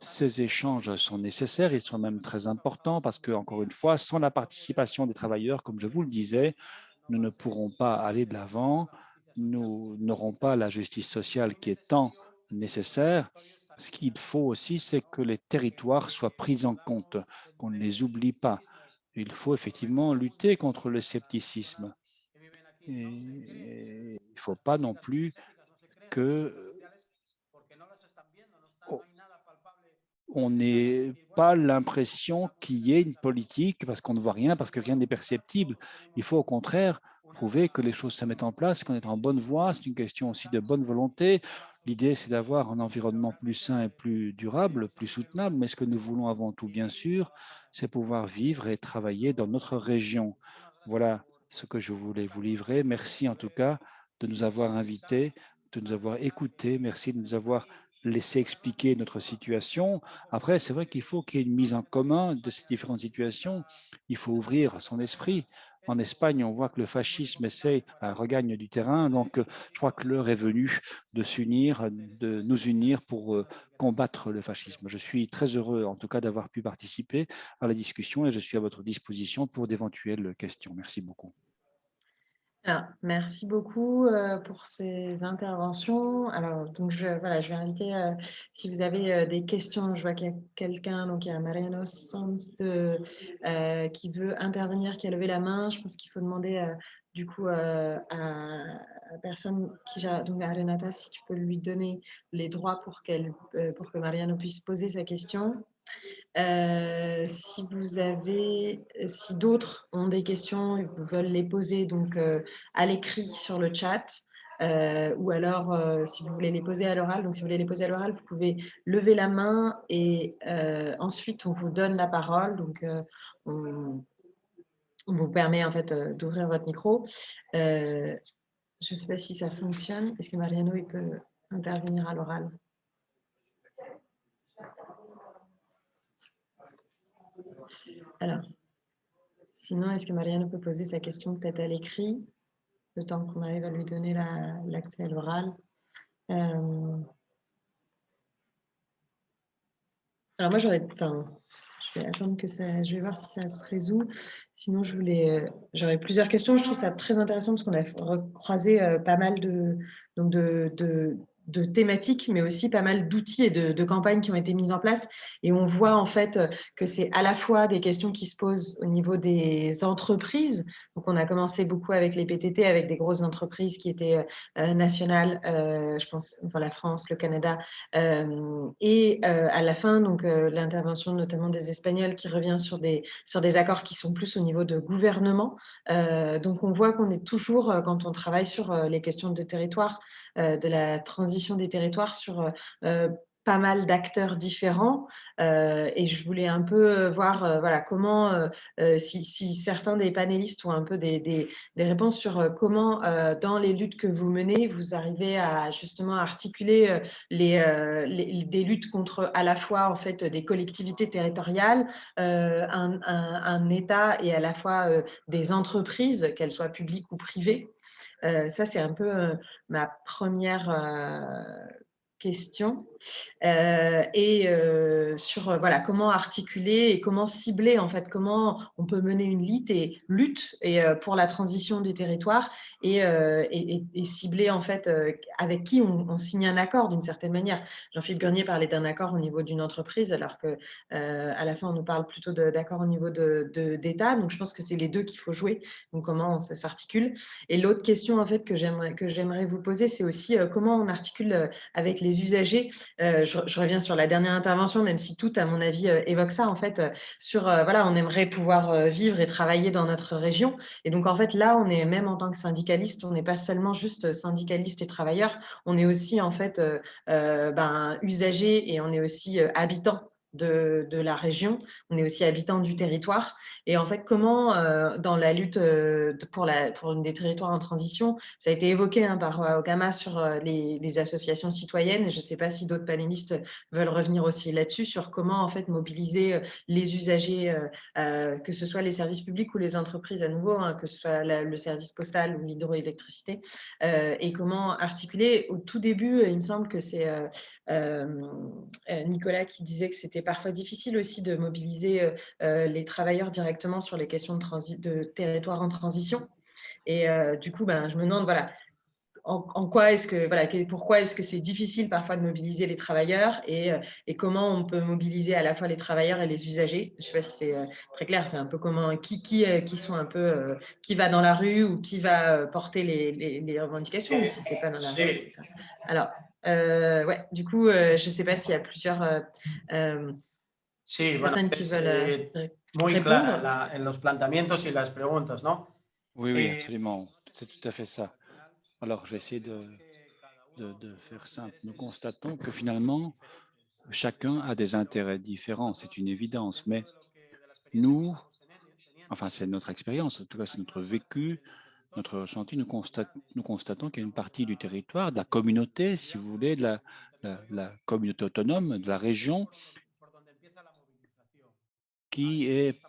ces échanges sont nécessaires, ils sont même très importants parce que, encore une fois, sans la participation des travailleurs, comme je vous le disais, nous ne pourrons pas aller de l'avant, nous n'aurons pas la justice sociale qui est tant nécessaire. Ce qu'il faut aussi, c'est que les territoires soient pris en compte, qu'on ne les oublie pas. Il faut effectivement lutter contre le scepticisme. Et il ne faut pas non plus que on n'ait pas l'impression qu'il y ait une politique parce qu'on ne voit rien, parce que rien n'est perceptible. Il faut au contraire prouver que les choses se mettent en place, qu'on est en bonne voie. C'est une question aussi de bonne volonté. L'idée, c'est d'avoir un environnement plus sain et plus durable, plus soutenable. Mais ce que nous voulons avant tout, bien sûr, c'est pouvoir vivre et travailler dans notre région. Voilà ce que je voulais vous livrer. Merci en tout cas de nous avoir invités, de nous avoir écoutés. Merci de nous avoir laissé expliquer notre situation. Après, c'est vrai qu'il faut qu'il y ait une mise en commun de ces différentes situations. Il faut ouvrir son esprit. En Espagne, on voit que le fascisme regagne du terrain. Donc, je crois que l'heure est venue de s'unir, de nous unir pour combattre le fascisme. Je suis très heureux, en tout cas, d'avoir pu participer à la discussion et je suis à votre disposition pour d'éventuelles questions. Merci beaucoup. Alors, merci beaucoup pour ces interventions. Alors, donc je vais inviter, si vous avez des questions, je vois qu'il y a quelqu'un, donc il y a Mariano Sanz qui veut intervenir, qui a levé la main. Je pense qu'il faut demander du coup à la personne qui gère, donc à Renata, si tu peux lui donner les droits pour que Mariano puisse poser sa question. Si d'autres ont des questions et veulent les poser donc à l'écrit sur le chat, ou alors si vous voulez les poser à l'oral, donc si vous voulez les poser à l'oral, vous pouvez lever la main et ensuite on vous donne la parole. Donc on vous permet en fait d'ouvrir votre micro. Je ne sais pas si ça fonctionne. Est-ce que Mariano il peut intervenir à l'oral? Alors, sinon, est-ce que Mariano peut poser sa question peut-être à l'écrit, le temps qu'on arrive à lui donner l'accès à l'oral? Alors moi, je vais attendre que ça, je vais voir si ça se résout. Sinon, j'aurais plusieurs questions. Je trouve ça très intéressant parce qu'on a croisé pas mal de thématiques, mais aussi pas mal d'outils et de campagnes qui ont été mises en place. Et on voit en fait que c'est à la fois des questions qui se posent au niveau des entreprises. Donc, on a commencé beaucoup avec les PTT, avec des grosses entreprises qui étaient nationales, je pense, enfin, la France, le Canada. Et à la fin, donc l'intervention notamment des Espagnols qui revient sur des accords qui sont plus au niveau de gouvernement. Donc, on voit qu'on est toujours, quand on travaille sur les questions de territoire, de la transition des territoires, sur pas mal d'acteurs différents. Et je voulais un peu voir comment, si certains des panélistes ont un peu des réponses sur comment, dans les luttes que vous menez, vous arrivez à justement articuler des luttes contre à la fois en fait des collectivités territoriales, un État et à la fois des entreprises, qu'elles soient publiques ou privées. Ça, c'est un peu ma première question. Sur comment articuler et comment cibler, en fait, comment on peut mener une lutte pour la transition du territoire et cibler, en fait, avec qui on signe un accord d'une certaine manière. Jean-Philippe Grenier parlait d'un accord au niveau d'une entreprise, alors que à la fin, on nous parle plutôt d'accord au niveau d'État. Donc, je pense que c'est les deux qu'il faut jouer. Donc, comment ça s'articule. Et l'autre question, en fait, que j'aimerais vous poser, c'est aussi comment on articule avec les usagers. Je reviens sur la dernière intervention, même si tout, à mon avis, évoque ça, en fait, on aimerait pouvoir vivre et travailler dans notre région. Et donc, en fait, là, on est, même en tant que syndicaliste, on n'est pas seulement juste syndicaliste et travailleur, on est aussi, en fait, usager et on est aussi habitant de la région, on est aussi habitant du territoire. Et en fait, comment, dans la lutte pour des territoires en transition, ça a été évoqué par Ogama sur les associations citoyennes. Je ne sais pas si d'autres panélistes veulent revenir aussi là-dessus, sur comment en fait mobiliser les usagers, que ce soit les services publics ou les entreprises à nouveau, que ce soit le service postal ou l'hydroélectricité, et comment articuler. Au tout début, il me semble que c'est Nicolas qui disait que c'était parfois difficile aussi de mobiliser les travailleurs directement sur les questions de territoire en transition. Et du coup, je me demande, pourquoi est-ce que c'est difficile parfois de mobiliser les travailleurs et comment on peut mobiliser à la fois les travailleurs et les usagers. Je ne sais pas si c'est très clair, c'est un peu comment, qui sont un peu, qui va dans la rue ou qui va porter les revendications, ou si ce n'est pas dans la rue, etc. Alors, du coup, je ne sais pas s'il y a plusieurs personnes qui veulent muy répondre. clara en los planteamientos y las preguntas, ¿no? Oui, absolument. C'est tout à fait ça. Alors, je vais essayer de faire simple. Nous constatons que finalement, chacun a des intérêts différents, c'est une évidence, mais nous, enfin c'est notre expérience, en tout cas c'est notre vécu, notre ressenti, nous constatons qu'il y a une partie du territoire, de la communauté, si vous voulez, de la communauté autonome, de la région, qui est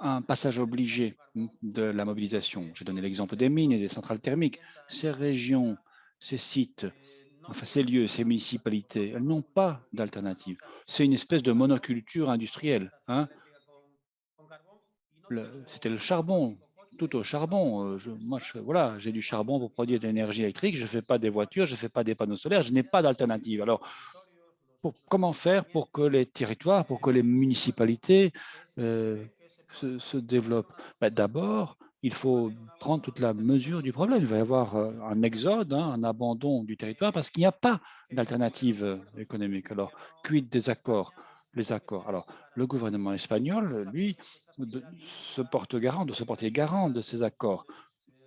un passage obligé de la mobilisation. J'ai donné l'exemple des mines et des centrales thermiques. Ces régions, ces sites, enfin ces lieux, ces municipalités, elles n'ont pas d'alternative. C'est une espèce de monoculture industrielle. Hein. C'était le charbon, tout au charbon. Voilà, j'ai du charbon pour produire de l'énergie électrique, je ne fais pas des voitures, je ne fais pas des panneaux solaires, je n'ai pas d'alternative. Alors, comment faire pour que les territoires, pour que les municipalités se développent? D'abord, il faut prendre toute la mesure du problème. Il va y avoir un exode, un abandon du territoire parce qu'il n'y a pas d'alternative économique. Alors, quid des accords? Les accords. Alors, le gouvernement espagnol, lui, se porte garant, doit se porter garant de ces accords.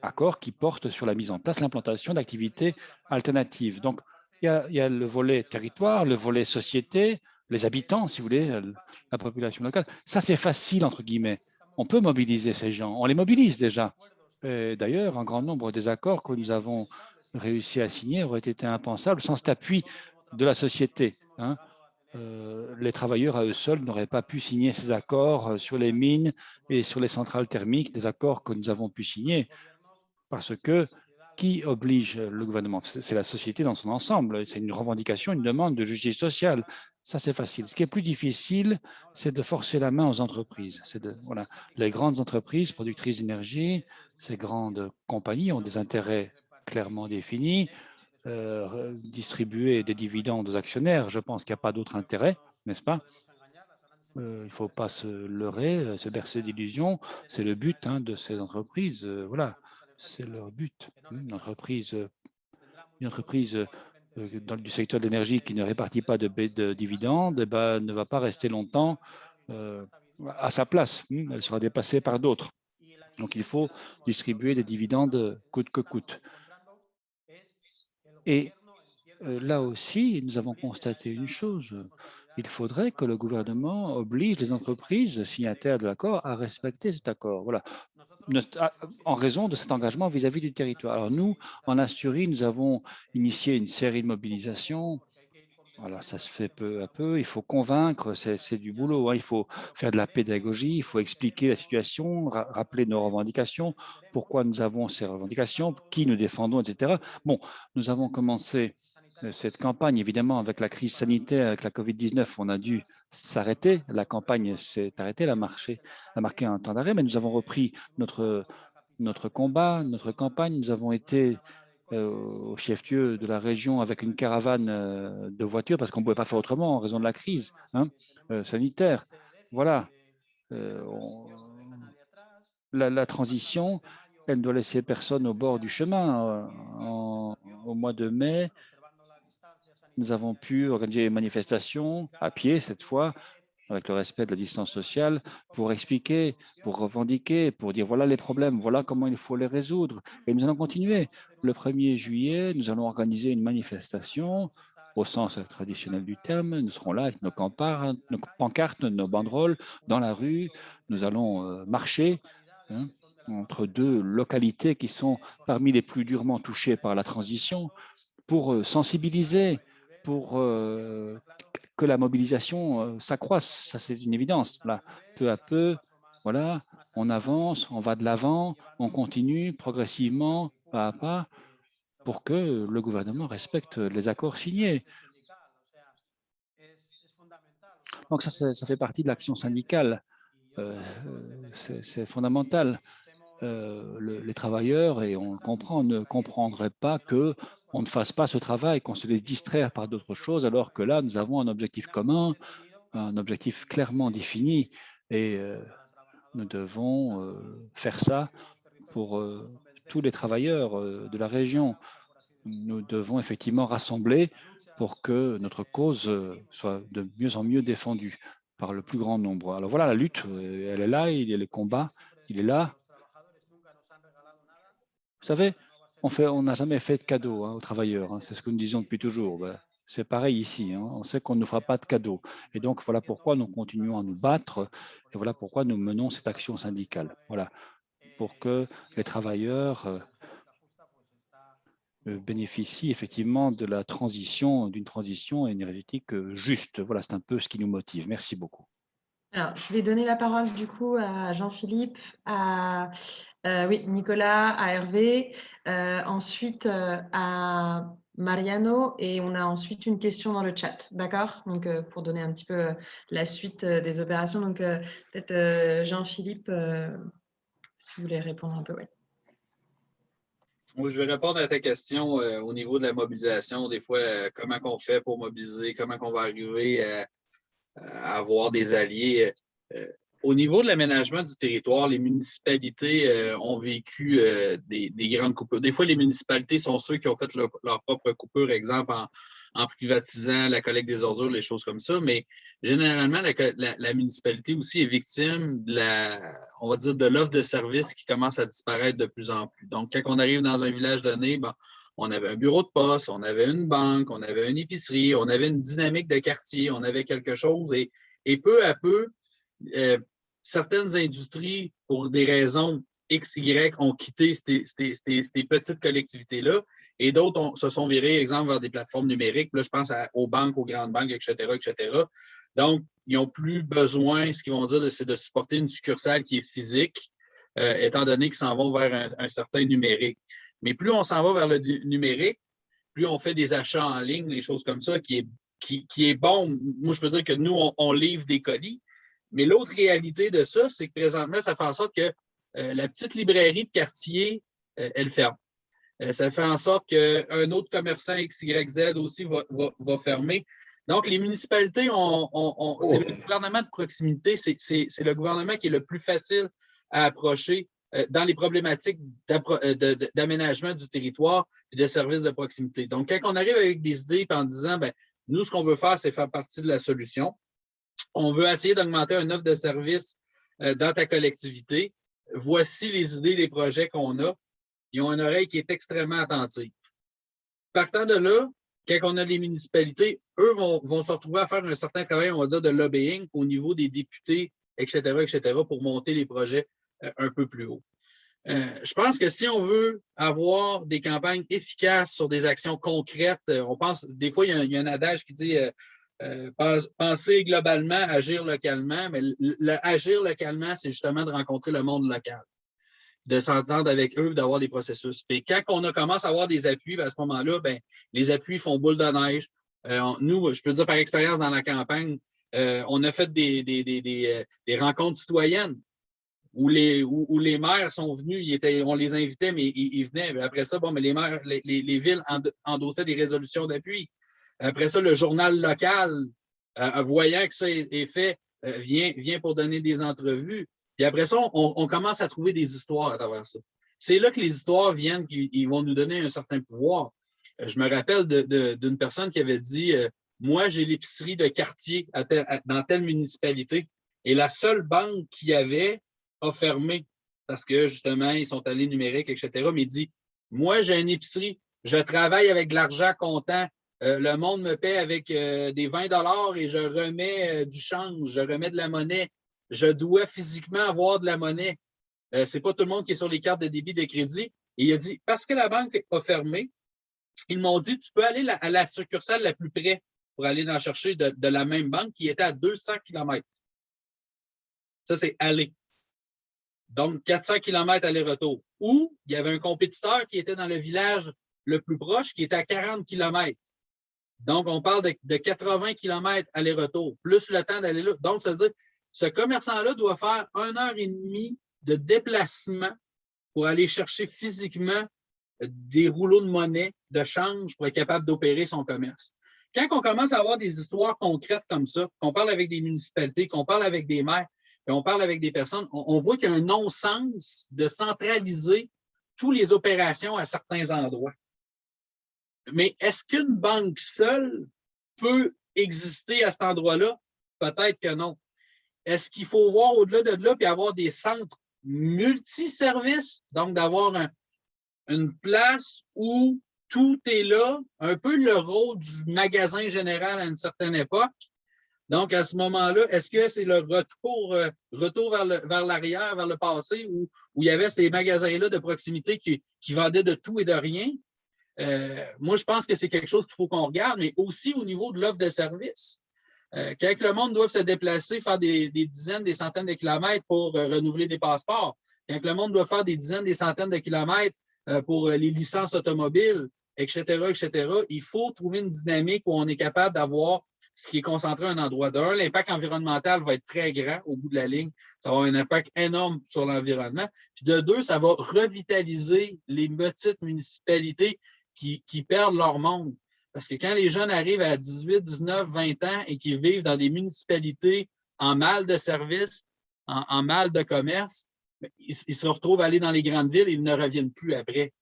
Accords qui portent sur la mise en place, l'implantation d'activités alternatives. Donc, il y a le volet territoire, le volet société, les habitants, si vous voulez, la population locale. Ça, c'est facile, entre guillemets. On peut mobiliser ces gens. On les mobilise déjà. D'ailleurs, un grand nombre des accords que nous avons réussi à signer auraient été impensables sans cet appui de la société. Hein. Les travailleurs à eux seuls n'auraient pas pu signer ces accords sur les mines et sur les centrales thermiques, des accords que nous avons pu signer parce que qui oblige le gouvernement? C'est la société dans son ensemble. C'est une revendication, une demande de justice sociale. Ça, c'est facile. Ce qui est plus difficile, c'est de forcer la main aux entreprises. Voilà, les grandes entreprises productrices d'énergie, ces grandes compagnies ont des intérêts clairement définis, distribuer des dividendes aux actionnaires. Je pense qu'il n'y a pas d'autre intérêt, n'est-ce pas? Il ne faut pas se leurrer, se bercer d'illusions. C'est le but de ces entreprises. Voilà, c'est leur but. Une entreprise du secteur de l'énergie qui ne répartit pas de dividendes ne va pas rester longtemps à sa place. Elle sera dépassée par d'autres. Donc, il faut distribuer des dividendes coûte que coûte. Et là aussi, nous avons constaté une chose. Il faudrait que le gouvernement oblige les entreprises signataires de l'accord à respecter cet accord. Voilà, en raison de cet engagement vis-à-vis du territoire. Alors nous, en Asturie, nous avons initié une série de mobilisations. Voilà, ça se fait peu à peu. Il faut convaincre, c'est du boulot. Il faut faire de la pédagogie, il faut expliquer la situation, rappeler nos revendications, pourquoi nous avons ces revendications, qui nous défendons, etc. Bon, nous avons commencé cette campagne, évidemment, avec la crise sanitaire, avec la COVID-19, on a dû s'arrêter. La campagne s'est arrêtée, elle a marqué un temps d'arrêt, mais nous avons repris notre combat, notre campagne. Nous avons été au chef-lieu de la région avec une caravane de voitures parce qu'on ne pouvait pas faire autrement en raison de la crise sanitaire. Voilà. La transition, elle ne doit laisser personne au bord du chemin. Au mois de mai, nous avons pu organiser une manifestation à pied cette fois, avec le respect de la distance sociale, pour expliquer, pour revendiquer, pour dire voilà les problèmes, voilà comment il faut les résoudre. Et nous allons continuer. Le 1er juillet, nous allons organiser une manifestation au sens traditionnel du terme. Nous serons là avec nos pancartes, nos banderoles dans la rue. Nous allons marcher entre deux localités qui sont parmi les plus durement touchées par la transition pour sensibiliser, pour que la mobilisation s'accroisse. Ça, c'est une évidence. Là, peu à peu, voilà, on avance, on va de l'avant, on continue progressivement, pas à pas, pour que le gouvernement respecte les accords signés. Donc ça fait partie de l'action syndicale. C'est fondamental. Les travailleurs, et on le comprend, ne comprendraient pas qu'on ne fasse pas ce travail, qu'on se laisse distraire par d'autres choses, alors que là, nous avons un objectif commun, un objectif clairement défini, et nous devons faire ça pour tous les travailleurs de la région. Nous devons effectivement rassembler pour que notre cause soit de mieux en mieux défendue par le plus grand nombre. Alors voilà, la lutte, elle est là, il y a le combat, il est là. Vous savez, on n'a jamais fait de cadeau aux travailleurs. C'est ce que nous disions depuis toujours. C'est pareil ici. On sait qu'on ne fera pas de cadeau. Et donc, voilà pourquoi nous continuons à nous battre. Et voilà pourquoi nous menons cette action syndicale. Voilà, pour que les travailleurs bénéficient effectivement de la transition, d'une transition énergétique juste. Voilà, c'est un peu ce qui nous motive. Merci beaucoup. Alors, je vais donner la parole du coup à Jean-Philippe, à oui, Nicolas, à Hervé, ensuite à Mariano, et on a ensuite une question dans le chat, d'accord? Donc, pour donner un petit peu la suite des opérations. Donc, peut-être Jean-Philippe, si tu voulais répondre un peu, oui. Moi, je vais répondre à ta question au niveau de la mobilisation. Des fois, comment on fait pour mobiliser, comment on va arriver à avoir des alliés. Au niveau de l'aménagement du territoire, les municipalités ont vécu des grandes coupures. Des fois, les municipalités sont ceux qui ont fait leur propre coupure, exemple en privatisant la collecte des ordures, les choses comme ça. Mais généralement, la municipalité aussi est victime de on va dire, de l'offre de services qui commence à disparaître de plus en plus. Donc, quand on arrive dans un village donné, on avait un bureau de poste, on avait une banque, on avait une épicerie, on avait une dynamique de quartier, on avait quelque chose. Et peu à peu, certaines industries, pour des raisons X, Y, ont quitté ces petites collectivités-là et d'autres se sont virés, exemple, vers des plateformes numériques. Là, je pense aux banques, aux grandes banques, etc., etc. Donc, ils n'ont plus besoin, ce qu'ils vont dire, c'est de supporter une succursale qui est physique, étant donné qu'ils s'en vont vers un certain numérique. Mais plus on s'en va vers le numérique, plus on fait des achats en ligne, des choses comme ça, qui est bon. Moi, je peux dire que nous, on livre des colis. Mais l'autre réalité de ça, c'est que présentement, ça fait en sorte que la petite librairie de quartier, elle ferme. Ça fait en sorte qu'un autre commerçant XYZ aussi va fermer. Donc, les municipalités, c'est le gouvernement de proximité, c'est le gouvernement qui est le plus facile à approcher dans les problématiques d'aménagement du territoire et de services de proximité. Donc, quand on arrive avec des idées en disant, nous, ce qu'on veut faire, c'est faire partie de la solution. On veut essayer d'augmenter une offre de service dans ta collectivité. Voici les idées, les projets qu'on a. Ils ont une oreille qui est extrêmement attentive. Partant de là, quand on a les municipalités, eux vont se retrouver à faire un certain travail, on va dire, de lobbying au niveau des députés, etc., pour monter les projets un peu plus haut. Je pense que si on veut avoir des campagnes efficaces sur des actions concrètes, on pense, des fois, il y a un adage qui dit penser globalement, agir localement, mais agir localement, c'est justement de rencontrer le monde local, de s'entendre avec eux, d'avoir des processus. Et quand on commence à avoir des appuis, à ce moment-là, les appuis font boule de neige. Nous, je peux dire par expérience dans la campagne, on a fait des rencontres citoyennes où les maires sont venus, on les invitait, mais ils venaient. Après ça, mais les maires, les villes endossaient des résolutions d'appui. Après ça, le journal local, voyant que ça est fait, vient pour donner des entrevues. Puis après ça, on commence à trouver des histoires à travers ça. C'est là que les histoires viennent, qu'ils vont nous donner un certain pouvoir. Je me rappelle d'une personne qui avait dit moi, j'ai l'épicerie de quartier dans telle municipalité et la seule banque qu'il y avait a fermé parce que justement, ils sont allés numériques, etc. Mais il dit moi, j'ai une épicerie, je travaille avec de l'argent comptant. Le monde me paie avec des 20 $ et je remets du change, je remets de la monnaie. Je dois physiquement avoir de la monnaie. Ce n'est pas tout le monde qui est sur les cartes de débit de crédit. Et il a dit, parce que la banque a fermé, ils m'ont dit, tu peux aller à la succursale la plus près pour aller en chercher de la même banque qui était à 200 km. Ça, c'est aller. Donc, 400 km aller-retour. Ou il y avait un compétiteur qui était dans le village le plus proche qui était à 40 km. Donc, on parle de 80 km aller-retour, plus le temps d'aller là. Donc, ça veut dire ce commerçant-là doit faire 1h30 de déplacement pour aller chercher physiquement des rouleaux de monnaie, de change pour être capable d'opérer son commerce. Quand on commence à avoir des histoires concrètes comme ça, qu'on parle avec des municipalités, qu'on parle avec des maires, qu'on parle avec des personnes, on voit qu'il y a un non-sens de centraliser toutes les opérations à certains endroits. Mais est-ce qu'une banque seule peut exister à cet endroit-là? Peut-être que non. Est-ce qu'il faut voir au-delà de là puis avoir des centres multiservices, donc d'avoir une place où tout est là, un peu le rôle du magasin général à une certaine époque. Donc, à ce moment-là, est-ce que c'est le retour vers l'arrière, vers le passé, où il y avait ces magasins-là de proximité qui vendaient de tout et de rien? Moi, je pense que c'est quelque chose qu'il faut qu'on regarde, mais aussi au niveau de l'offre de services. Quand le monde doit se déplacer, faire des dizaines, des centaines de kilomètres pour renouveler des passeports, quand le monde doit faire des dizaines, des centaines de kilomètres pour les licences automobiles, etc., etc., il faut trouver une dynamique où on est capable d'avoir ce qui est concentré à un endroit. D'un, l'impact environnemental va être très grand au bout de la ligne. Ça va avoir un impact énorme sur l'environnement. Puis de deux, ça va revitaliser les petites municipalités qui perdent leur monde. Parce que quand les jeunes arrivent à 18, 19, 20 ans et qui vivent dans des municipalités en mal de services, en mal de commerce, ils se retrouvent à aller dans les grandes villes et ils ne reviennent plus après.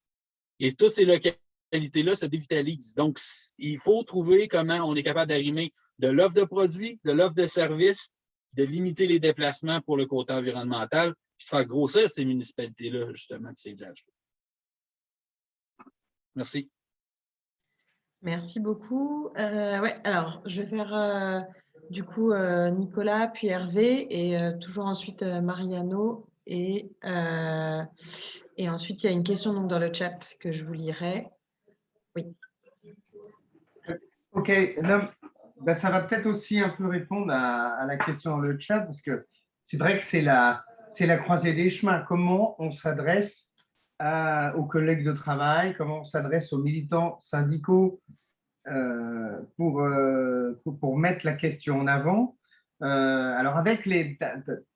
Et toutes ces localités-là se dévitalisent. Donc, il faut trouver comment on est capable d'arrimer de l'offre de produits, de l'offre de services, de limiter les déplacements pour le côté environnemental, puis de faire grossir ces municipalités-là, justement, ces villages-là. Merci. Merci beaucoup. Ouais, alors, je vais faire du coup Nicolas, puis Hervé, et toujours ensuite Mariano. Et ensuite, il y a une question donc, dans le chat que je vous lirai. Oui. OK. Non, ben, ça va peut-être aussi un peu répondre à la question dans le chat, parce que c'est vrai que c'est la croisée des chemins. Comment on s'adresse aux collègues de travail, comment on s'adresse aux militants syndicaux pour mettre la question en avant. Alors, avec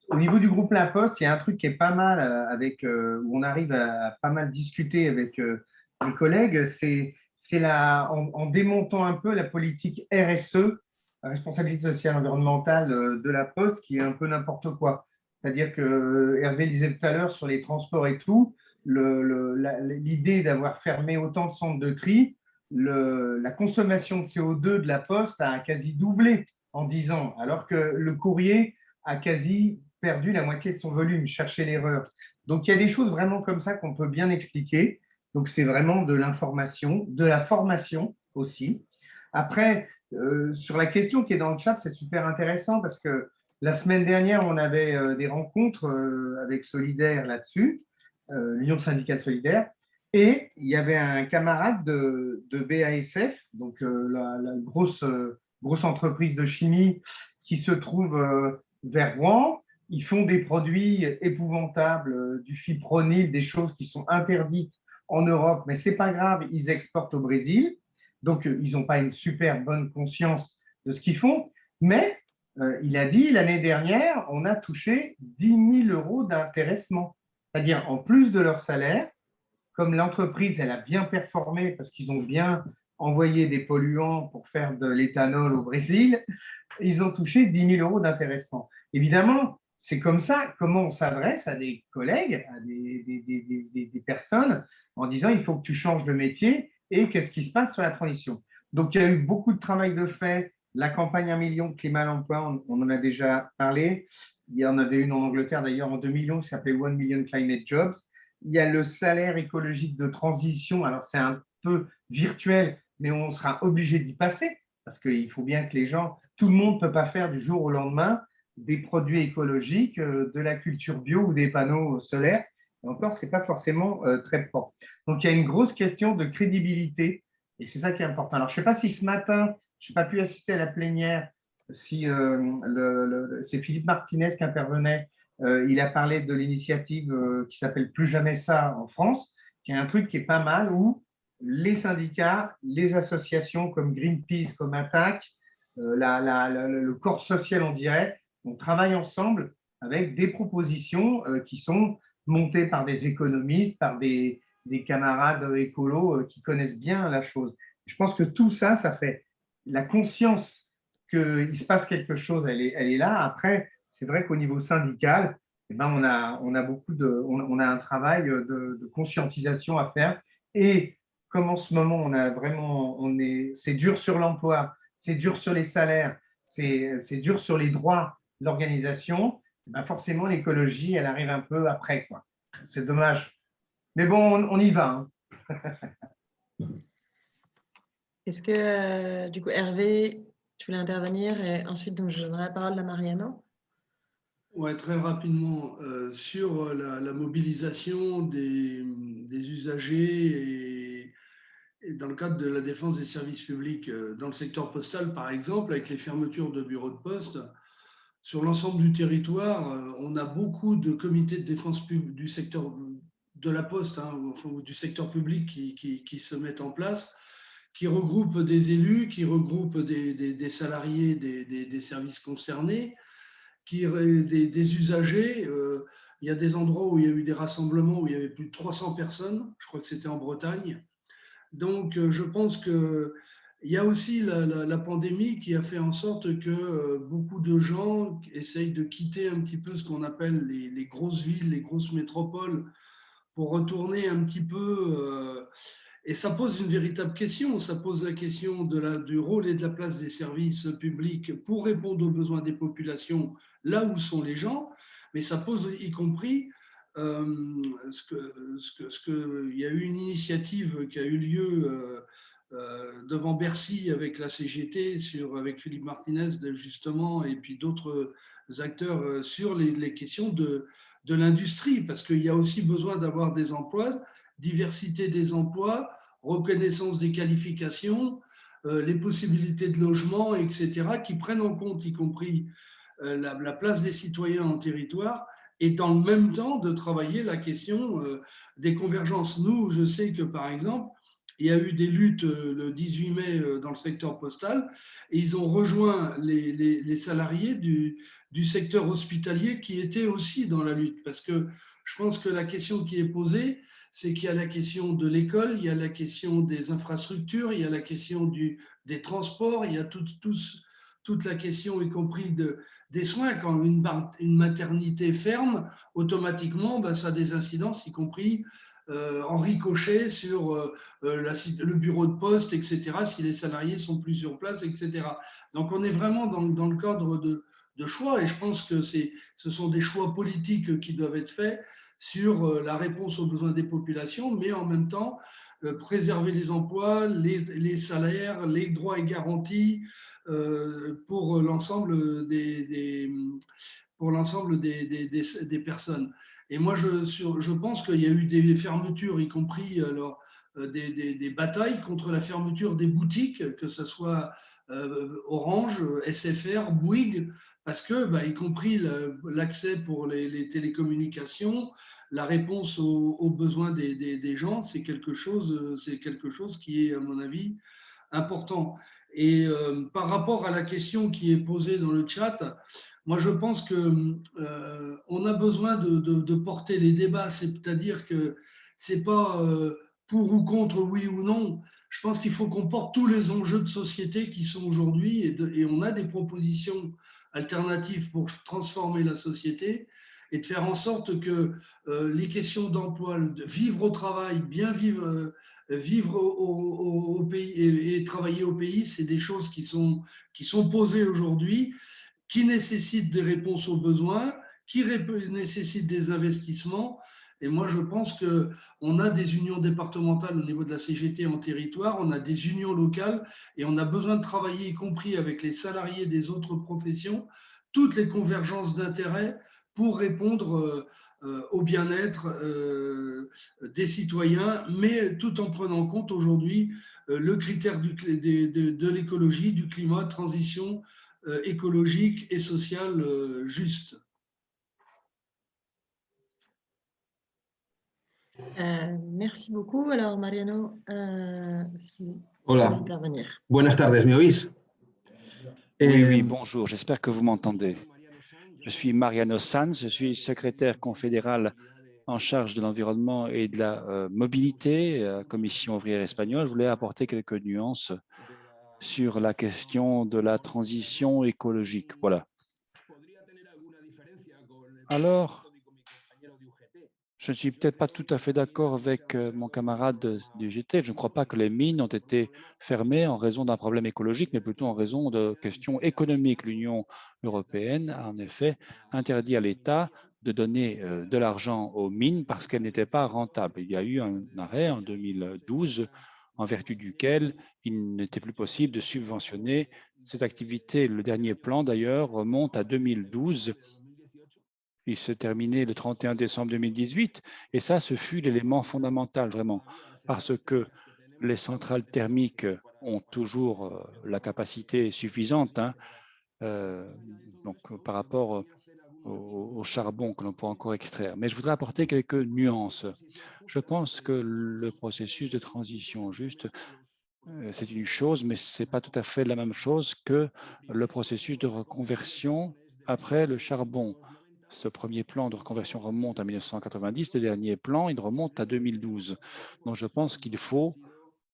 au niveau du groupe La Poste, il y a un truc qui est pas mal où on arrive à pas mal discuter avec les collègues, c'est en démontant un peu la politique RSE, la responsabilité sociale environnementale de La Poste, qui est un peu n'importe quoi. C'est-à-dire que Hervé disait tout à l'heure sur les transports et tout, l'idée d'avoir fermé autant de centres de tri, la consommation de CO2 de La Poste a quasi doublé en 10 ans, alors que le courrier a quasi perdu la moitié de son volume. Cherchez l'erreur. Donc, il y a des choses vraiment comme ça qu'on peut bien expliquer. Donc, c'est vraiment de l'information, de la formation aussi. Après, sur la question qui est dans le chat, c'est super intéressant parce que la semaine dernière, on avait des rencontres avec Solidaire là-dessus, l'Union syndicale solidaire, et il y avait un camarade de BASF, donc la grosse entreprise de chimie qui se trouve vers Rouen. Ils font des produits épouvantables, du fipronil, des choses qui sont interdites en Europe, mais ce n'est pas grave, ils exportent au Brésil. Donc, ils n'ont pas une super bonne conscience de ce qu'ils font. Mais il a dit, l'année dernière, on a touché 10 000 € d'intéressement. C'est-à-dire, en plus de leur salaire, comme l'entreprise, elle a bien performé parce qu'ils ont bien envoyé des polluants pour faire de l'éthanol au Brésil, ils ont touché 10 000 € d'intéressement. Évidemment, c'est comme ça comment on s'adresse à des collègues, à des personnes, en disant il faut que tu changes de métier et qu'est-ce qui se passe sur la transition. Donc, il y a eu beaucoup de travail de fait. La campagne 1 million climat l'emploi, on en a déjà parlé. Il y en avait une en Angleterre d'ailleurs en 2 millions qui s'appelait 1 million climate jobs. Il y a le salaire écologique de transition. Alors, c'est un peu virtuel, mais on sera obligé d'y passer parce qu'il faut bien que les gens, tout le monde ne peut pas faire du jour au lendemain des produits écologiques, de la culture bio ou des panneaux solaires. Et encore, ce n'est pas forcément très propre. Donc, il y a une grosse question de crédibilité et c'est ça qui est important. Alors, je ne sais pas si ce matin, je n'ai pas pu assister à la plénière, si c'est Philippe Martinez qui intervenait. Il a parlé de l'initiative qui s'appelle Plus jamais ça en France, qui est un truc qui est pas mal où les syndicats, les associations comme Greenpeace, comme Attac, le corps social, on dirait, on travaille ensemble avec des propositions qui sont montées par des économistes, par des camarades écolos qui connaissent bien la chose. Je pense que tout ça, ça fait la conscience qu'il se passe quelque chose, elle est là. Après, c'est vrai qu'au niveau syndical, eh ben, on a un travail de conscientisation à faire. Et comme en ce moment, c'est dur sur l'emploi, c'est dur sur les salaires, c'est dur sur les droits de l'organisation, eh ben forcément, l'écologie, elle arrive un peu après, quoi. C'est dommage. Mais bon, on y va. Hein. Est-ce que, du coup, Hervé, tu voulais intervenir et ensuite, donc, je donnerai la parole à Mariano. Ouais, très rapidement, sur la mobilisation des usagers et dans le cadre de la défense des services publics dans le secteur postal, par exemple, avec les fermetures de bureaux de poste, sur l'ensemble du territoire, on a beaucoup de comités de défense du secteur de la poste, hein, ou du secteur public qui se mettent en place, qui regroupent des élus, qui regroupent des salariés des services concernés, des usagers. Il y a des endroits où il y a eu des rassemblements où il y avait plus de 300 personnes, je crois que c'était en Bretagne. Donc, je pense qu'il y a aussi la pandémie qui a fait en sorte que beaucoup de gens essayent de quitter un petit peu ce qu'on appelle les grosses villes, les grosses métropoles, pour retourner un petit peu. Et ça pose une véritable question. Ça pose la question du rôle et de la place des services publics pour répondre aux besoins des populations là où sont les gens. Mais ça pose y compris il y a eu une initiative qui a eu lieu devant Bercy avec la CGT, avec Philippe Martinez justement, et puis d'autres acteurs sur les questions de l'industrie, parce qu'il y a aussi besoin d'avoir des emplois, diversité des emplois, reconnaissance des qualifications, les possibilités de logement, etc., qui prennent en compte, y compris la place des citoyens en territoire, et dans le même temps de travailler la question des convergences. Nous, je sais que par exemple, il y a eu des luttes le 18 mai dans le secteur postal, et ils ont rejoint les salariés du secteur hospitalier qui étaient aussi dans la lutte. Parce que je pense que la question qui est posée, c'est qu'il y a la question de l'école, il y a la question des infrastructures, il y a la question des transports, il y a toute la question, y compris des soins. Quand une maternité ferme, automatiquement, ça a des incidences, y compris en ricochet sur le bureau de poste, etc., si les salariés sont plus sur place, etc. Donc, on est vraiment dans le cadre de choix, et je pense que ce sont des choix politiques qui doivent être faits sur la réponse aux besoins des populations, mais en même temps, préserver les emplois, les salaires, les droits et garanties pour l'ensemble des personnes. Et moi, je pense qu'il y a eu des fermetures, y compris alors, des batailles contre la fermeture des boutiques, que ce soit Orange, SFR, Bouygues, parce que, y compris l'accès pour les télécommunications, la réponse aux besoins des gens, c'est quelque chose qui est, à mon avis, important. Et par rapport à la question qui est posée dans le chat, moi je pense qu'on a besoin de porter les débats, c'est-à-dire que c'est pas pour ou contre, oui ou non. Je pense qu'il faut qu'on porte tous les enjeux de société qui sont aujourd'hui, et on a des propositions alternatives pour transformer la société et de faire en sorte que les questions d'emploi, de vivre au travail, bien vivre au pays et travailler au pays, c'est des choses qui sont posées aujourd'hui, qui nécessitent des réponses aux besoins, qui nécessitent des investissements. Et moi, je pense qu'on a des unions départementales au niveau de la CGT en territoire, on a des unions locales, et on a besoin de travailler, y compris avec les salariés des autres professions, toutes les convergences d'intérêts pour répondre au bien-être des citoyens, mais tout en prenant en compte aujourd'hui le critère de l'écologie, du climat, transition écologique et sociale juste. Merci beaucoup. Alors, Mariano, si vous Hola. voulez intervenir. Buenas tardes, ¿me oís? Oui, bonjour, j'espère que vous m'entendez. Je suis Mariano Sanz, je suis secrétaire confédéral en charge de l'environnement et de la mobilité à la Commission ouvrière espagnole. Je voulais apporter quelques nuances sur la question de la transition écologique. Voilà. Alors, Je ne suis peut-être pas tout à fait d'accord avec mon camarade du GT. Je ne crois pas que les mines ont été fermées en raison d'un problème écologique, mais plutôt en raison de questions économiques. L'Union européenne a en effet interdit à l'État de donner de l'argent aux mines parce qu'elles n'étaient pas rentables. Il y a eu un arrêt en 2012 en vertu duquel il n'était plus possible de subventionner cette activité. Le dernier plan, d'ailleurs, remonte à 2012. Il se terminait le 31 décembre 2018, et ça, ce fut l'élément fondamental, vraiment, parce que les centrales thermiques ont toujours la capacité suffisante, hein, donc, par rapport au charbon que l'on peut encore extraire. Mais je voudrais apporter quelques nuances. Je pense que le processus de transition juste, c'est une chose, mais ce n'est pas tout à fait la même chose que le processus de reconversion après le charbon. Ce premier plan de reconversion remonte à 1990, le dernier plan, il remonte à 2012. Donc, je pense qu'il faut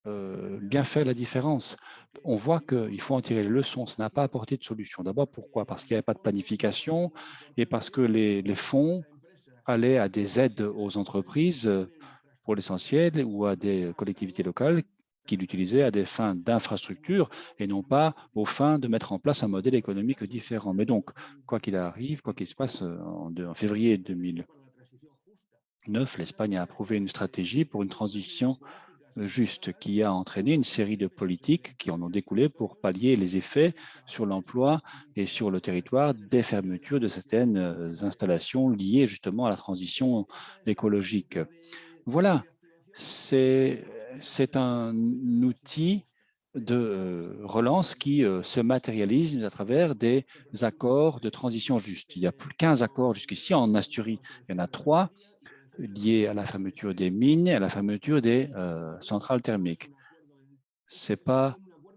bien faire la différence. On voit qu'il faut en tirer les leçons. Ça n'a pas apporté de solution. D'abord, pourquoi? Parce qu'il n'y avait pas de planification et parce que les fonds allaient à des aides aux entreprises pour l'essentiel ou à des collectivités locales qui l'utilisaient à des fins d'infrastructure et non pas aux fins de mettre en place un modèle économique différent. Mais donc, quoi qu'il arrive, quoi qu'il se passe, en février 2009, l'Espagne a approuvé une stratégie pour une transition juste qui a entraîné une série de politiques qui en ont découlé pour pallier les effets sur l'emploi et sur le territoire des fermetures de certaines installations liées justement à la transition écologique. Voilà, c'est un outil de relance qui se matérialise à travers des accords de transition juste. Il y a plus de 15 accords jusqu'ici. En Asturie, il y en a 3 liés à la fermeture des mines et à la fermeture des centrales thermiques. Ce n'est pas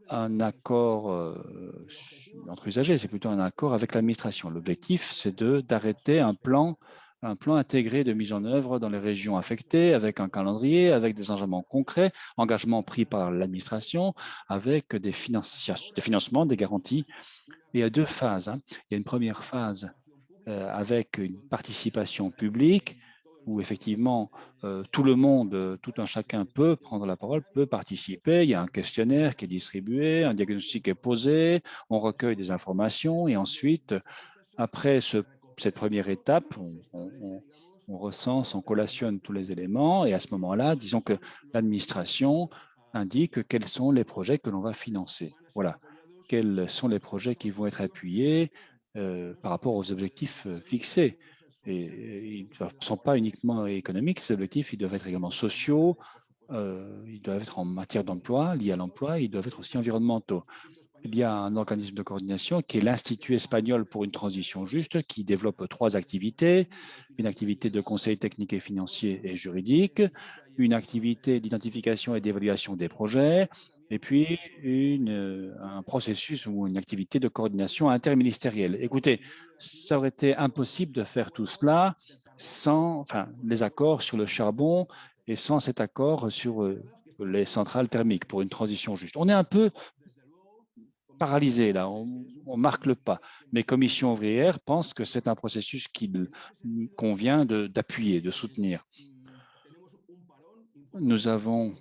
un accord entre usagers, c'est plutôt un accord avec l'administration. L'objectif, c'est d'arrêter un plan intégré de mise en œuvre dans les régions affectées, avec un calendrier, avec des engagements concrets, engagements pris par l'administration, avec des financements, des garanties. Et il y a 2 phases. Hein. Il y a une première phase avec une participation publique, où effectivement tout le monde, tout un chacun peut prendre la parole, peut participer. Il y a un questionnaire qui est distribué, un diagnostic est posé, on recueille des informations et ensuite, après cette première étape, on recense, on collationne tous les éléments et à ce moment-là, disons que l'administration indique quels sont les projets que l'on va financer. Voilà, quels sont les projets qui vont être appuyés par rapport aux objectifs fixés. Et ils ne sont pas uniquement économiques, ces objectifs, ils doivent être également sociaux, ils doivent être en matière d'emploi, liés à l'emploi, ils doivent être aussi environnementaux. Il y a un organisme de coordination qui est l'Institut espagnol pour une transition juste, qui développe 3 activités, une activité de conseil technique et financier et juridique, une activité d'identification et d'évaluation des projets, et puis un processus ou une activité de coordination interministérielle. Écoutez, ça aurait été impossible de faire tout cela sans les accords sur le charbon et sans cet accord sur les centrales thermiques pour une transition juste. On est un peu paralysé là, on marque le pas. Mais Commission ouvrière pense que c'est un processus qu'il convient d'appuyer, de soutenir. Nous avons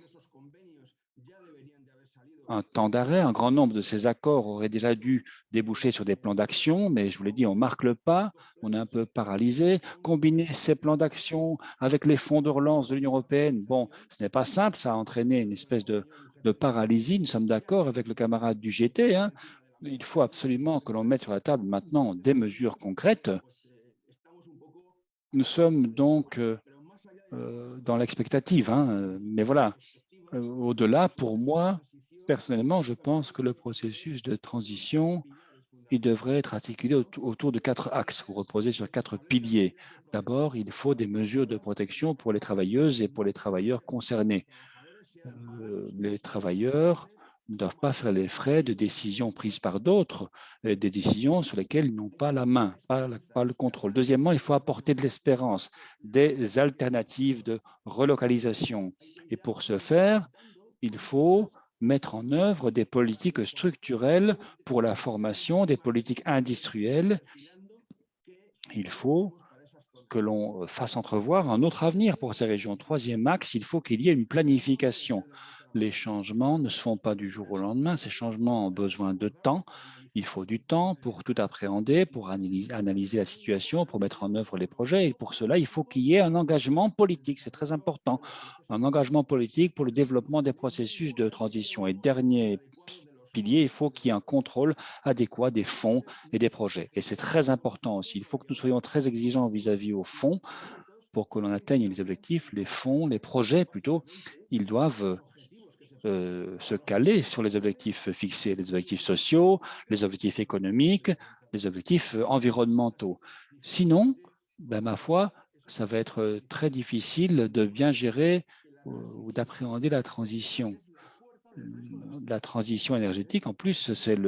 un temps d'arrêt. Un grand nombre de ces accords auraient déjà dû déboucher sur des plans d'action, mais je vous l'ai dit, on marque le pas, on est un peu paralysé. Combiner ces plans d'action avec les fonds de relance de l'Union européenne, bon, ce n'est pas simple, ça a entraîné une espèce de paralysie. Nous sommes d'accord avec le camarade du GT. Hein. Il faut absolument que l'on mette sur la table maintenant des mesures concrètes. Nous sommes donc dans l'expectative, hein, mais voilà, au-delà, pour moi, personnellement, je pense que le processus de transition, il devrait être articulé autour de 4 axes ou reposer sur 4 piliers. D'abord, il faut des mesures de protection pour les travailleuses et pour les travailleurs concernés. Les travailleurs ne doivent pas faire les frais de décisions prises par d'autres, des décisions sur lesquelles ils n'ont pas la main, pas le contrôle. Deuxièmement, il faut apporter de l'espérance, des alternatives de relocalisation. Et pour ce faire, il faut mettre en œuvre des politiques structurelles pour la formation, des politiques industrielles. Il faut que l'on fasse entrevoir un autre avenir pour ces régions. Troisième axe, il faut qu'il y ait une planification. Les changements ne se font pas du jour au lendemain. Ces changements ont besoin de temps. Il faut du temps pour tout appréhender, pour analyser la situation, pour mettre en œuvre les projets. Et pour cela, il faut qu'il y ait un engagement politique. C'est très important. Un engagement politique pour le développement des processus de transition. Et dernier pilier, il faut qu'il y ait un contrôle adéquat des fonds et des projets. Et c'est très important aussi. Il faut que nous soyons très exigeants vis-à-vis aux fonds pour que l'on atteigne les objectifs. Les fonds, les projets plutôt, ils doivent se caler sur les objectifs fixés, les objectifs sociaux, les objectifs économiques, les objectifs environnementaux. Sinon, ben, ma foi, ça va être très difficile de bien gérer ou d'appréhender la transition. La transition énergétique, en plus, c'est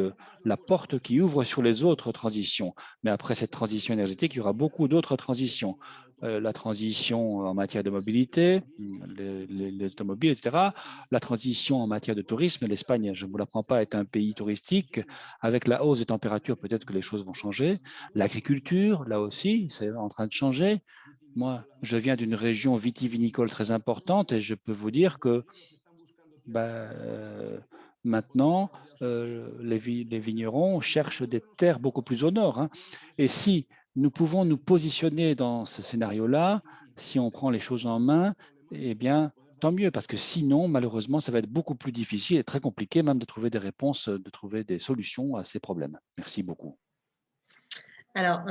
la porte qui ouvre sur les autres transitions. Mais après cette transition énergétique, il y aura beaucoup d'autres transitions. La transition en matière de mobilité, les automobiles, etc. La transition en matière de tourisme. L'Espagne, je ne vous l'apprends pas, est un pays touristique. Avec la hausse des températures, peut-être que les choses vont changer. L'agriculture, là aussi, c'est en train de changer. Moi, je viens d'une région vitivinicole très importante et je peux vous dire que maintenant, les vignerons cherchent des terres beaucoup plus au nord. Hein. Et si nous pouvons nous positionner dans ce scénario-là, si on prend les choses en main, eh bien, tant mieux, parce que sinon, malheureusement, ça va être beaucoup plus difficile et très compliqué même de trouver des réponses, de trouver des solutions à ces problèmes. Merci beaucoup. Alors,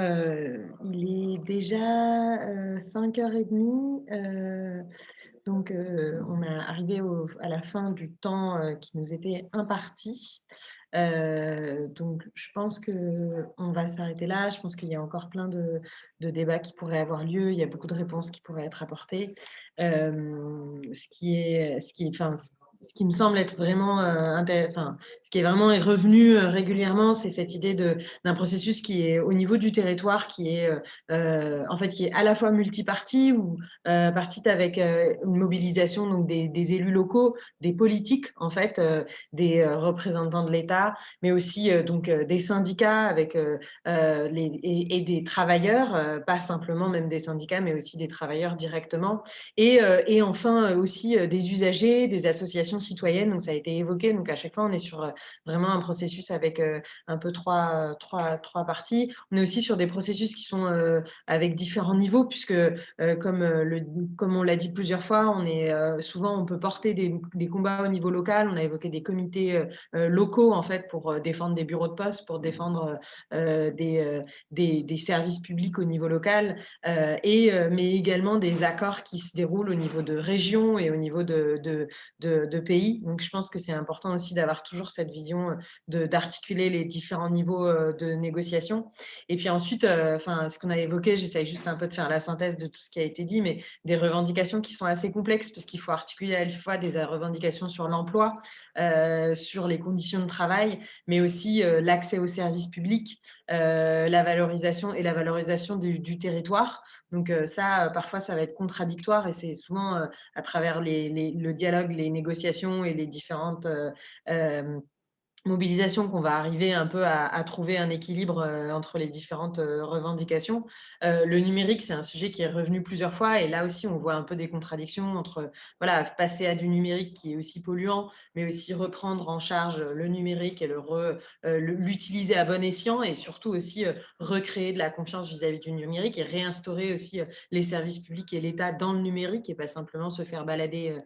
il est déjà 5h30. Donc, on est arrivé à la fin du temps qui nous était imparti. Donc, je pense qu'on va s'arrêter là. Je pense qu'il y a encore plein de débats qui pourraient avoir lieu. Il y a beaucoup de réponses qui pourraient être apportées. Ce qui me semble être vraiment ce qui est vraiment revenu régulièrement, c'est cette idée d'un processus qui est au niveau du territoire, qui est en fait qui est à la fois multiparti ou partie avec une mobilisation donc des élus locaux, des politiques en fait, des représentants de l'État, mais aussi donc des syndicats avec et des travailleurs, pas simplement même des syndicats, mais aussi des travailleurs directement, et enfin aussi des usagers, des associations citoyennes. Donc ça a été évoqué. Donc à chaque fois, on est sur vraiment un processus avec un peu trois parties. On est aussi sur des processus qui sont avec différents niveaux, puisque comme on l'a dit plusieurs fois, souvent on peut porter des combats au niveau local. On a évoqué des comités locaux en fait pour défendre des bureaux de poste, pour défendre des services publics au niveau local, mais également des accords qui se déroulent au niveau de régions et au niveau de pays. Donc je pense que c'est important aussi d'avoir toujours cette vision d'articuler les différents niveaux de négociation. Et puis ensuite, ce qu'on a évoqué, j'essaye juste un peu de faire la synthèse de tout ce qui a été dit, mais des revendications qui sont assez complexes, parce qu'il faut articuler à la fois des revendications sur l'emploi, sur les conditions de travail, mais aussi l'accès aux services publics, la valorisation du territoire. Donc ça, parfois, ça va être contradictoire, et c'est souvent à travers le dialogue, les négociations et les différentes mobilisation qu'on va arriver un peu à trouver un équilibre entre les différentes revendications. Le numérique, c'est un sujet qui est revenu plusieurs fois, et là aussi, on voit un peu des contradictions entre passer à du numérique qui est aussi polluant, mais aussi reprendre en charge le numérique et l'utiliser à bon escient, et surtout aussi recréer de la confiance vis-à-vis du numérique et réinstaurer aussi les services publics et l'État dans le numérique, et pas simplement se faire balader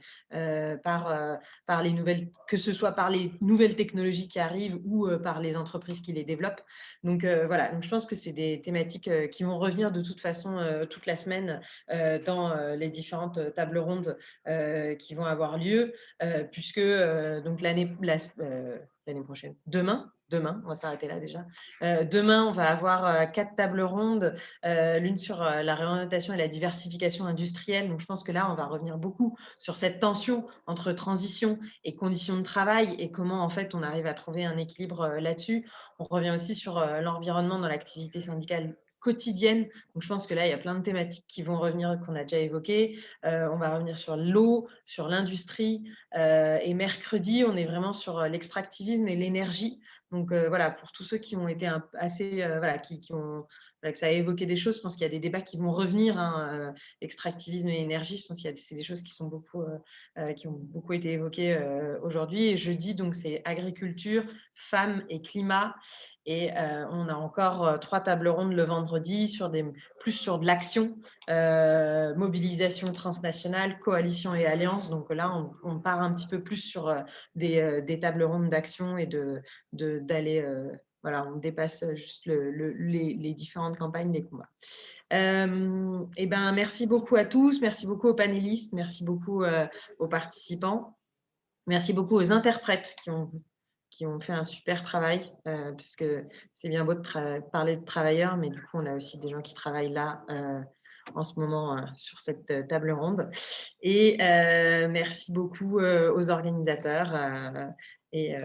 par les nouvelles, que ce soit par les nouvelles technologies qui arrivent ou par les entreprises qui les développent. Donc voilà, donc je pense que c'est des thématiques qui vont revenir de toute façon toute la semaine dans les différentes tables rondes qui vont avoir lieu, puisque donc l'année prochaine, demain, on va s'arrêter là déjà. Demain, on va avoir 4 tables rondes, l'une sur la réorientation et la diversification industrielle. Donc, je pense que là, on va revenir beaucoup sur cette tension entre transition et conditions de travail, et comment, en fait, on arrive à trouver un équilibre là-dessus. On revient aussi sur l'environnement dans l'activité syndicale quotidienne. Donc, je pense que là, il y a plein de thématiques qui vont revenir, qu'on a déjà évoquées. On va revenir sur l'eau, sur l'industrie. Et mercredi, on est vraiment sur l'extractivisme et l'énergie. Donc, voilà, pour tous ceux qui ont été qui ont que ça a évoqué des choses. Je pense qu'il y a des débats qui vont revenir, hein, extractivisme et énergie. Je pense qu'il y a c'est des choses qui ont beaucoup été évoquées aujourd'hui. Et jeudi, donc c'est agriculture, femmes et climat. Et on a encore 3 tables rondes le vendredi plus sur de l'action, mobilisation transnationale, coalition et alliance. Donc là, on part un petit peu plus sur des tables rondes d'action et d'aller... voilà, on dépasse juste les différentes campagnes, les combats. Et ben, merci beaucoup à tous, merci beaucoup aux panélistes, merci beaucoup aux participants, merci beaucoup aux interprètes qui ont fait un super travail, puisque c'est bien beau de parler de travailleurs, mais du coup, on a aussi des gens qui travaillent là en ce moment sur cette table ronde. Et merci beaucoup aux organisateurs. Et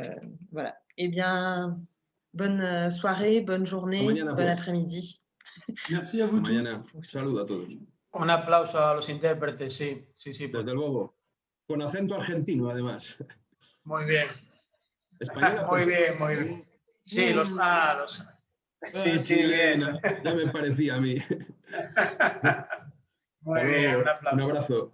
voilà. Eh bien, bonne soirée, bonne journée, bon après-midi. Merci à vous tous. Saludos a todos. Un aplauso a los intérpretes, sí, sí, sí. Desde luego. Con acento argentino, además. Muy bien. Española, muy bien, muy bien. Sí, los sí, sí, bien. Ya me parecía a mí. Muy bien, un aplauso. Un abrazo.